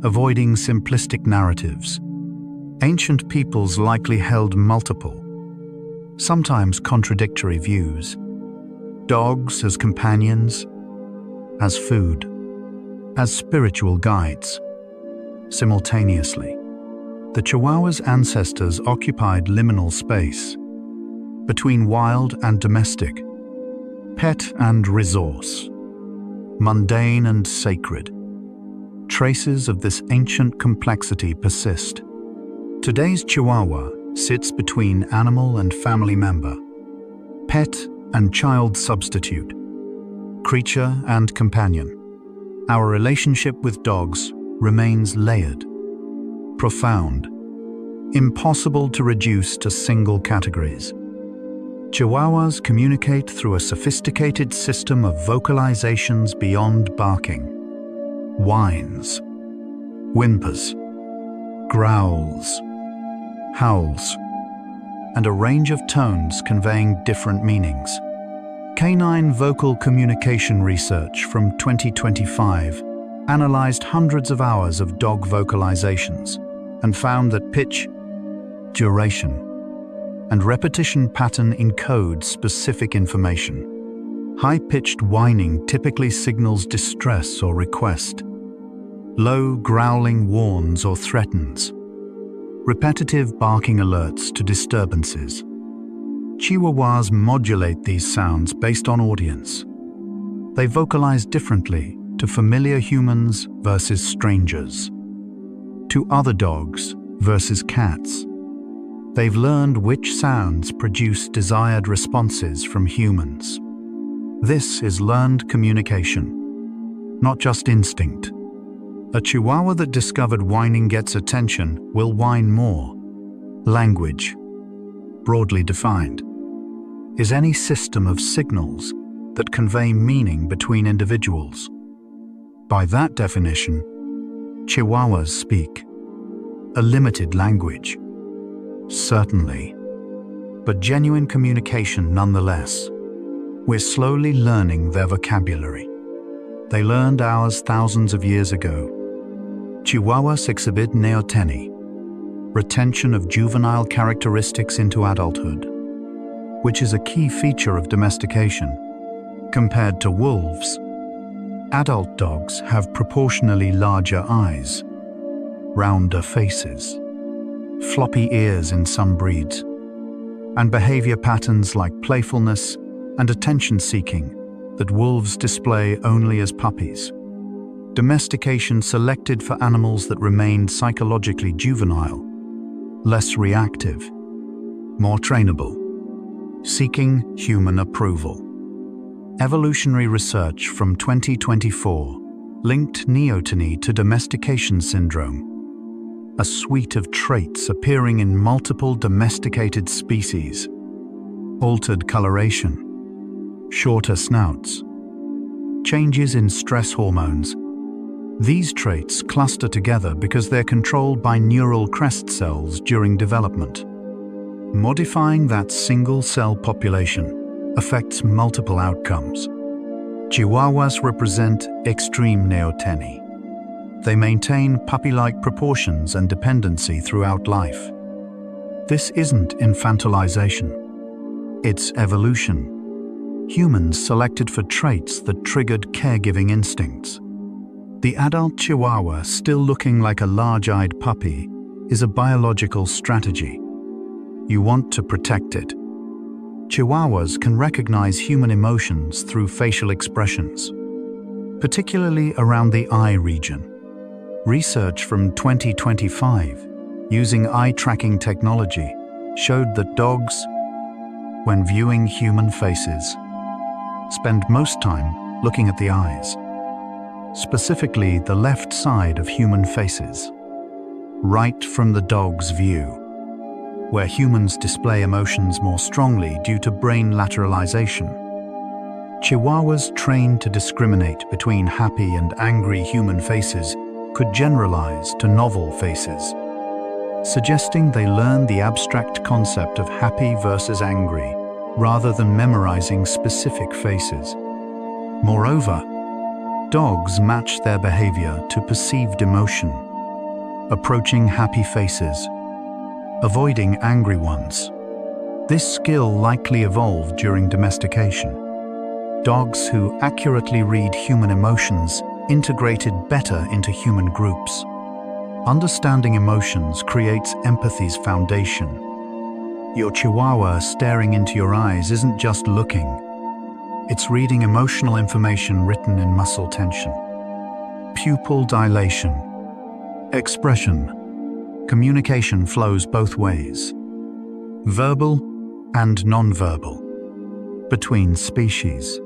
Avoiding simplistic narratives, ancient peoples likely held multiple, sometimes contradictory views. Dogs as companions, as food, as spiritual guides. Simultaneously, the Chihuahua's ancestors occupied liminal space between wild and domestic, pet and resource, mundane and sacred. Traces of this ancient complexity persist. Today's Chihuahua sits between animal and family member, pet and child substitute, creature and companion. Our relationship with dogs remains layered, profound, impossible to reduce to single categories. Chihuahuas communicate through a sophisticated system of vocalizations beyond barking. Whines, whimpers, growls, howls, and a range of tones conveying different meanings. Canine vocal communication research from 2025 analyzed hundreds of hours of dog vocalizations and found that pitch, duration, and repetition pattern encode specific information. High-pitched whining typically signals distress or request. Low growling warns or threatens. Repetitive barking alerts to disturbances. Chihuahuas modulate these sounds based on audience. They vocalize differently to familiar humans versus strangers, to other dogs versus cats. They've learned which sounds produce desired responses from humans. This is learned communication, not just instinct. A Chihuahua that discovered whining gets attention will whine more. Language, broadly defined, is any system of signals that convey meaning between individuals. By that definition, Chihuahuas speak a limited language, certainly, but genuine communication nonetheless. We're slowly learning their vocabulary. They learned ours thousands of years ago. Chihuahuas exhibit neoteny, retention of juvenile characteristics into adulthood, which is a key feature of domestication. Compared to wolves, adult dogs have proportionally larger eyes, rounder faces, floppy ears in some breeds, and behavior patterns like playfulness and attention-seeking that wolves display only as puppies. Domestication selected for animals that remained psychologically juvenile, less reactive, more trainable, seeking human approval. Evolutionary research from 2024 linked neoteny to domestication syndrome, a suite of traits appearing in multiple domesticated species: altered coloration, shorter snouts, changes in stress hormones. These traits cluster together because they're controlled by neural crest cells during development. Modifying that single cell population affects multiple outcomes. Chihuahuas represent extreme neoteny. They maintain puppy-like proportions and dependency throughout life. This isn't infantilization. It's evolution. Humans selected for traits that triggered caregiving instincts. The adult Chihuahua, still looking like a large-eyed puppy, is a biological strategy. You want to protect it. Chihuahuas can recognize human emotions through facial expressions, particularly around the eye region. Research from 2025, using eye-tracking technology, showed that dogs, when viewing human faces, spend most time looking at the eyes, specifically the left side of human faces, right from the dog's view, where humans display emotions more strongly due to brain lateralization. Chihuahuas trained to discriminate between happy and angry human faces could generalize to novel faces, suggesting they learned the abstract concept of happy versus angry rather than memorizing specific faces. Moreover, dogs match their behavior to perceived emotion, approaching happy faces, avoiding angry ones. This skill likely evolved during domestication. Dogs who accurately read human emotions integrated better into human groups. Understanding emotions creates empathy's foundation. Your Chihuahua staring into your eyes isn't just looking. It's reading emotional information written in muscle tension. Pupil dilation. Expression. Communication flows both ways. Verbal and non-verbal. Between species.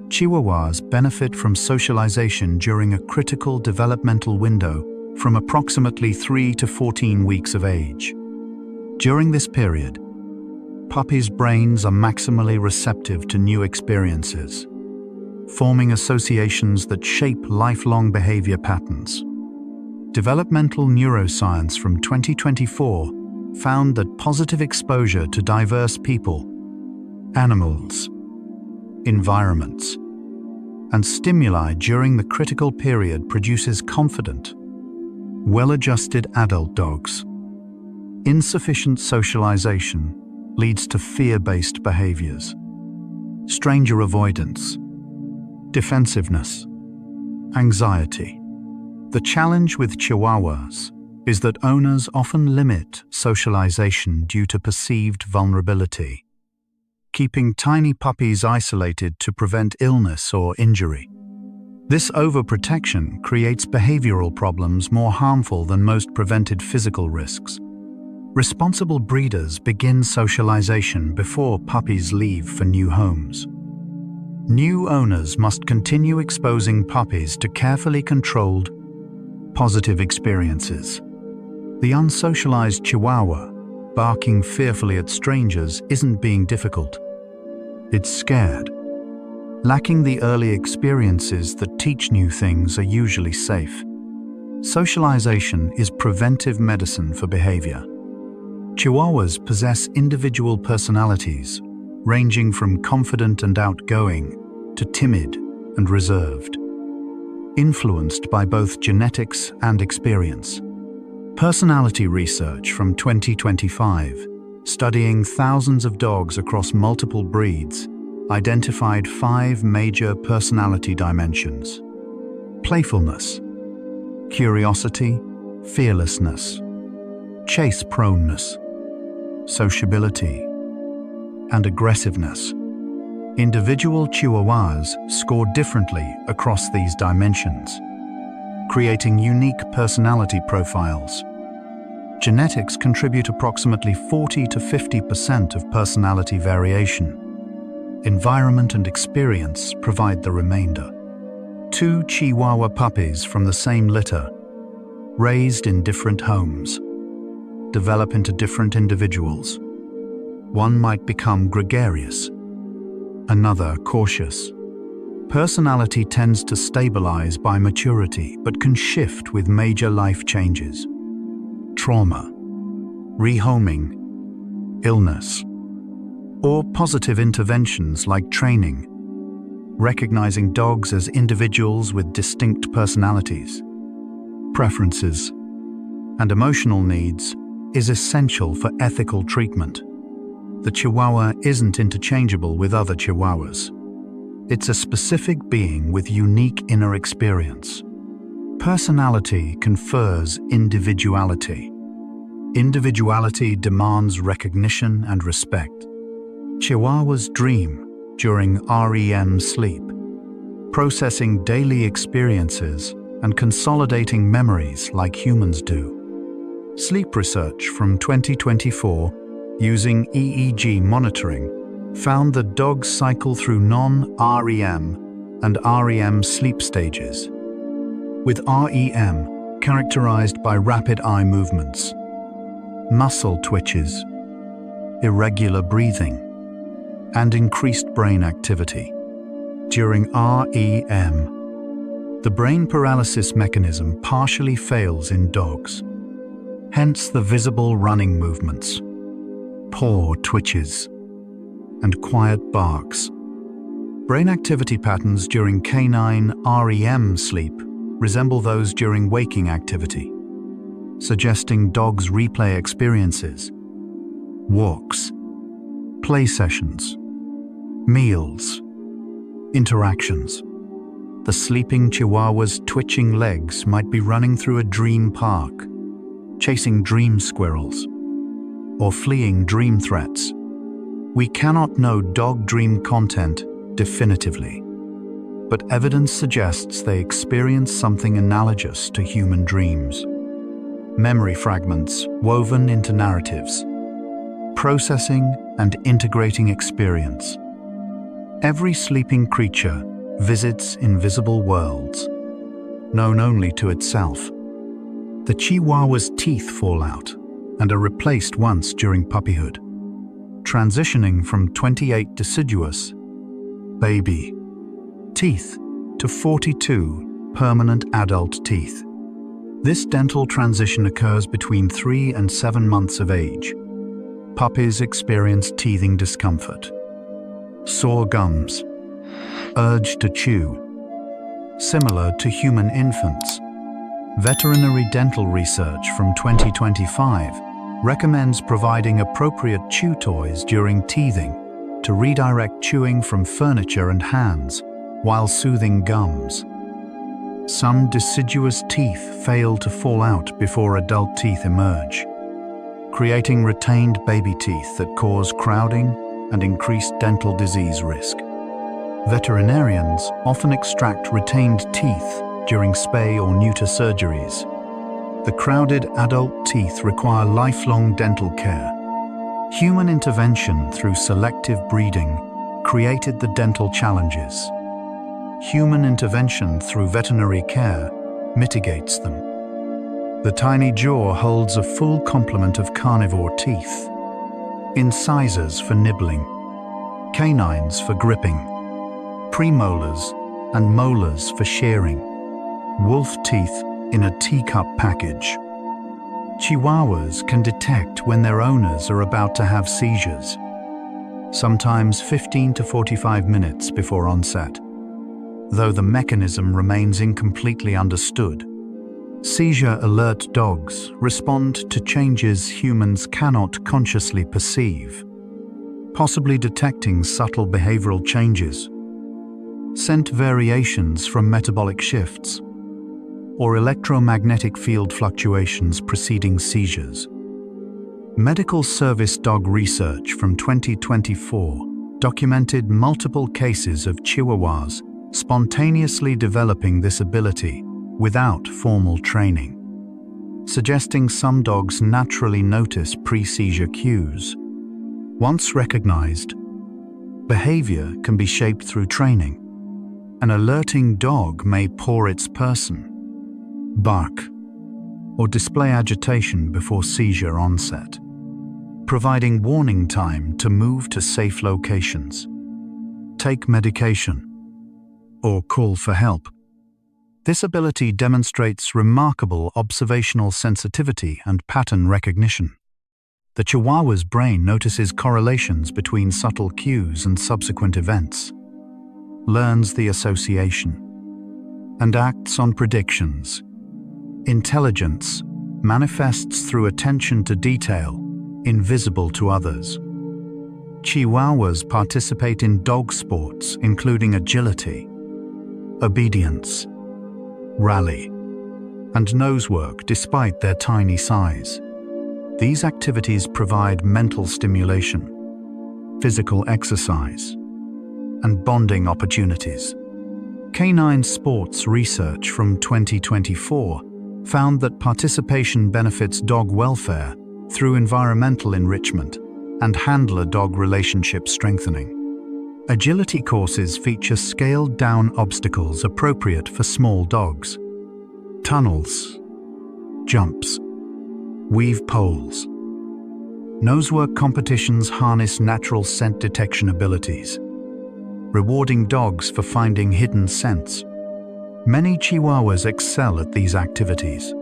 Chihuahuas benefit from socialization during a critical developmental window from approximately 3 to 14 weeks of age. During this period, puppies' brains are maximally receptive to new experiences, forming associations that shape lifelong behavior patterns. Developmental neuroscience from 2024 found that positive exposure to diverse people, animals, environments, and stimuli during the critical period produces confident, well-adjusted adult dogs. Insufficient socialization leads to fear-based behaviors, stranger avoidance, defensiveness, anxiety. The challenge with Chihuahuas is that owners often limit socialization due to perceived vulnerability, keeping tiny puppies isolated to prevent illness or injury. This overprotection creates behavioral problems more harmful than most prevented physical risks. Responsible breeders begin socialization before puppies leave for new homes. New owners must continue exposing puppies to carefully controlled, positive experiences. The unsocialized Chihuahua, barking fearfully at strangers, isn't being difficult. It's scared. Lacking the early experiences that teach new things are usually safe. Socialization is preventive medicine for behavior. Chihuahuas possess individual personalities, ranging from confident and outgoing to timid and reserved, influenced by both genetics and experience. Personality research from 2025, studying thousands of dogs across multiple breeds, identified 5 major personality dimensions: playfulness, curiosity, fearlessness, chase proneness, sociability, and aggressiveness. Individual Chihuahuas score differently across these dimensions, creating unique personality profiles. Genetics contribute approximately 40 to 50% of personality variation. Environment and experience provide the remainder. 2 Chihuahua puppies from the same litter, raised in different homes, develop into different individuals. One might become gregarious, another cautious. Personality tends to stabilize by maturity, but can shift with major life changes. Trauma, rehoming, illness, or positive interventions like training, recognizing dogs as individuals with distinct personalities, preferences, and emotional needs is essential for ethical treatment. The Chihuahua isn't interchangeable with other Chihuahuas. It's a specific being with unique inner experience. Personality confers individuality. Individuality demands recognition and respect. Chihuahuas dream during REM sleep, processing daily experiences and consolidating memories like humans do. Sleep research from 2024, using EEG monitoring, found that dogs cycle through non-REM and REM sleep stages, with REM characterized by rapid eye movements, muscle twitches, irregular breathing, and increased brain activity. During REM, the brain paralysis mechanism partially fails in dogs, hence the visible running movements, paw twitches, and quiet barks. Brain activity patterns during canine REM sleep resemble those during waking activity, suggesting dogs replay experiences, walks, Play sessions, meals, interactions. The sleeping Chihuahua's twitching legs might be running through a dream park, chasing dream squirrels, or fleeing dream threats. We cannot know dog dream content definitively, but evidence suggests they experience something analogous to human dreams. Memory fragments woven into narratives, processing and integrating experience. Every sleeping creature visits invisible worlds, known only to itself. The Chihuahua's teeth fall out and are replaced once during puppyhood, transitioning from 28 deciduous baby teeth to 42 permanent adult teeth. This dental transition occurs between 3 and 7 months of age. Puppies experience teething discomfort, sore gums, urge to chew. Similar to human infants, veterinary dental research from 2025 recommends providing appropriate chew toys during teething to redirect chewing from furniture and hands while soothing gums. Some deciduous teeth fail to fall out before adult teeth emerge, creating retained baby teeth that cause crowding and increased dental disease risk. Veterinarians often extract retained teeth during spay or neuter surgeries. The crowded adult teeth require lifelong dental care. Human intervention through selective breeding created the dental challenges. Human intervention through veterinary care mitigates them. The tiny jaw holds a full complement of carnivore teeth, incisors for nibbling, canines for gripping, premolars and molars for shearing, wolf teeth in a teacup package. Chihuahuas can detect when their owners are about to have seizures, sometimes 15 to 45 minutes before onset. Though the mechanism remains incompletely understood, seizure alert dogs respond to changes humans cannot consciously perceive, possibly detecting subtle behavioral changes, scent variations from metabolic shifts, or electromagnetic field fluctuations preceding seizures. Medical service dog research from 2024 documented multiple cases of Chihuahuas spontaneously developing this ability without formal training, suggesting some dogs naturally notice pre-seizure cues. Once recognized, behavior can be shaped through training. An alerting dog may paw its person, bark, or display agitation before seizure onset, providing warning time to move to safe locations, take medication, or call for help. This ability demonstrates remarkable observational sensitivity and pattern recognition. The Chihuahua's brain notices correlations between subtle cues and subsequent events, learns the association, and acts on predictions. Intelligence manifests through attention to detail, invisible to others. Chihuahuas participate in dog sports including agility, obedience, rally, and nose work despite their tiny size. These activities provide mental stimulation, physical exercise, and bonding opportunities. Canine sports research from 2024 found that participation benefits dog welfare through environmental enrichment and handler-dog relationship strengthening. Agility courses feature scaled-down obstacles appropriate for small dogs, tunnels, jumps, weave poles. Nosework competitions harness natural scent detection abilities, rewarding dogs for finding hidden scents. Many Chihuahuas excel at these activities,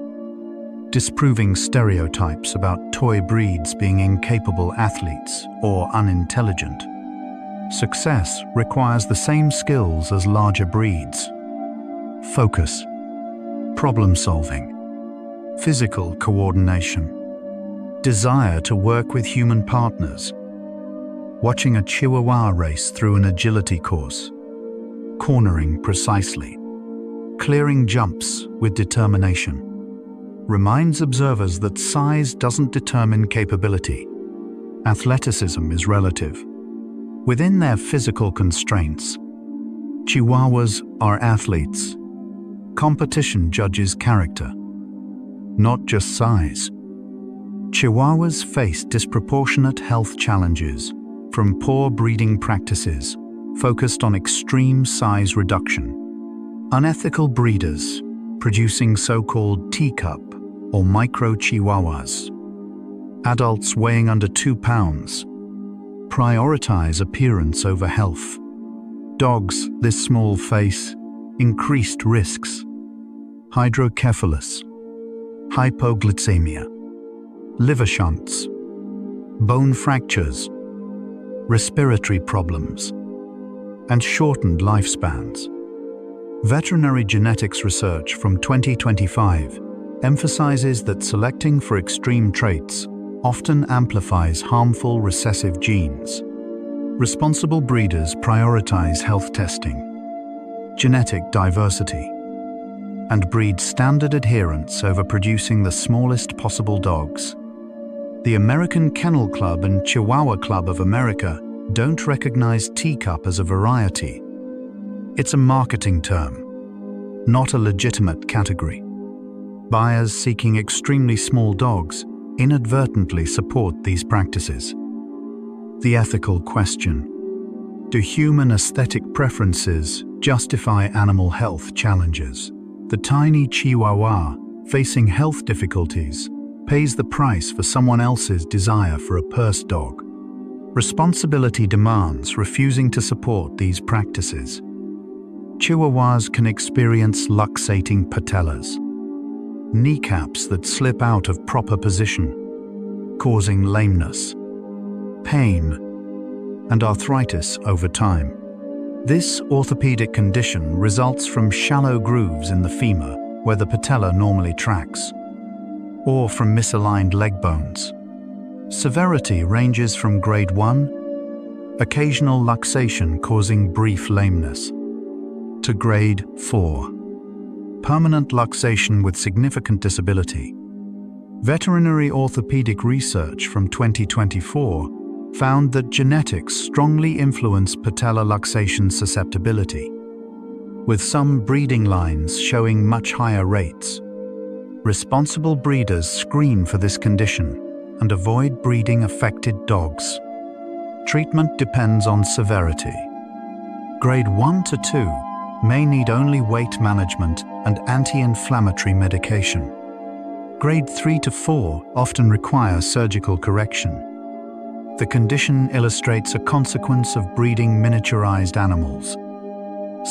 disproving stereotypes about toy breeds being incapable athletes or unintelligent. Success requires the same skills as larger breeds: focus, problem-solving, physical coordination, desire to work with human partners, watching a Chihuahua race through an agility course, cornering precisely, clearing jumps with determination, reminds observers that size doesn't determine capability. Athleticism is relative. Within their physical constraints, Chihuahuas are athletes. Competition judges character, not just size. Chihuahuas face disproportionate health challenges from poor breeding practices focused on extreme size reduction, unethical breeders producing so-called teacup or micro Chihuahuas, adults weighing under 2 pounds, prioritize appearance over health. Dogs this small face increased risks: hydrocephalus, hypoglycemia, liver shunts, bone fractures, respiratory problems, and shortened lifespans. Veterinary genetics research from 2025 emphasizes that selecting for extreme traits often amplifies harmful recessive genes. Responsible breeders prioritize health testing, genetic diversity, and breed standard adherence over producing the smallest possible dogs. The American Kennel Club and Chihuahua Club of America don't recognize teacup as a variety. It's a marketing term, not a legitimate category. Buyers seeking extremely small dogs inadvertently support these practices. The ethical question: do human aesthetic preferences justify animal health challenges? The tiny Chihuahua, facing health difficulties, pays the price for someone else's desire for a purse dog. Responsibility demands refusing to support these practices. Chihuahuas can experience luxating patellas, kneecaps that slip out of proper position, causing lameness, pain, and arthritis over time. This orthopedic condition results from shallow grooves in the femur where the patella normally tracks, or from misaligned leg bones. Severity ranges from grade 1, occasional luxation causing brief lameness, to grade 4, permanent luxation with significant disability. Veterinary orthopedic research from 2024 found that genetics strongly influence patella luxation susceptibility, with some breeding lines showing much higher rates. Responsible breeders screen for this condition and avoid breeding affected dogs. Treatment depends on severity. Grade 1 to 2 may need only weight management and anti-inflammatory medication. Grade 3 to 4 often require surgical correction. The condition illustrates a consequence of breeding miniaturized animals.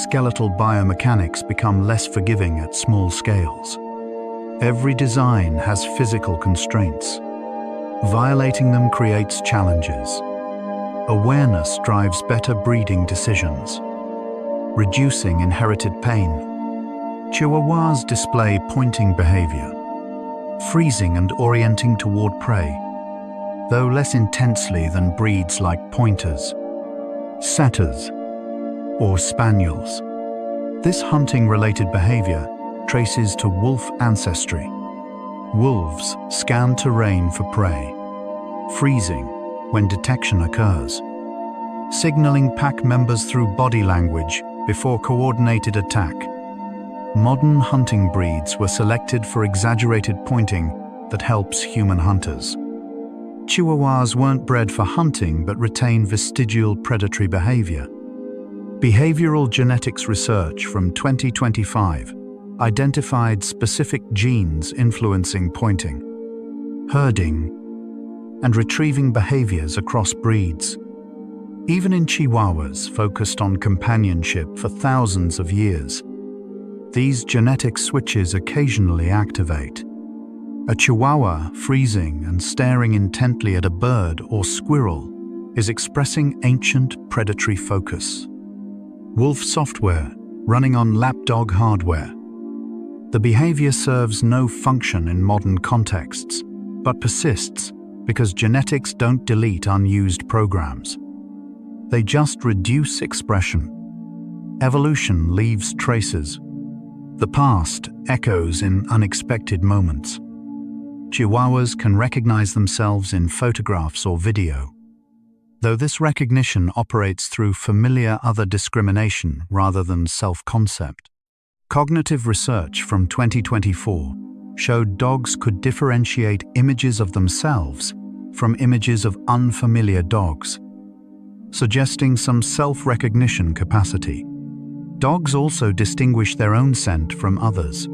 Skeletal biomechanics become less forgiving at small scales. Every design has physical constraints. Violating them creates challenges. Awareness drives better breeding decisions, reducing inherited pain. Chihuahuas display pointing behavior, freezing and orienting toward prey, though less intensely than breeds like pointers, setters, or spaniels. This hunting-related behavior traces to wolf ancestry. Wolves scan terrain for prey, freezing when detection occurs, signaling pack members through body language before coordinated attack. Modern hunting breeds were selected for exaggerated pointing that helps human hunters. Chihuahuas weren't bred for hunting but retain vestigial predatory behavior. Behavioral genetics research from 2025 identified specific genes influencing pointing, herding, and retrieving behaviors across breeds. Even in Chihuahuas focused on companionship for thousands of years, these genetic switches occasionally activate. A Chihuahua freezing and staring intently at a bird or squirrel is expressing ancient predatory focus. Wolf software running on lapdog hardware. The behavior serves no function in modern contexts, but persists because genetics don't delete unused programs. They just reduce expression. Evolution leaves traces. The past echoes in unexpected moments. Chihuahuas can recognize themselves in photographs or video, though this recognition operates through familiar other discrimination rather than self-concept. Cognitive research from 2024 showed dogs could differentiate images of themselves from images of unfamiliar dogs, suggesting some self-recognition capacity. Dogs also distinguish their own scent from others,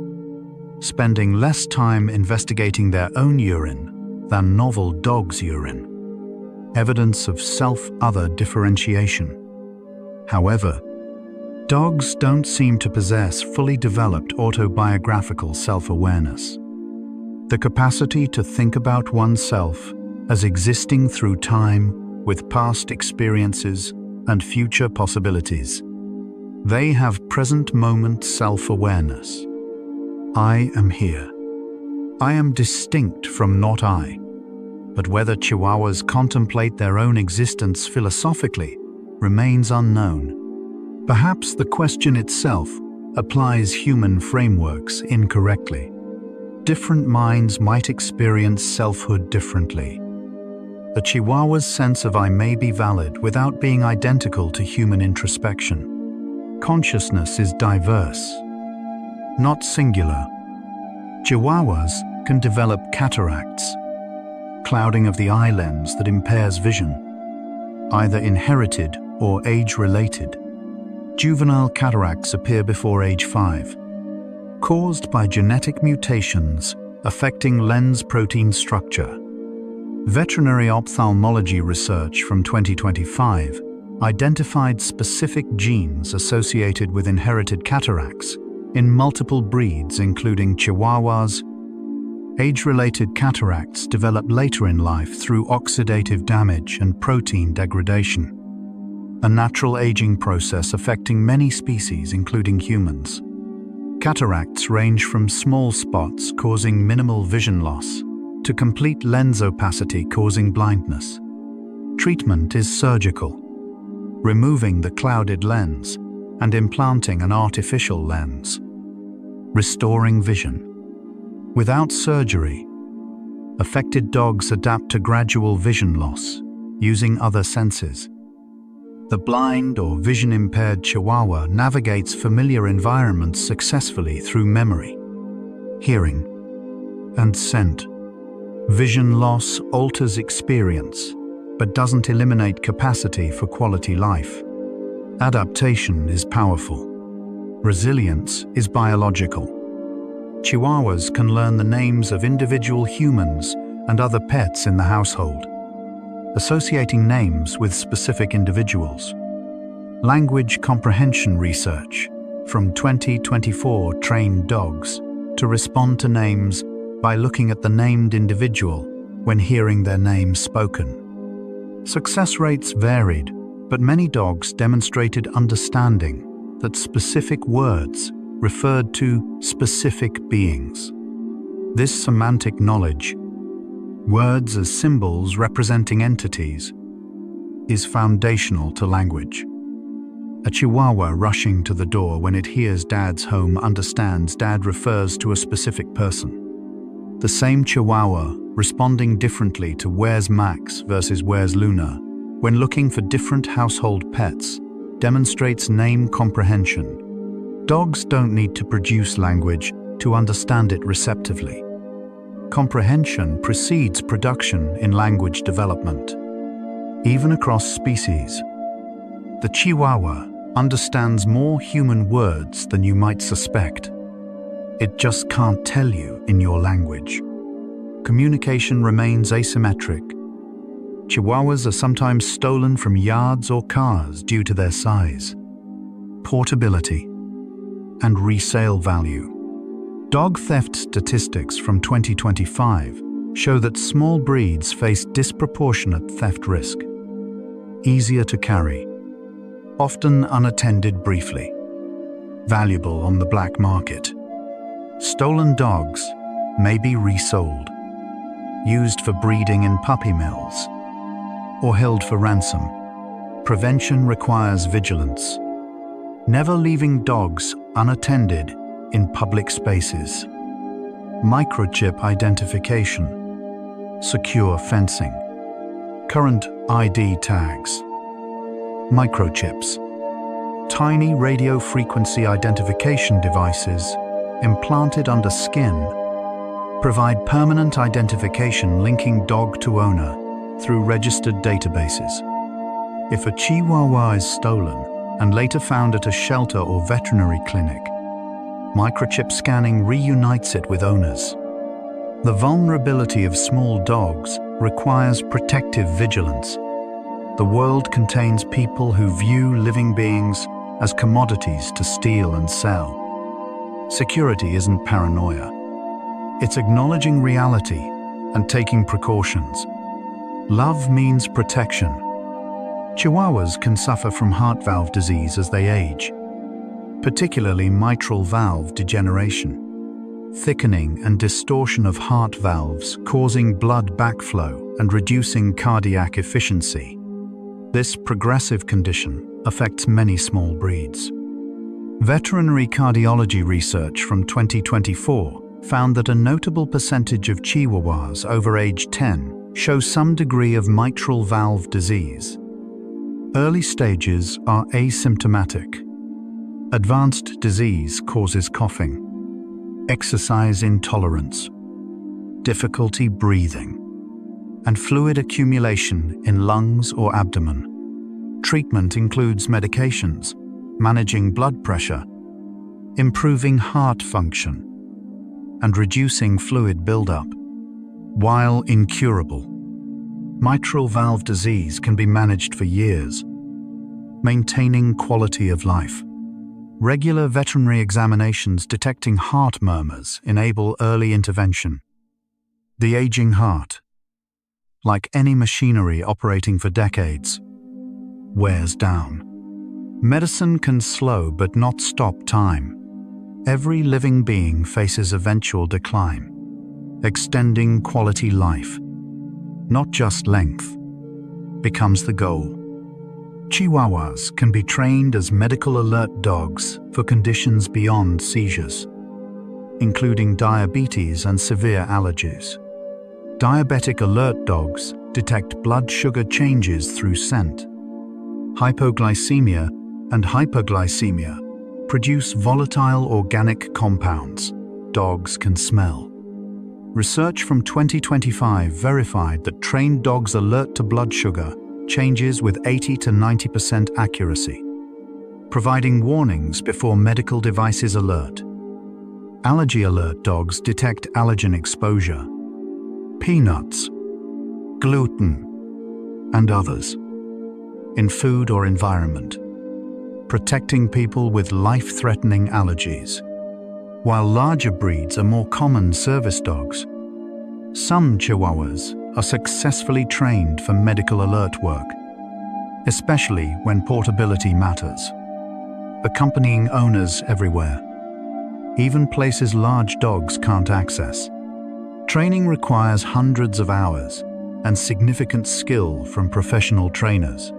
spending less time investigating their own urine than novel dogs' urine. Evidence of self-other differentiation. However, dogs don't seem to possess fully developed autobiographical self-awareness. The capacity to think about oneself as existing through time with past experiences and future possibilities. They have present moment self-awareness. I am here. I am distinct from not I. But whether Chihuahuas contemplate their own existence philosophically remains unknown. Perhaps the question itself applies human frameworks incorrectly. Different minds might experience selfhood differently. The Chihuahua's sense of I may be valid without being identical to human introspection. Consciousness is diverse, not singular. Chihuahuas can develop cataracts, clouding of the eye lens that impairs vision, either inherited or age-related. Juvenile cataracts appear before age 5, caused by genetic mutations affecting lens protein structure. Veterinary ophthalmology research from 2025 identified specific genes associated with inherited cataracts in multiple breeds, including Chihuahuas. Age-related cataracts develop later in life through oxidative damage and protein degradation, a natural aging process affecting many species, including humans. Cataracts range from small spots causing minimal vision loss to complete lens opacity causing blindness. Treatment is surgical, removing the clouded lens and implanting an artificial lens, restoring vision. Without surgery, affected dogs adapt to gradual vision loss using other senses. The blind or vision-impaired Chihuahua navigates familiar environments successfully through memory, hearing, and scent. Vision loss alters experience, but doesn't eliminate capacity for quality life. Adaptation is powerful. Resilience is biological. Chihuahuas can learn the names of individual humans and other pets in the household, associating names with specific individuals. Language comprehension research from 2024 trained dogs to respond to names by looking at the named individual when hearing their name spoken. Success rates varied, but many dogs demonstrated understanding that specific words referred to specific beings. This semantic knowledge, words as symbols representing entities, is foundational to language. A Chihuahua rushing to the door when it hears Dad's home understands Dad refers to a specific person. The same Chihuahua responding differently to "Where's Max" versus "Where's Luna" when looking for different household pets demonstrates name comprehension. Dogs don't need to produce language to understand it receptively. Comprehension precedes production in language development. Even across species, the Chihuahua understands more human words than you might suspect. It just can't tell you in your language. Communication remains asymmetric. Chihuahuas are sometimes stolen from yards or cars due to their size, portability, and resale value. Dog theft statistics from 2025 show that small breeds face disproportionate theft risk. Easier to carry, often unattended briefly, valuable on the black market. Stolen dogs may be resold, used for breeding in puppy mills, or held for ransom. prevention requires vigilance. Never leaving dogs unattended in public spaces. Microchip identification. Secure fencing. Current ID tags. Microchips. Tiny radio frequency identification devices implanted under skin provide permanent identification linking dog to owner through registered databases. If a Chihuahua is stolen and later found at a shelter or veterinary clinic, microchip scanning reunites it with owners. The vulnerability of small dogs requires protective vigilance. The world contains people who view living beings as commodities to steal and sell. Security isn't paranoia. It's acknowledging reality and taking precautions. Love means protection. Chihuahuas can suffer from heart valve disease as they age, particularly mitral valve degeneration, thickening and distortion of heart valves causing blood backflow and reducing cardiac efficiency. This progressive condition affects many small breeds. Veterinary cardiology research from 2024 found that a notable percentage of Chihuahuas over age 10 show some degree of mitral valve disease. Early stages are asymptomatic. Advanced disease causes coughing, exercise intolerance, difficulty breathing, and fluid accumulation in lungs or abdomen. Treatment includes medications, managing blood pressure, improving heart function, and reducing fluid buildup. While incurable, mitral valve disease can be managed for years, maintaining quality of life. Regular veterinary examinations detecting heart murmurs enable early intervention. The aging heart, like any machinery operating for decades, wears down. Medicine can slow but not stop time. Every living being faces eventual decline, extending quality life, not just length, becomes the goal. Chihuahuas can be trained as medical alert dogs for conditions beyond seizures, including diabetes and severe allergies. Diabetic alert dogs detect blood sugar changes through scent. Hypoglycemia and hyperglycemia produce volatile organic compounds dogs can smell. Research from 2025 verified that trained dogs alert to blood sugar changes with 80 to 90% accuracy, providing warnings before medical devices alert. Allergy alert dogs detect allergen exposure, peanuts, gluten, and others in food or environment, protecting people with life-threatening allergies. While larger breeds are more common service dogs, some Chihuahuas are successfully trained for medical alert work, especially when portability matters, accompanying owners everywhere, even places large dogs can't access. Training requires hundreds of hours and significant skill from professional trainers.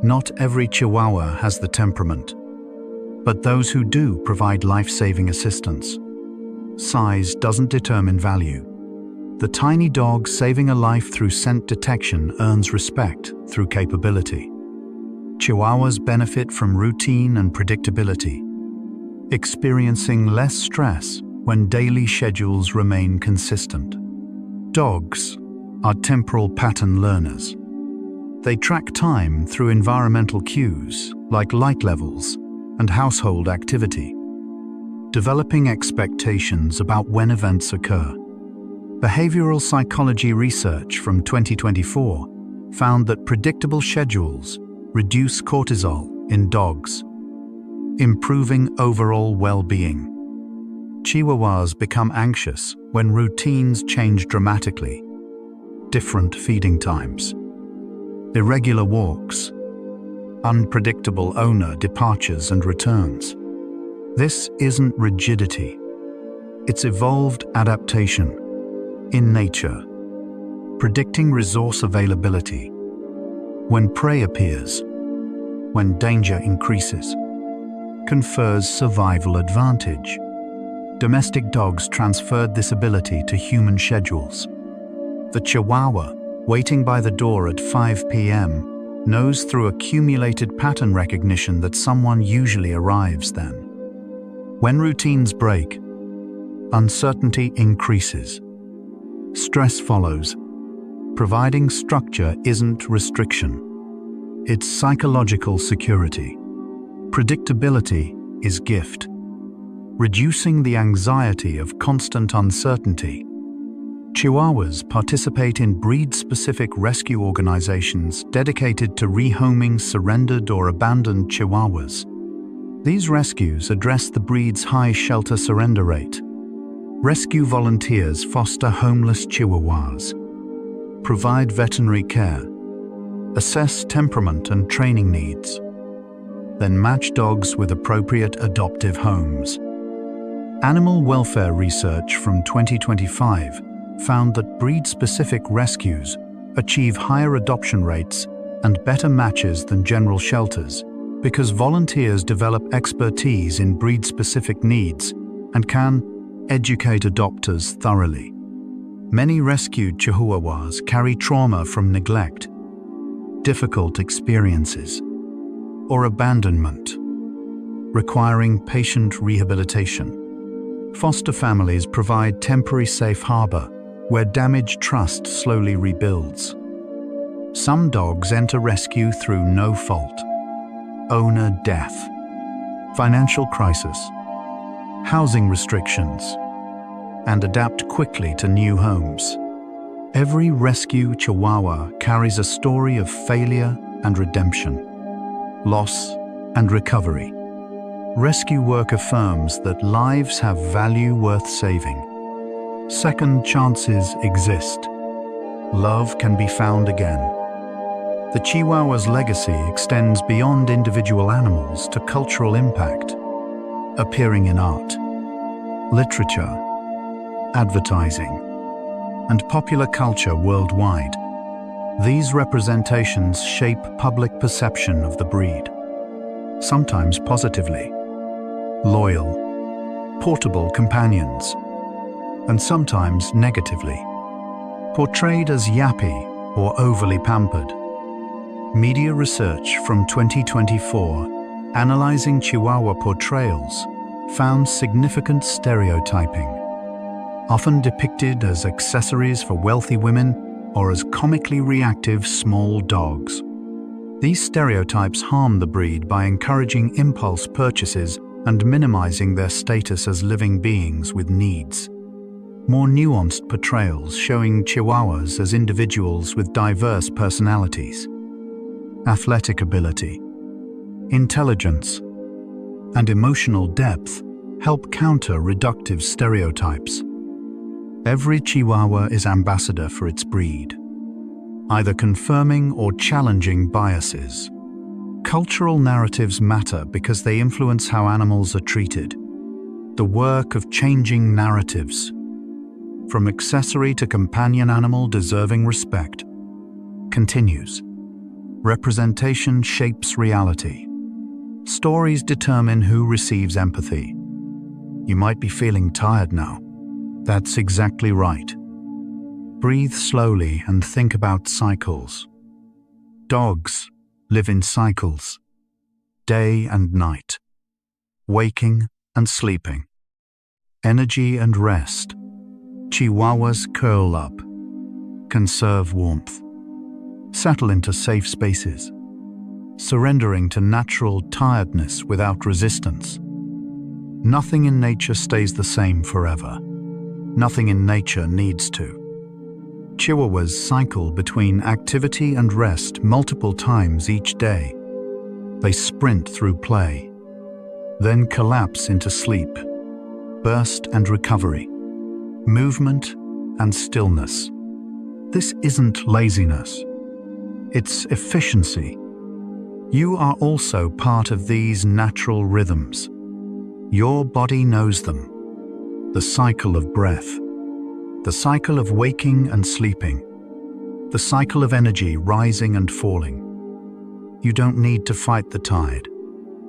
Not every Chihuahua has the temperament, but those who do provide life-saving assistance. Size doesn't determine value. The tiny dog saving a life through scent detection earns respect through capability. Chihuahuas benefit from routine and predictability, experiencing less stress when daily schedules remain consistent. Dogs are temporal pattern learners. They track time through environmental cues like light levels and household activity, developing expectations about when events occur. Behavioral psychology research from 2024 found that predictable schedules reduce cortisol in dogs, improving overall well-being. Chihuahuas become anxious when routines change dramatically. Different feeding times, irregular walks, unpredictable owner departures and returns. This isn't rigidity. It's evolved adaptation in nature, predicting resource availability. When prey appears, when danger increases, confers survival advantage. Domestic dogs transferred this ability to human schedules. The Chihuahua, waiting by the door at 5 p.m., knows through accumulated pattern recognition that someone usually arrives then. When routines break, uncertainty increases. Stress follows. Providing structure isn't restriction. It's psychological security. Predictability is gift. Reducing the anxiety of constant uncertainty. Chihuahuas participate in breed-specific rescue organizations dedicated to rehoming surrendered or abandoned Chihuahuas. These rescues address the breed's high shelter surrender rate. Rescue volunteers foster homeless Chihuahuas, provide veterinary care, assess temperament and training needs, then match dogs with appropriate adoptive homes. Animal welfare research from 2025 found that breed-specific rescues achieve higher adoption rates and better matches than general shelters because volunteers develop expertise in breed-specific needs and can educate adopters thoroughly. Many rescued Chihuahuas carry trauma from neglect, difficult experiences, or abandonment, requiring patient rehabilitation. Foster families provide temporary safe harbor where damaged trust slowly rebuilds. Some dogs enter rescue through no fault. Owner death, financial crisis, housing restrictions, and adapt quickly to new homes. Every rescue Chihuahua carries a story of failure and redemption, loss and recovery. Rescue work affirms that lives have value worth saving. Second chances exist. Love can be found again. The Chihuahua's legacy extends beyond individual animals to cultural impact, appearing in art, literature, advertising, and popular culture worldwide. These representations shape public perception of the breed, sometimes positively. Loyal, portable companions, and sometimes negatively, portrayed as yappy or overly pampered. Media research from 2024, analyzing Chihuahua portrayals, found significant stereotyping, often depicted as accessories for wealthy women or as comically reactive small dogs. These stereotypes harm the breed by encouraging impulse purchases and minimizing their status as living beings with needs. More nuanced portrayals showing Chihuahuas as individuals with diverse personalities, athletic ability, intelligence, and emotional depth help counter reductive stereotypes. Every Chihuahua is ambassador for its breed, either confirming or challenging biases. Cultural narratives matter because they influence how animals are treated. The work of changing narratives, from accessory to companion animal deserving respect, continues. Representation shapes reality. Stories determine who receives empathy. You might be feeling tired now. That's exactly right. Breathe slowly and think about cycles. Dogs live in cycles, day and night, waking and sleeping, energy and rest. Chihuahuas curl up, conserve warmth, settle into safe spaces, surrendering to natural tiredness without resistance. Nothing in nature stays the same forever. Nothing in nature needs to. Chihuahuas cycle between activity and rest multiple times each day. They sprint through play, then collapse into sleep, burst and recovery, movement and stillness. This isn't laziness. It's efficiency. You are also part of these natural rhythms. Your body knows them. The cycle of breath, the cycle of waking and sleeping, the cycle of energy rising and falling. You don't need to fight the tide.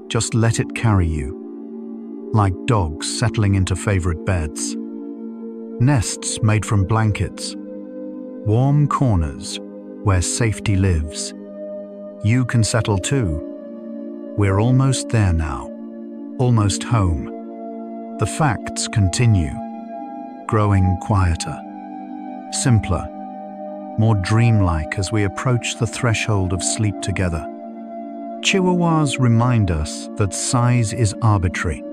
Just let it carry you. Like dogs settling into favorite beds. Nests made from blankets. Warm corners where safety lives. You can settle too. We're almost there now. Almost home. The facts continue. Growing quieter. Simpler. More dreamlike as we approach the threshold of sleep together. Chihuahuas remind us that size is arbitrary.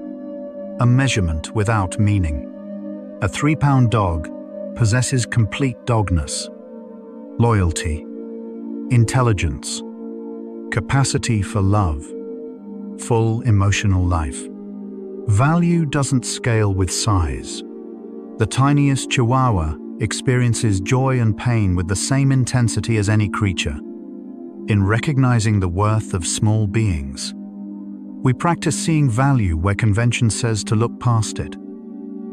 A measurement without meaning. A 3-pound dog possesses complete dogness. Loyalty. Intelligence. Capacity for love. Full emotional life. Value doesn't scale with size. The tiniest Chihuahua experiences joy and pain with the same intensity as any creature. In recognizing the worth of small beings, we practice seeing value where convention says to look past it.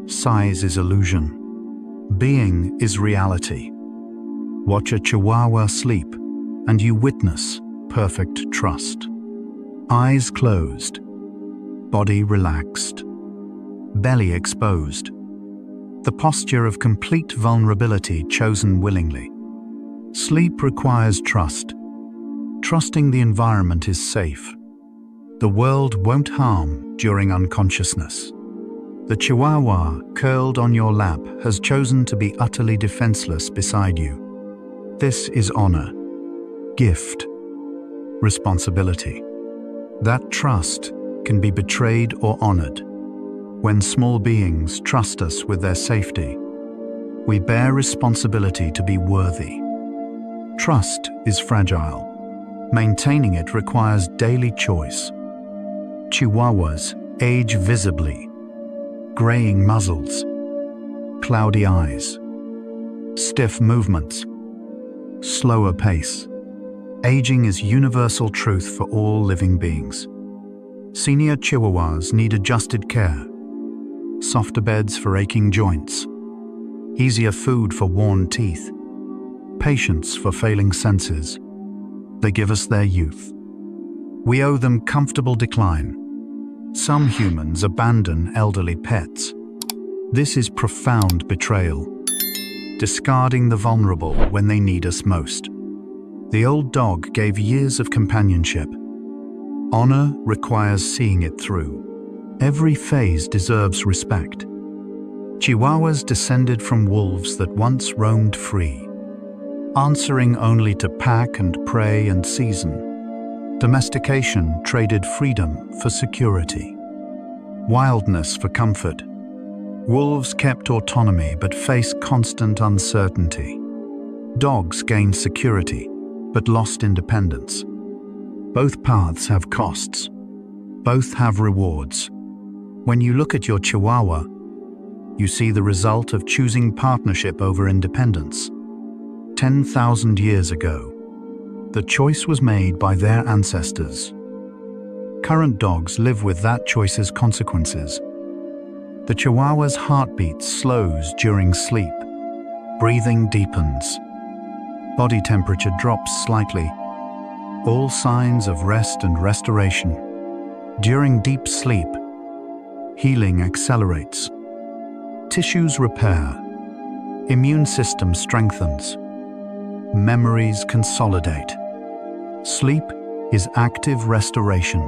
Size is illusion. Being is reality. Watch a Chihuahua sleep, and you witness perfect trust. Eyes closed, body relaxed, belly exposed. The posture of complete vulnerability chosen willingly. Sleep requires trust. Trusting the environment is safe. The world won't harm during unconsciousness. The Chihuahua curled on your lap has chosen to be utterly defenseless beside you. This is honor, gift, responsibility. That trust can be betrayed or honored. When small beings trust us with their safety, we bear responsibility to be worthy. Trust is fragile. Maintaining it requires daily choice. Chihuahuas age visibly. Graying muzzles, cloudy eyes, stiff movements, slower pace. Aging is universal truth for all living beings. Senior Chihuahuas need adjusted care, softer beds for aching joints, easier food for worn teeth, patience for failing senses. They give us their youth. We owe them comfortable decline. Some humans abandon elderly pets. This is profound betrayal, discarding the vulnerable when they need us most. The old dog gave years of companionship. Honor requires seeing it through. Every phase deserves respect. Chihuahuas descended from wolves that once roamed free, answering only to pack and prey and season. Domestication traded freedom for security, wildness for comfort. Wolves kept autonomy but faced constant uncertainty. Dogs gained security but lost independence. Both paths have costs. Both have rewards. When you look at your Chihuahua, you see the result of choosing partnership over independence. 10,000 years ago, the choice was made by their ancestors. Current dogs live with that choice's consequences. The Chihuahua's heartbeat slows during sleep. Breathing deepens. Body temperature drops slightly. All signs of rest and restoration. During deep sleep, healing accelerates. Tissues repair. Immune system strengthens. Memories consolidate. Sleep is active restoration,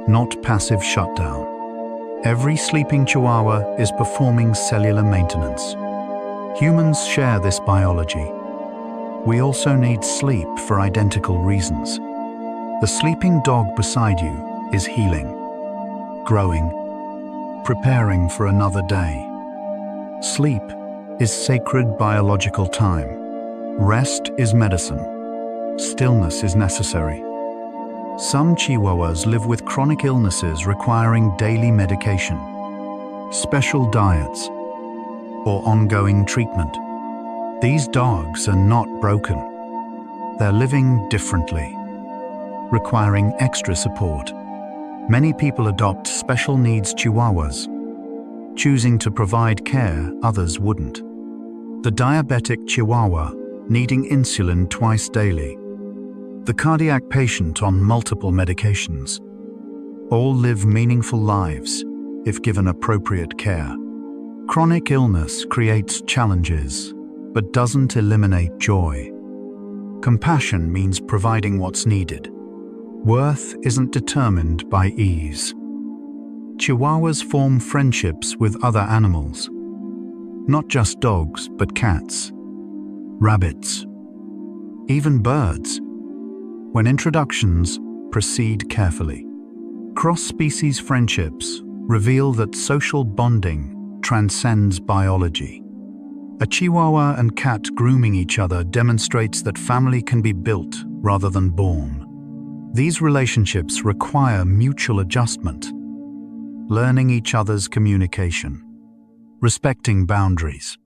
not passive shutdown. Every sleeping Chihuahua is performing cellular maintenance. Humans share this biology. We also need sleep for identical reasons. The sleeping dog beside you is healing, growing, preparing for another day. Sleep is sacred biological time. Rest is medicine. Stillness is necessary. Some Chihuahuas live with chronic illnesses requiring daily medication, special diets, or ongoing treatment. These dogs are not broken. They're living differently, requiring extra support. Many people adopt special needs Chihuahuas, choosing to provide care others wouldn't. The diabetic Chihuahua needing insulin twice daily. the cardiac patient on multiple medications. All live meaningful lives if given appropriate care. Chronic illness creates challenges, but doesn't eliminate joy. Compassion means providing what's needed. Worth isn't determined by ease. Chihuahuas form friendships with other animals. Not just dogs, but cats, rabbits, even birds. When introductions, proceed carefully. Cross-species friendships reveal that social bonding transcends biology. A Chihuahua and cat grooming each other demonstrates that family can be built rather than born. These relationships require mutual adjustment, learning each other's communication, respecting boundaries.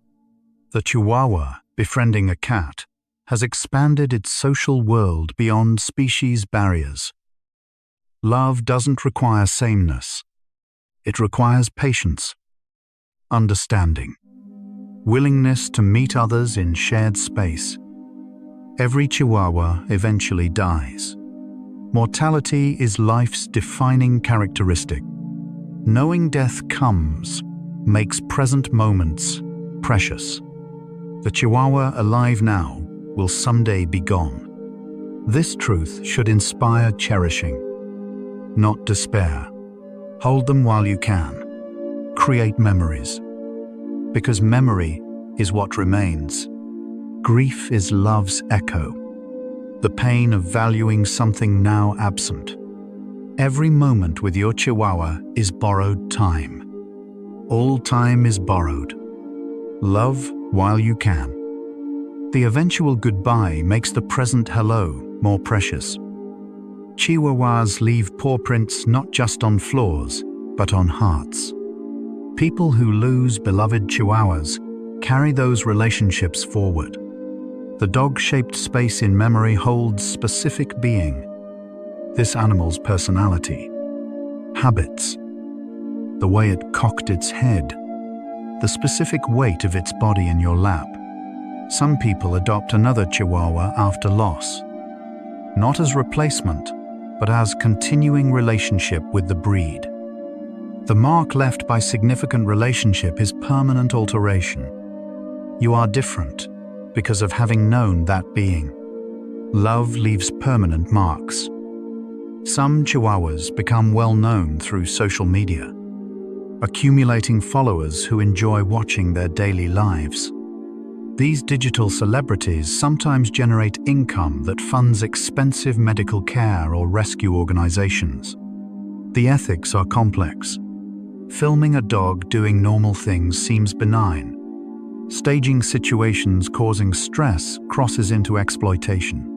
The Chihuahua, befriending a cat, has expanded its social world beyond species barriers. Love doesn't require sameness. It requires patience, understanding, willingness to meet others in shared space. Every Chihuahua eventually dies. Mortality is life's defining characteristic. Knowing death comes makes present moments precious. The Chihuahua alive now will someday be gone. This truth should inspire cherishing, not despair. Hold them while you can. Create memories. Because memory is what remains. Grief is love's echo, the pain of valuing something now absent. Every moment with your Chihuahua is borrowed time. All time is borrowed. Love while you can. The eventual goodbye makes the present hello more precious. Chihuahuas leave paw prints not just on floors, but on hearts. People who lose beloved Chihuahuas carry those relationships forward. The dog-shaped space in memory holds specific being, this animal's personality, habits, the way it cocked its head, the specific weight of its body in your lap. Some people adopt another Chihuahua after loss, not as replacement, but as continuing relationship with the breed. The mark left by significant relationship is permanent alteration. You are different because of having known that being. Love leaves permanent marks. Some Chihuahuas become well known through social media, accumulating followers who enjoy watching their daily lives. These digital celebrities sometimes generate income that funds expensive medical care or rescue organizations. The ethics are complex. Filming a dog doing normal things seems benign. Staging situations causing stress crosses into exploitation.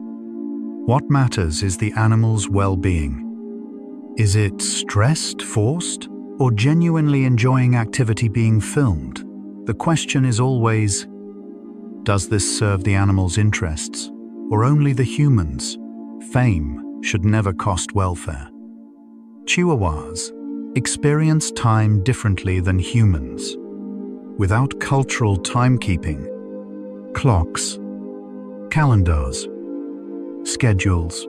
What matters is the animal's well-being. Is it stressed, forced, or genuinely enjoying activity being filmed? The question is always, does this serve the animal's interests, or only the humans? Fame should never cost welfare. Chihuahuas experience time differently than humans. Without cultural timekeeping, clocks, calendars, schedules,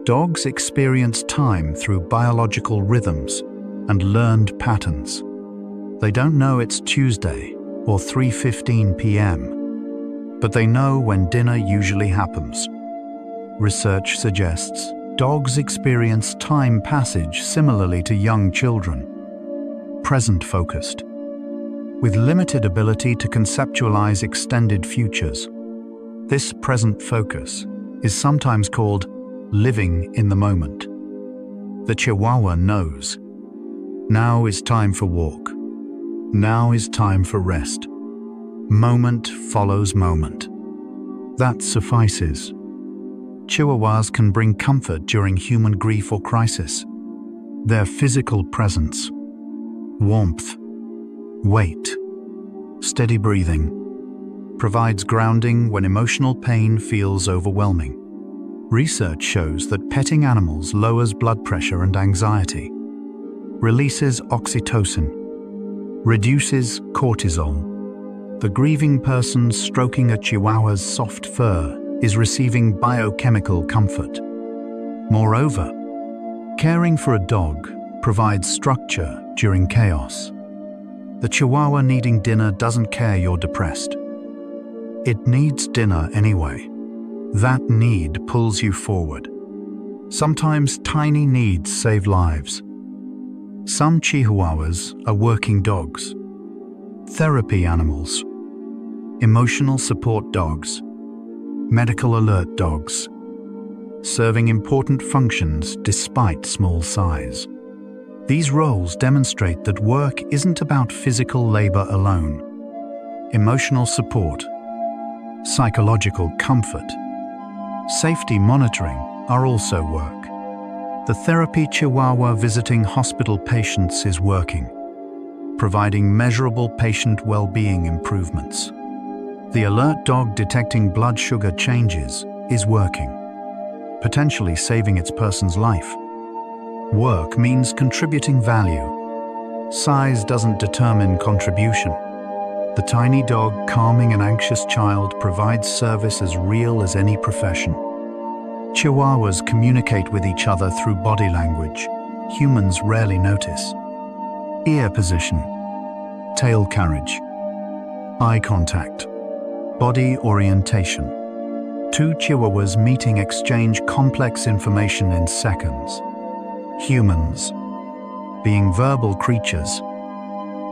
dogs experience time through biological rhythms and learned patterns. They don't know it's Tuesday or 3:15 p.m., but they know when dinner usually happens. Research suggests dogs experience time passage similarly to young children, present-focused, with limited ability to conceptualize extended futures. This present focus is sometimes called living in the moment. The Chihuahua knows. Now is time for walk. Now is time for rest. Moment follows moment. That suffices. Chihuahuas can bring comfort during human grief or crisis. Their physical presence, warmth, weight, steady breathing, provides grounding when emotional pain feels overwhelming. Research shows that petting animals lowers blood pressure and anxiety, releases oxytocin, reduces cortisol. The grieving person stroking a Chihuahua's soft fur is receiving biochemical comfort. Moreover, caring for a dog provides structure during chaos. The Chihuahua needing dinner doesn't care you're depressed. It needs dinner anyway. That need pulls you forward. Sometimes tiny needs save lives. Some Chihuahuas are working dogs, therapy animals, emotional support dogs, medical alert dogs, serving important functions despite small size. These roles demonstrate that work isn't about physical labor alone. Emotional support, psychological comfort, safety monitoring are also work. The therapy Chihuahua visiting hospital patients is working, providing measurable patient well-being improvements. The alert dog detecting blood sugar changes is working, potentially saving its person's life. Work means contributing value. Size doesn't determine contribution. The tiny dog calming an anxious child provides service as real as any profession. Chihuahuas communicate with each other through body language. Humans rarely notice. Ear position, tail carriage, eye contact, body orientation. Two Chihuahuas meeting exchange complex information in seconds. Humans, being verbal creatures,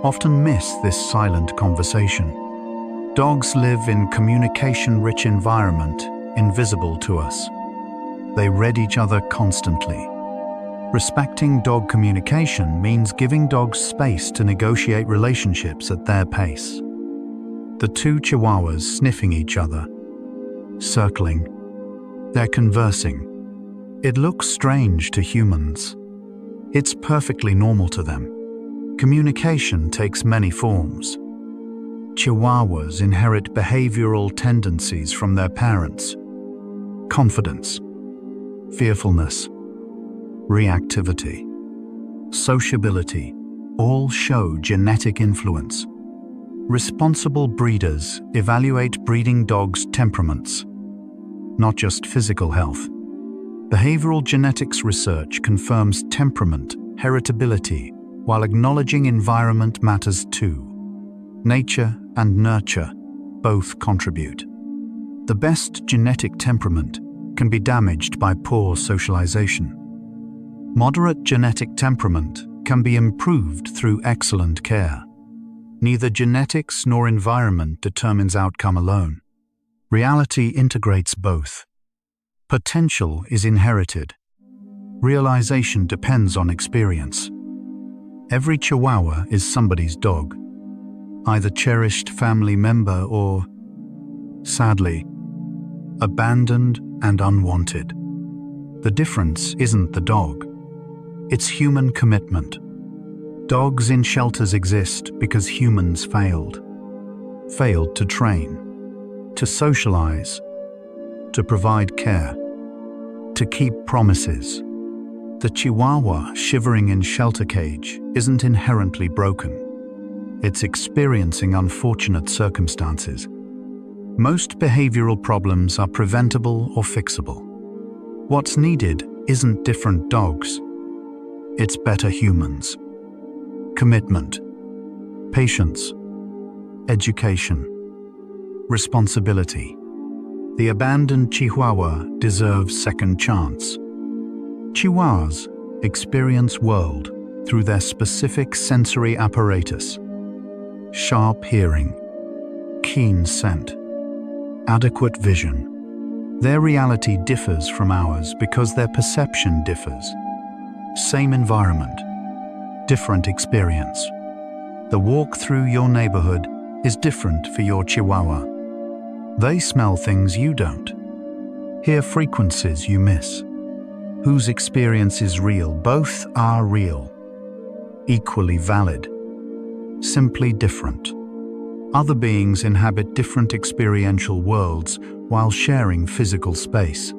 often miss this silent conversation. Dogs live in communication-rich environment, invisible to us. They read each other constantly. Respecting dog communication means giving dogs space to negotiate relationships at their pace. The two Chihuahuas sniffing each other, circling. They're conversing. It looks strange to humans. It's perfectly normal to them. Communication takes many forms. Chihuahuas inherit behavioral tendencies from their parents. Confidence, fearfulness, reactivity, sociability, all show genetic influence. Responsible breeders evaluate breeding dogs' temperaments, not just physical health. Behavioral genetics research confirms temperament, heritability, while acknowledging environment matters too. Nature and nurture both contribute. The best genetic temperament can be damaged by poor socialization. Moderate genetic temperament can be improved through excellent care. Neither genetics nor environment determines outcome alone. Reality integrates both. Potential is inherited. Realization depends on experience. Every Chihuahua is somebody's dog, either cherished family member or, sadly, abandoned and unwanted. The difference isn't the dog. It's human commitment. Dogs in shelters exist because humans failed. Failed to train, to socialize, to provide care, to keep promises. The Chihuahua shivering in shelter cage isn't inherently broken. It's experiencing unfortunate circumstances. Most behavioral problems are preventable or fixable. What's needed isn't different dogs. It's better humans. Commitment, patience, education, responsibility. The abandoned Chihuahua deserves second chance. Chihuahuas experience world through their specific sensory apparatus. Sharp hearing, keen scent, adequate vision. Their reality differs from ours because their perception differs. Same environment, different experience. The walk through your neighborhood is different for your Chihuahua. They smell things you don't, hear frequencies you miss. Whose experience is real? Both are real, equally valid, simply different. Other beings inhabit different experiential worlds while sharing physical space.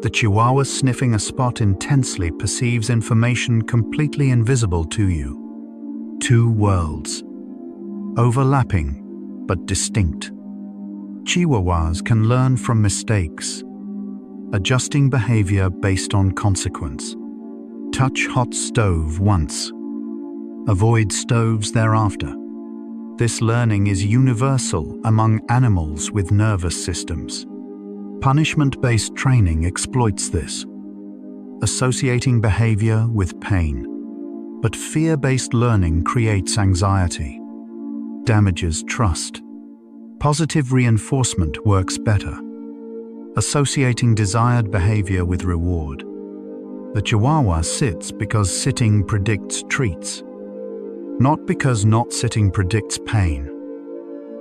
The Chihuahua sniffing a spot intensely perceives information completely invisible to you. Two worlds, overlapping but distinct. Chihuahuas can learn from mistakes, adjusting behavior based on consequence. Touch hot stove once, avoid stoves thereafter. This learning is universal among animals with nervous systems. Punishment-based training exploits this, associating behavior with pain. But fear-based learning creates anxiety, damages trust. Positive reinforcement works better, associating desired behavior with reward. The Chihuahua sits because sitting predicts treats, not because not sitting predicts pain.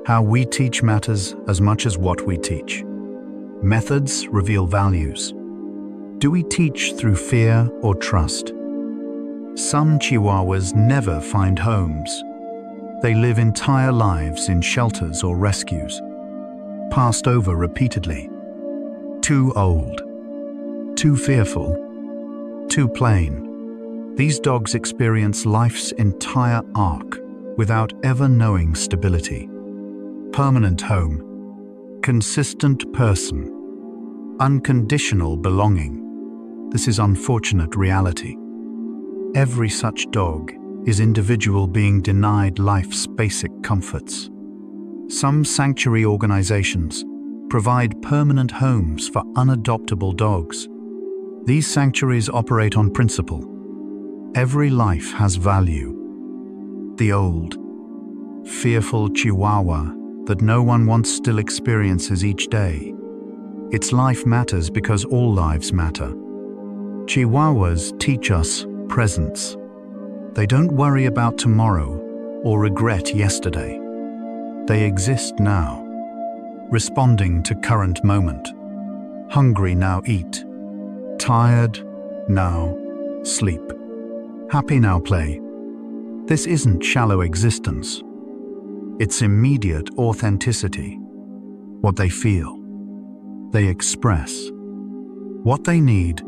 How we teach matters as much as what we teach. Methods reveal values. Do we teach through fear or trust? Some Chihuahuas never find homes. They live entire lives in shelters or rescues, passed over repeatedly. Too old, too fearful, too plain. These dogs experience life's entire arc without ever knowing stability. Permanent home, consistent person, unconditional belonging. This is unfortunate reality. Every such dog is individual being denied life's basic comforts. Some sanctuary organizations provide permanent homes for unadoptable dogs. These sanctuaries operate on principle. Every life has value. The old, fearful Chihuahua that no one wants still experiences each day. Its life matters because all lives matter. Chihuahuas teach us presence. They don't worry about tomorrow or regret yesterday. They exist now, responding to current moment. Hungry, now eat. Tired, now sleep. Happy, now play. This isn't shallow existence. It's immediate authenticity. What they feel, they express. What they need,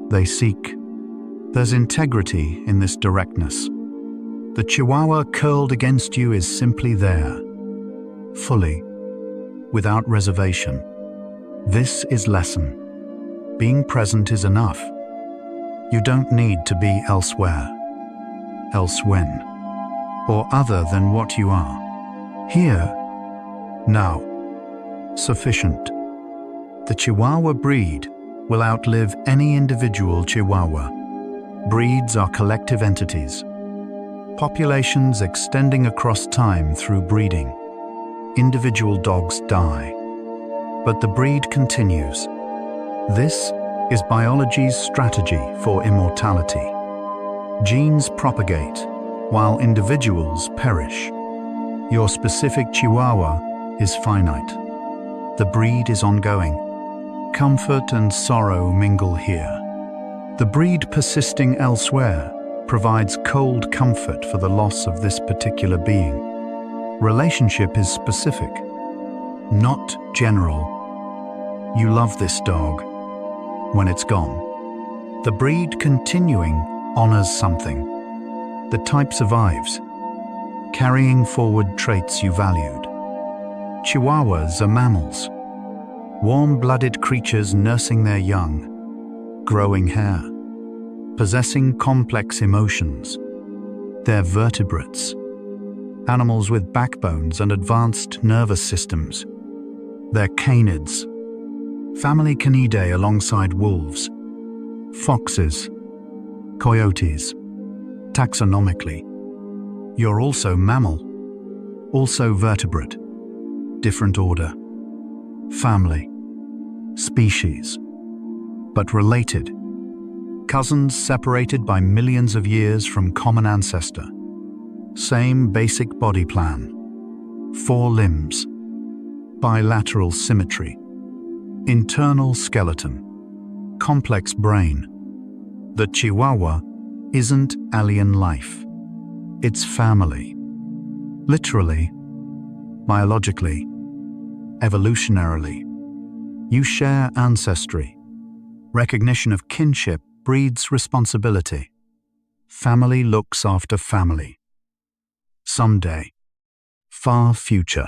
they seek. There's integrity in this directness. The Chihuahua curled against you is simply there, fully, without reservation. This is lesson. Being present is enough. You don't need to be elsewhere, else when, or other than what you are. Here, now, sufficient. The Chihuahua breed will outlive any individual Chihuahua. Breeds are collective entities. Populations extending across time through breeding. Individual dogs die, but the breed continues. This is biology's strategy for immortality. Genes propagate, while individuals perish. Your specific Chihuahua is finite. The breed is ongoing. Comfort and sorrow mingle here. The breed persisting elsewhere provides cold comfort for the loss of this particular being. Relationship is specific, not general. You love this dog when it's gone. The breed continuing honors something. The type survives, carrying forward traits you valued. Chihuahuas are mammals, warm-blooded creatures nursing their young, growing hair, possessing complex emotions. They're vertebrates, animals with backbones and advanced nervous systems. They're canids, family Canidae alongside wolves, foxes, coyotes. Taxonomically, you're also mammal, also vertebrate, different order, family, species, but related, cousins separated by millions of years from common ancestor. Same basic body plan, 4 limbs, bilateral symmetry, internal skeleton, complex brain. The Chihuahua isn't alien life. It's family. Literally, biologically, evolutionarily. You share ancestry. Recognition of kinship breeds responsibility. Family looks after family. Someday, far future,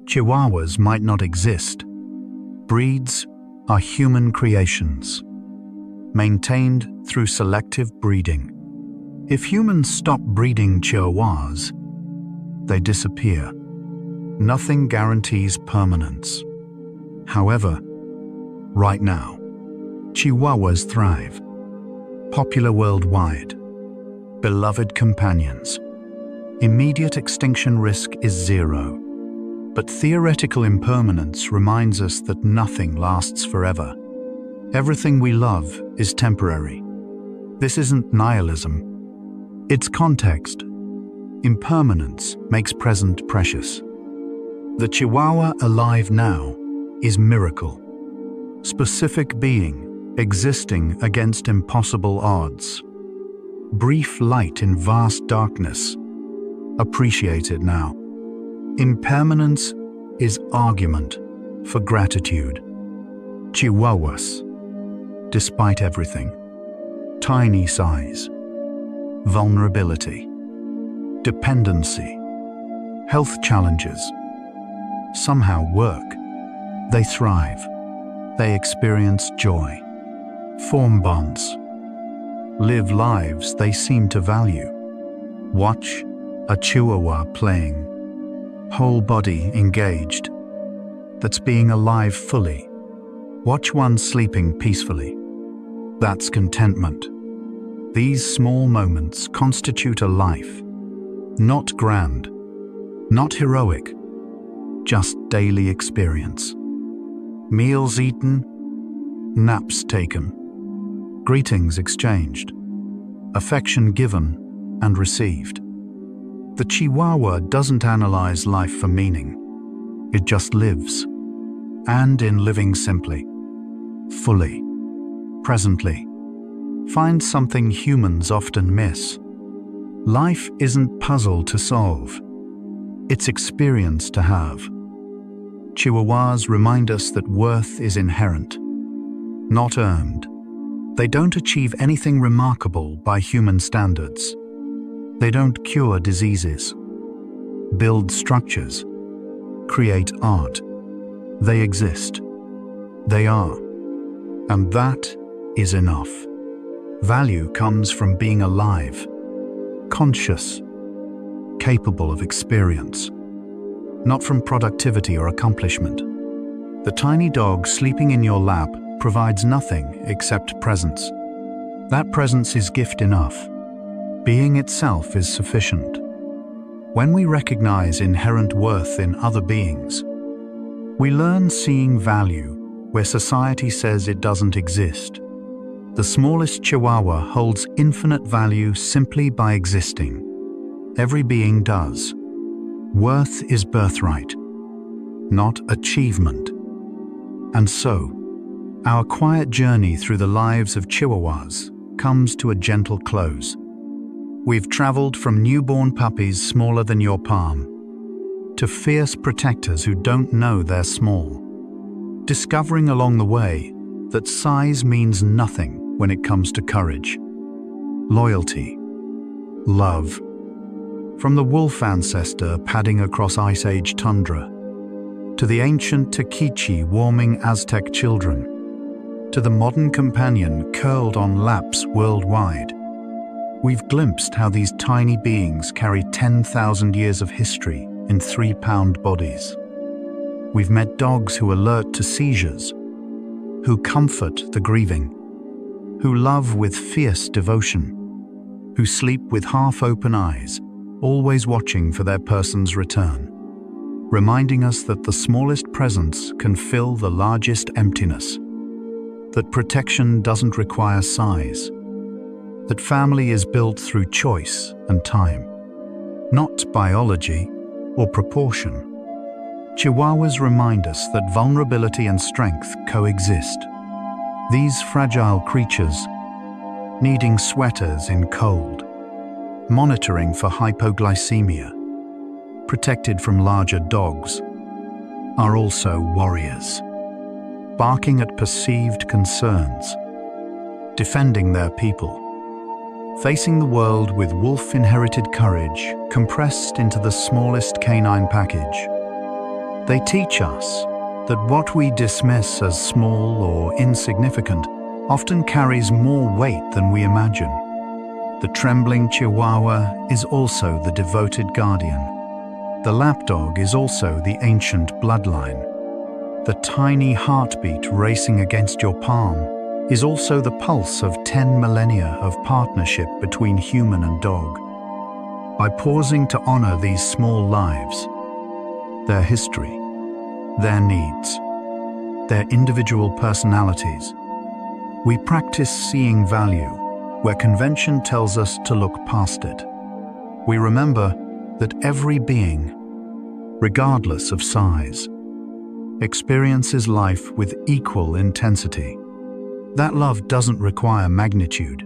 Chihuahuas might not exist. Breeds are human creations, maintained through selective breeding. If humans stop breeding Chihuahuas, they disappear. Nothing guarantees permanence. However, right now, Chihuahuas thrive. Popular worldwide. Beloved companions. Immediate extinction risk is zero. But theoretical impermanence reminds us that nothing lasts forever. Everything we love is temporary. This isn't nihilism. It's context. Impermanence makes present precious. The Chihuahua alive now is miracle. Specific being existing against impossible odds. Brief light in vast darkness. Appreciated now. Impermanence is argument for gratitude. Chihuahuas, despite everything. Tiny size. Vulnerability. Dependency. Health challenges. Somehow work. They thrive. They experience joy. Form bonds. Live lives they seem to value. Watch a Chihuahua playing. Whole body engaged. That's being alive fully. Watch one sleeping peacefully. That's contentment. These small moments constitute a life. Not grand. Not heroic. Just daily experience. Meals eaten. Naps taken. Greetings exchanged. Affection given and received. The Chihuahua doesn't analyze life for meaning. It just lives. And in living simply, fully, presently, finds something humans often miss. Life isn't puzzle to solve. It's experience to have. Chihuahuas remind us that worth is inherent, not earned. They don't achieve anything remarkable by human standards. They don't cure diseases, build structures, create art. They exist. They are. And that is enough. Value comes from being alive, conscious, capable of experience, not from productivity or accomplishment. The tiny dog sleeping in your lap provides nothing except presence. That presence is gift enough. Being itself is sufficient. When we recognize inherent worth in other beings, we learn seeing value where society says it doesn't exist. The smallest Chihuahua holds infinite value simply by existing. Every being does. Worth is birthright, not achievement. And so, our quiet journey through the lives of Chihuahuas comes to a gentle close. We've traveled from newborn puppies smaller than your palm to fierce protectors who don't know they're small, discovering along the way that size means nothing when it comes to courage, loyalty, love. From the wolf ancestor padding across Ice Age tundra, to the ancient Takichi warming Aztec children, to the modern companion curled on laps worldwide, we've glimpsed how these tiny beings carry 10,000 years of history in 3-pound bodies. We've met dogs who alert to seizures, who comfort the grieving, who love with fierce devotion, who sleep with half-open eyes, always watching for their person's return, reminding us that the smallest presence can fill the largest emptiness, that protection doesn't require size, that family is built through choice and time, not biology or proportion. Chihuahuas remind us that vulnerability and strength coexist. These fragile creatures, needing sweaters in cold, monitoring for hypoglycemia, protected from larger dogs, are also warriors, barking at perceived concerns, defending their people, facing the world with wolf-inherited courage compressed into the smallest canine package. They teach us that what we dismiss as small or insignificant often carries more weight than we imagine. The trembling Chihuahua is also the devoted guardian. The lapdog is also the ancient bloodline. The tiny heartbeat racing against your palm is also the pulse of 10 millennia of partnership between human and dog. By pausing to honor these small lives, their history, their needs, their individual personalities, we practice seeing value where convention tells us to look past it. We remember that every being, regardless of size, experiences life with equal intensity. That love doesn't require magnitude.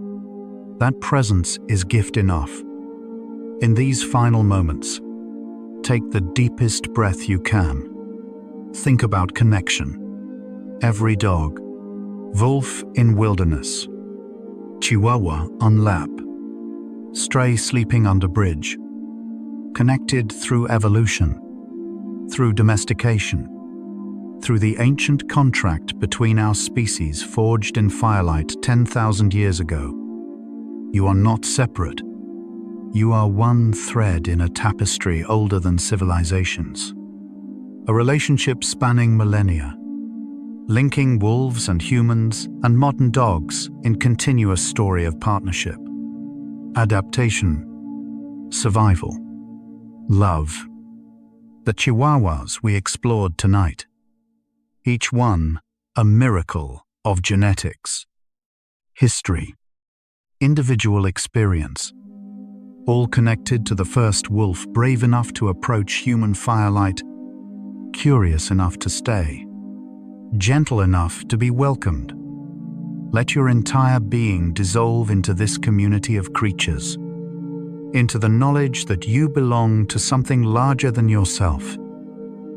That presence is gift enough. In these final moments, take the deepest breath you can. Think about connection. Every dog, wolf in wilderness, Chihuahua on lap, stray sleeping under bridge, connected through evolution, through domestication, through the ancient contract between our species forged in firelight 10,000 years ago. You are not separate. You are one thread in a tapestry older than civilizations. A relationship spanning millennia, linking wolves and humans and modern dogs in continuous story of partnership. Adaptation, survival, love. The Chihuahuas we explored tonight, each one a miracle of genetics, history, individual experience, all connected to the first wolf brave enough to approach human firelight, curious enough to stay, gentle enough to be welcomed. Let your entire being dissolve into this community of creatures, into the knowledge that you belong to something larger than yourself,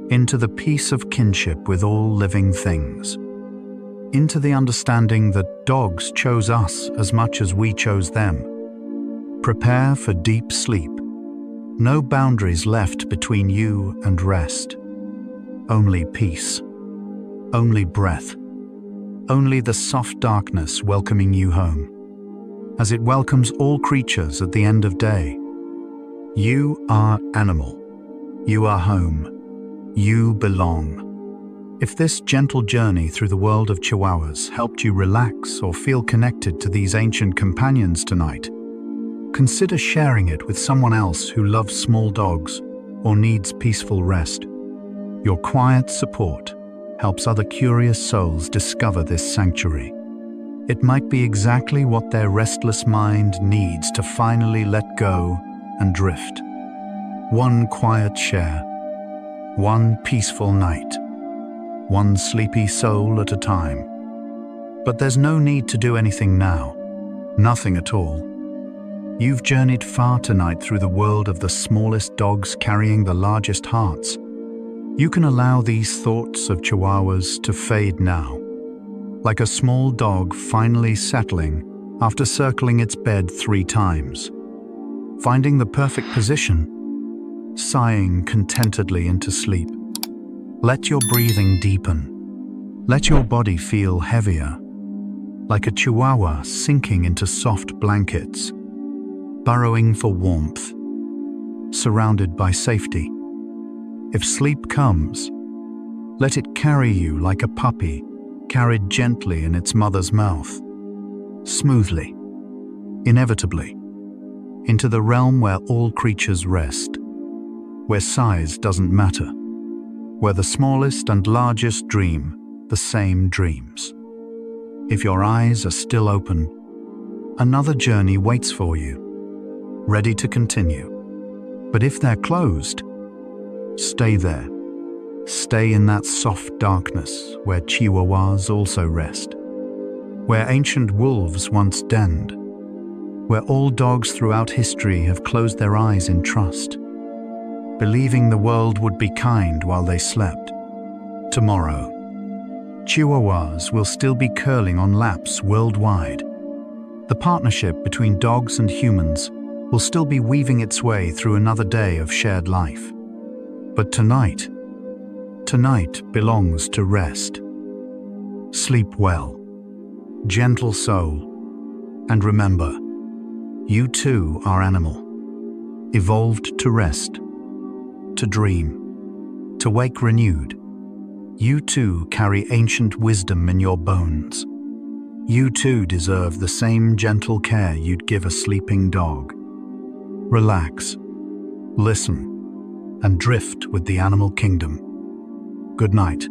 into the peace of kinship with all living things, into the understanding that dogs chose us as much as we chose them. Prepare for deep sleep. No boundaries left between you and rest. Only peace. Only breath. Only the soft darkness welcoming you home, as it welcomes all creatures at the end of day. You are animal. You are home. You belong. If this gentle journey through the world of Chihuahuas helped you relax or feel connected to these ancient companions tonight, consider sharing it with someone else who loves small dogs or needs peaceful rest. Your quiet support helps other curious souls discover this sanctuary. It might be exactly what their restless mind needs to finally let go and drift. One quiet share, one peaceful night, one sleepy soul at a time. But there's no need to do anything now, nothing at all. You've journeyed far tonight through the world of the smallest dogs carrying the largest hearts. You can allow these thoughts of Chihuahuas to fade now, like a small dog finally settling after circling its bed 3 times, finding the perfect position, sighing contentedly into sleep. Let your breathing deepen. Let your body feel heavier, like a Chihuahua sinking into soft blankets, burrowing for warmth, surrounded by safety. If sleep comes, let it carry you like a puppy carried gently in its mother's mouth, smoothly, inevitably, into the realm where all creatures rest, where size doesn't matter, where the smallest and largest dream the same dreams. If your eyes are still open, another journey waits for you, ready to continue. But if they're closed, stay there. Stay in that soft darkness where Chihuahuas also rest, where ancient wolves once denned, where all dogs throughout history have closed their eyes in trust, believing the world would be kind while they slept. Tomorrow, Chihuahuas will still be curling on laps worldwide. The partnership between dogs and humans will still be weaving its way through another day of shared life. But tonight, Tonight belongs to rest. Sleep well, gentle soul, and remember, you too are animal, evolved to rest, to dream, to wake renewed. You too carry ancient wisdom in your bones. You too deserve the same gentle care you'd give a sleeping dog. Relax, listen, and drift with the animal kingdom. Good night.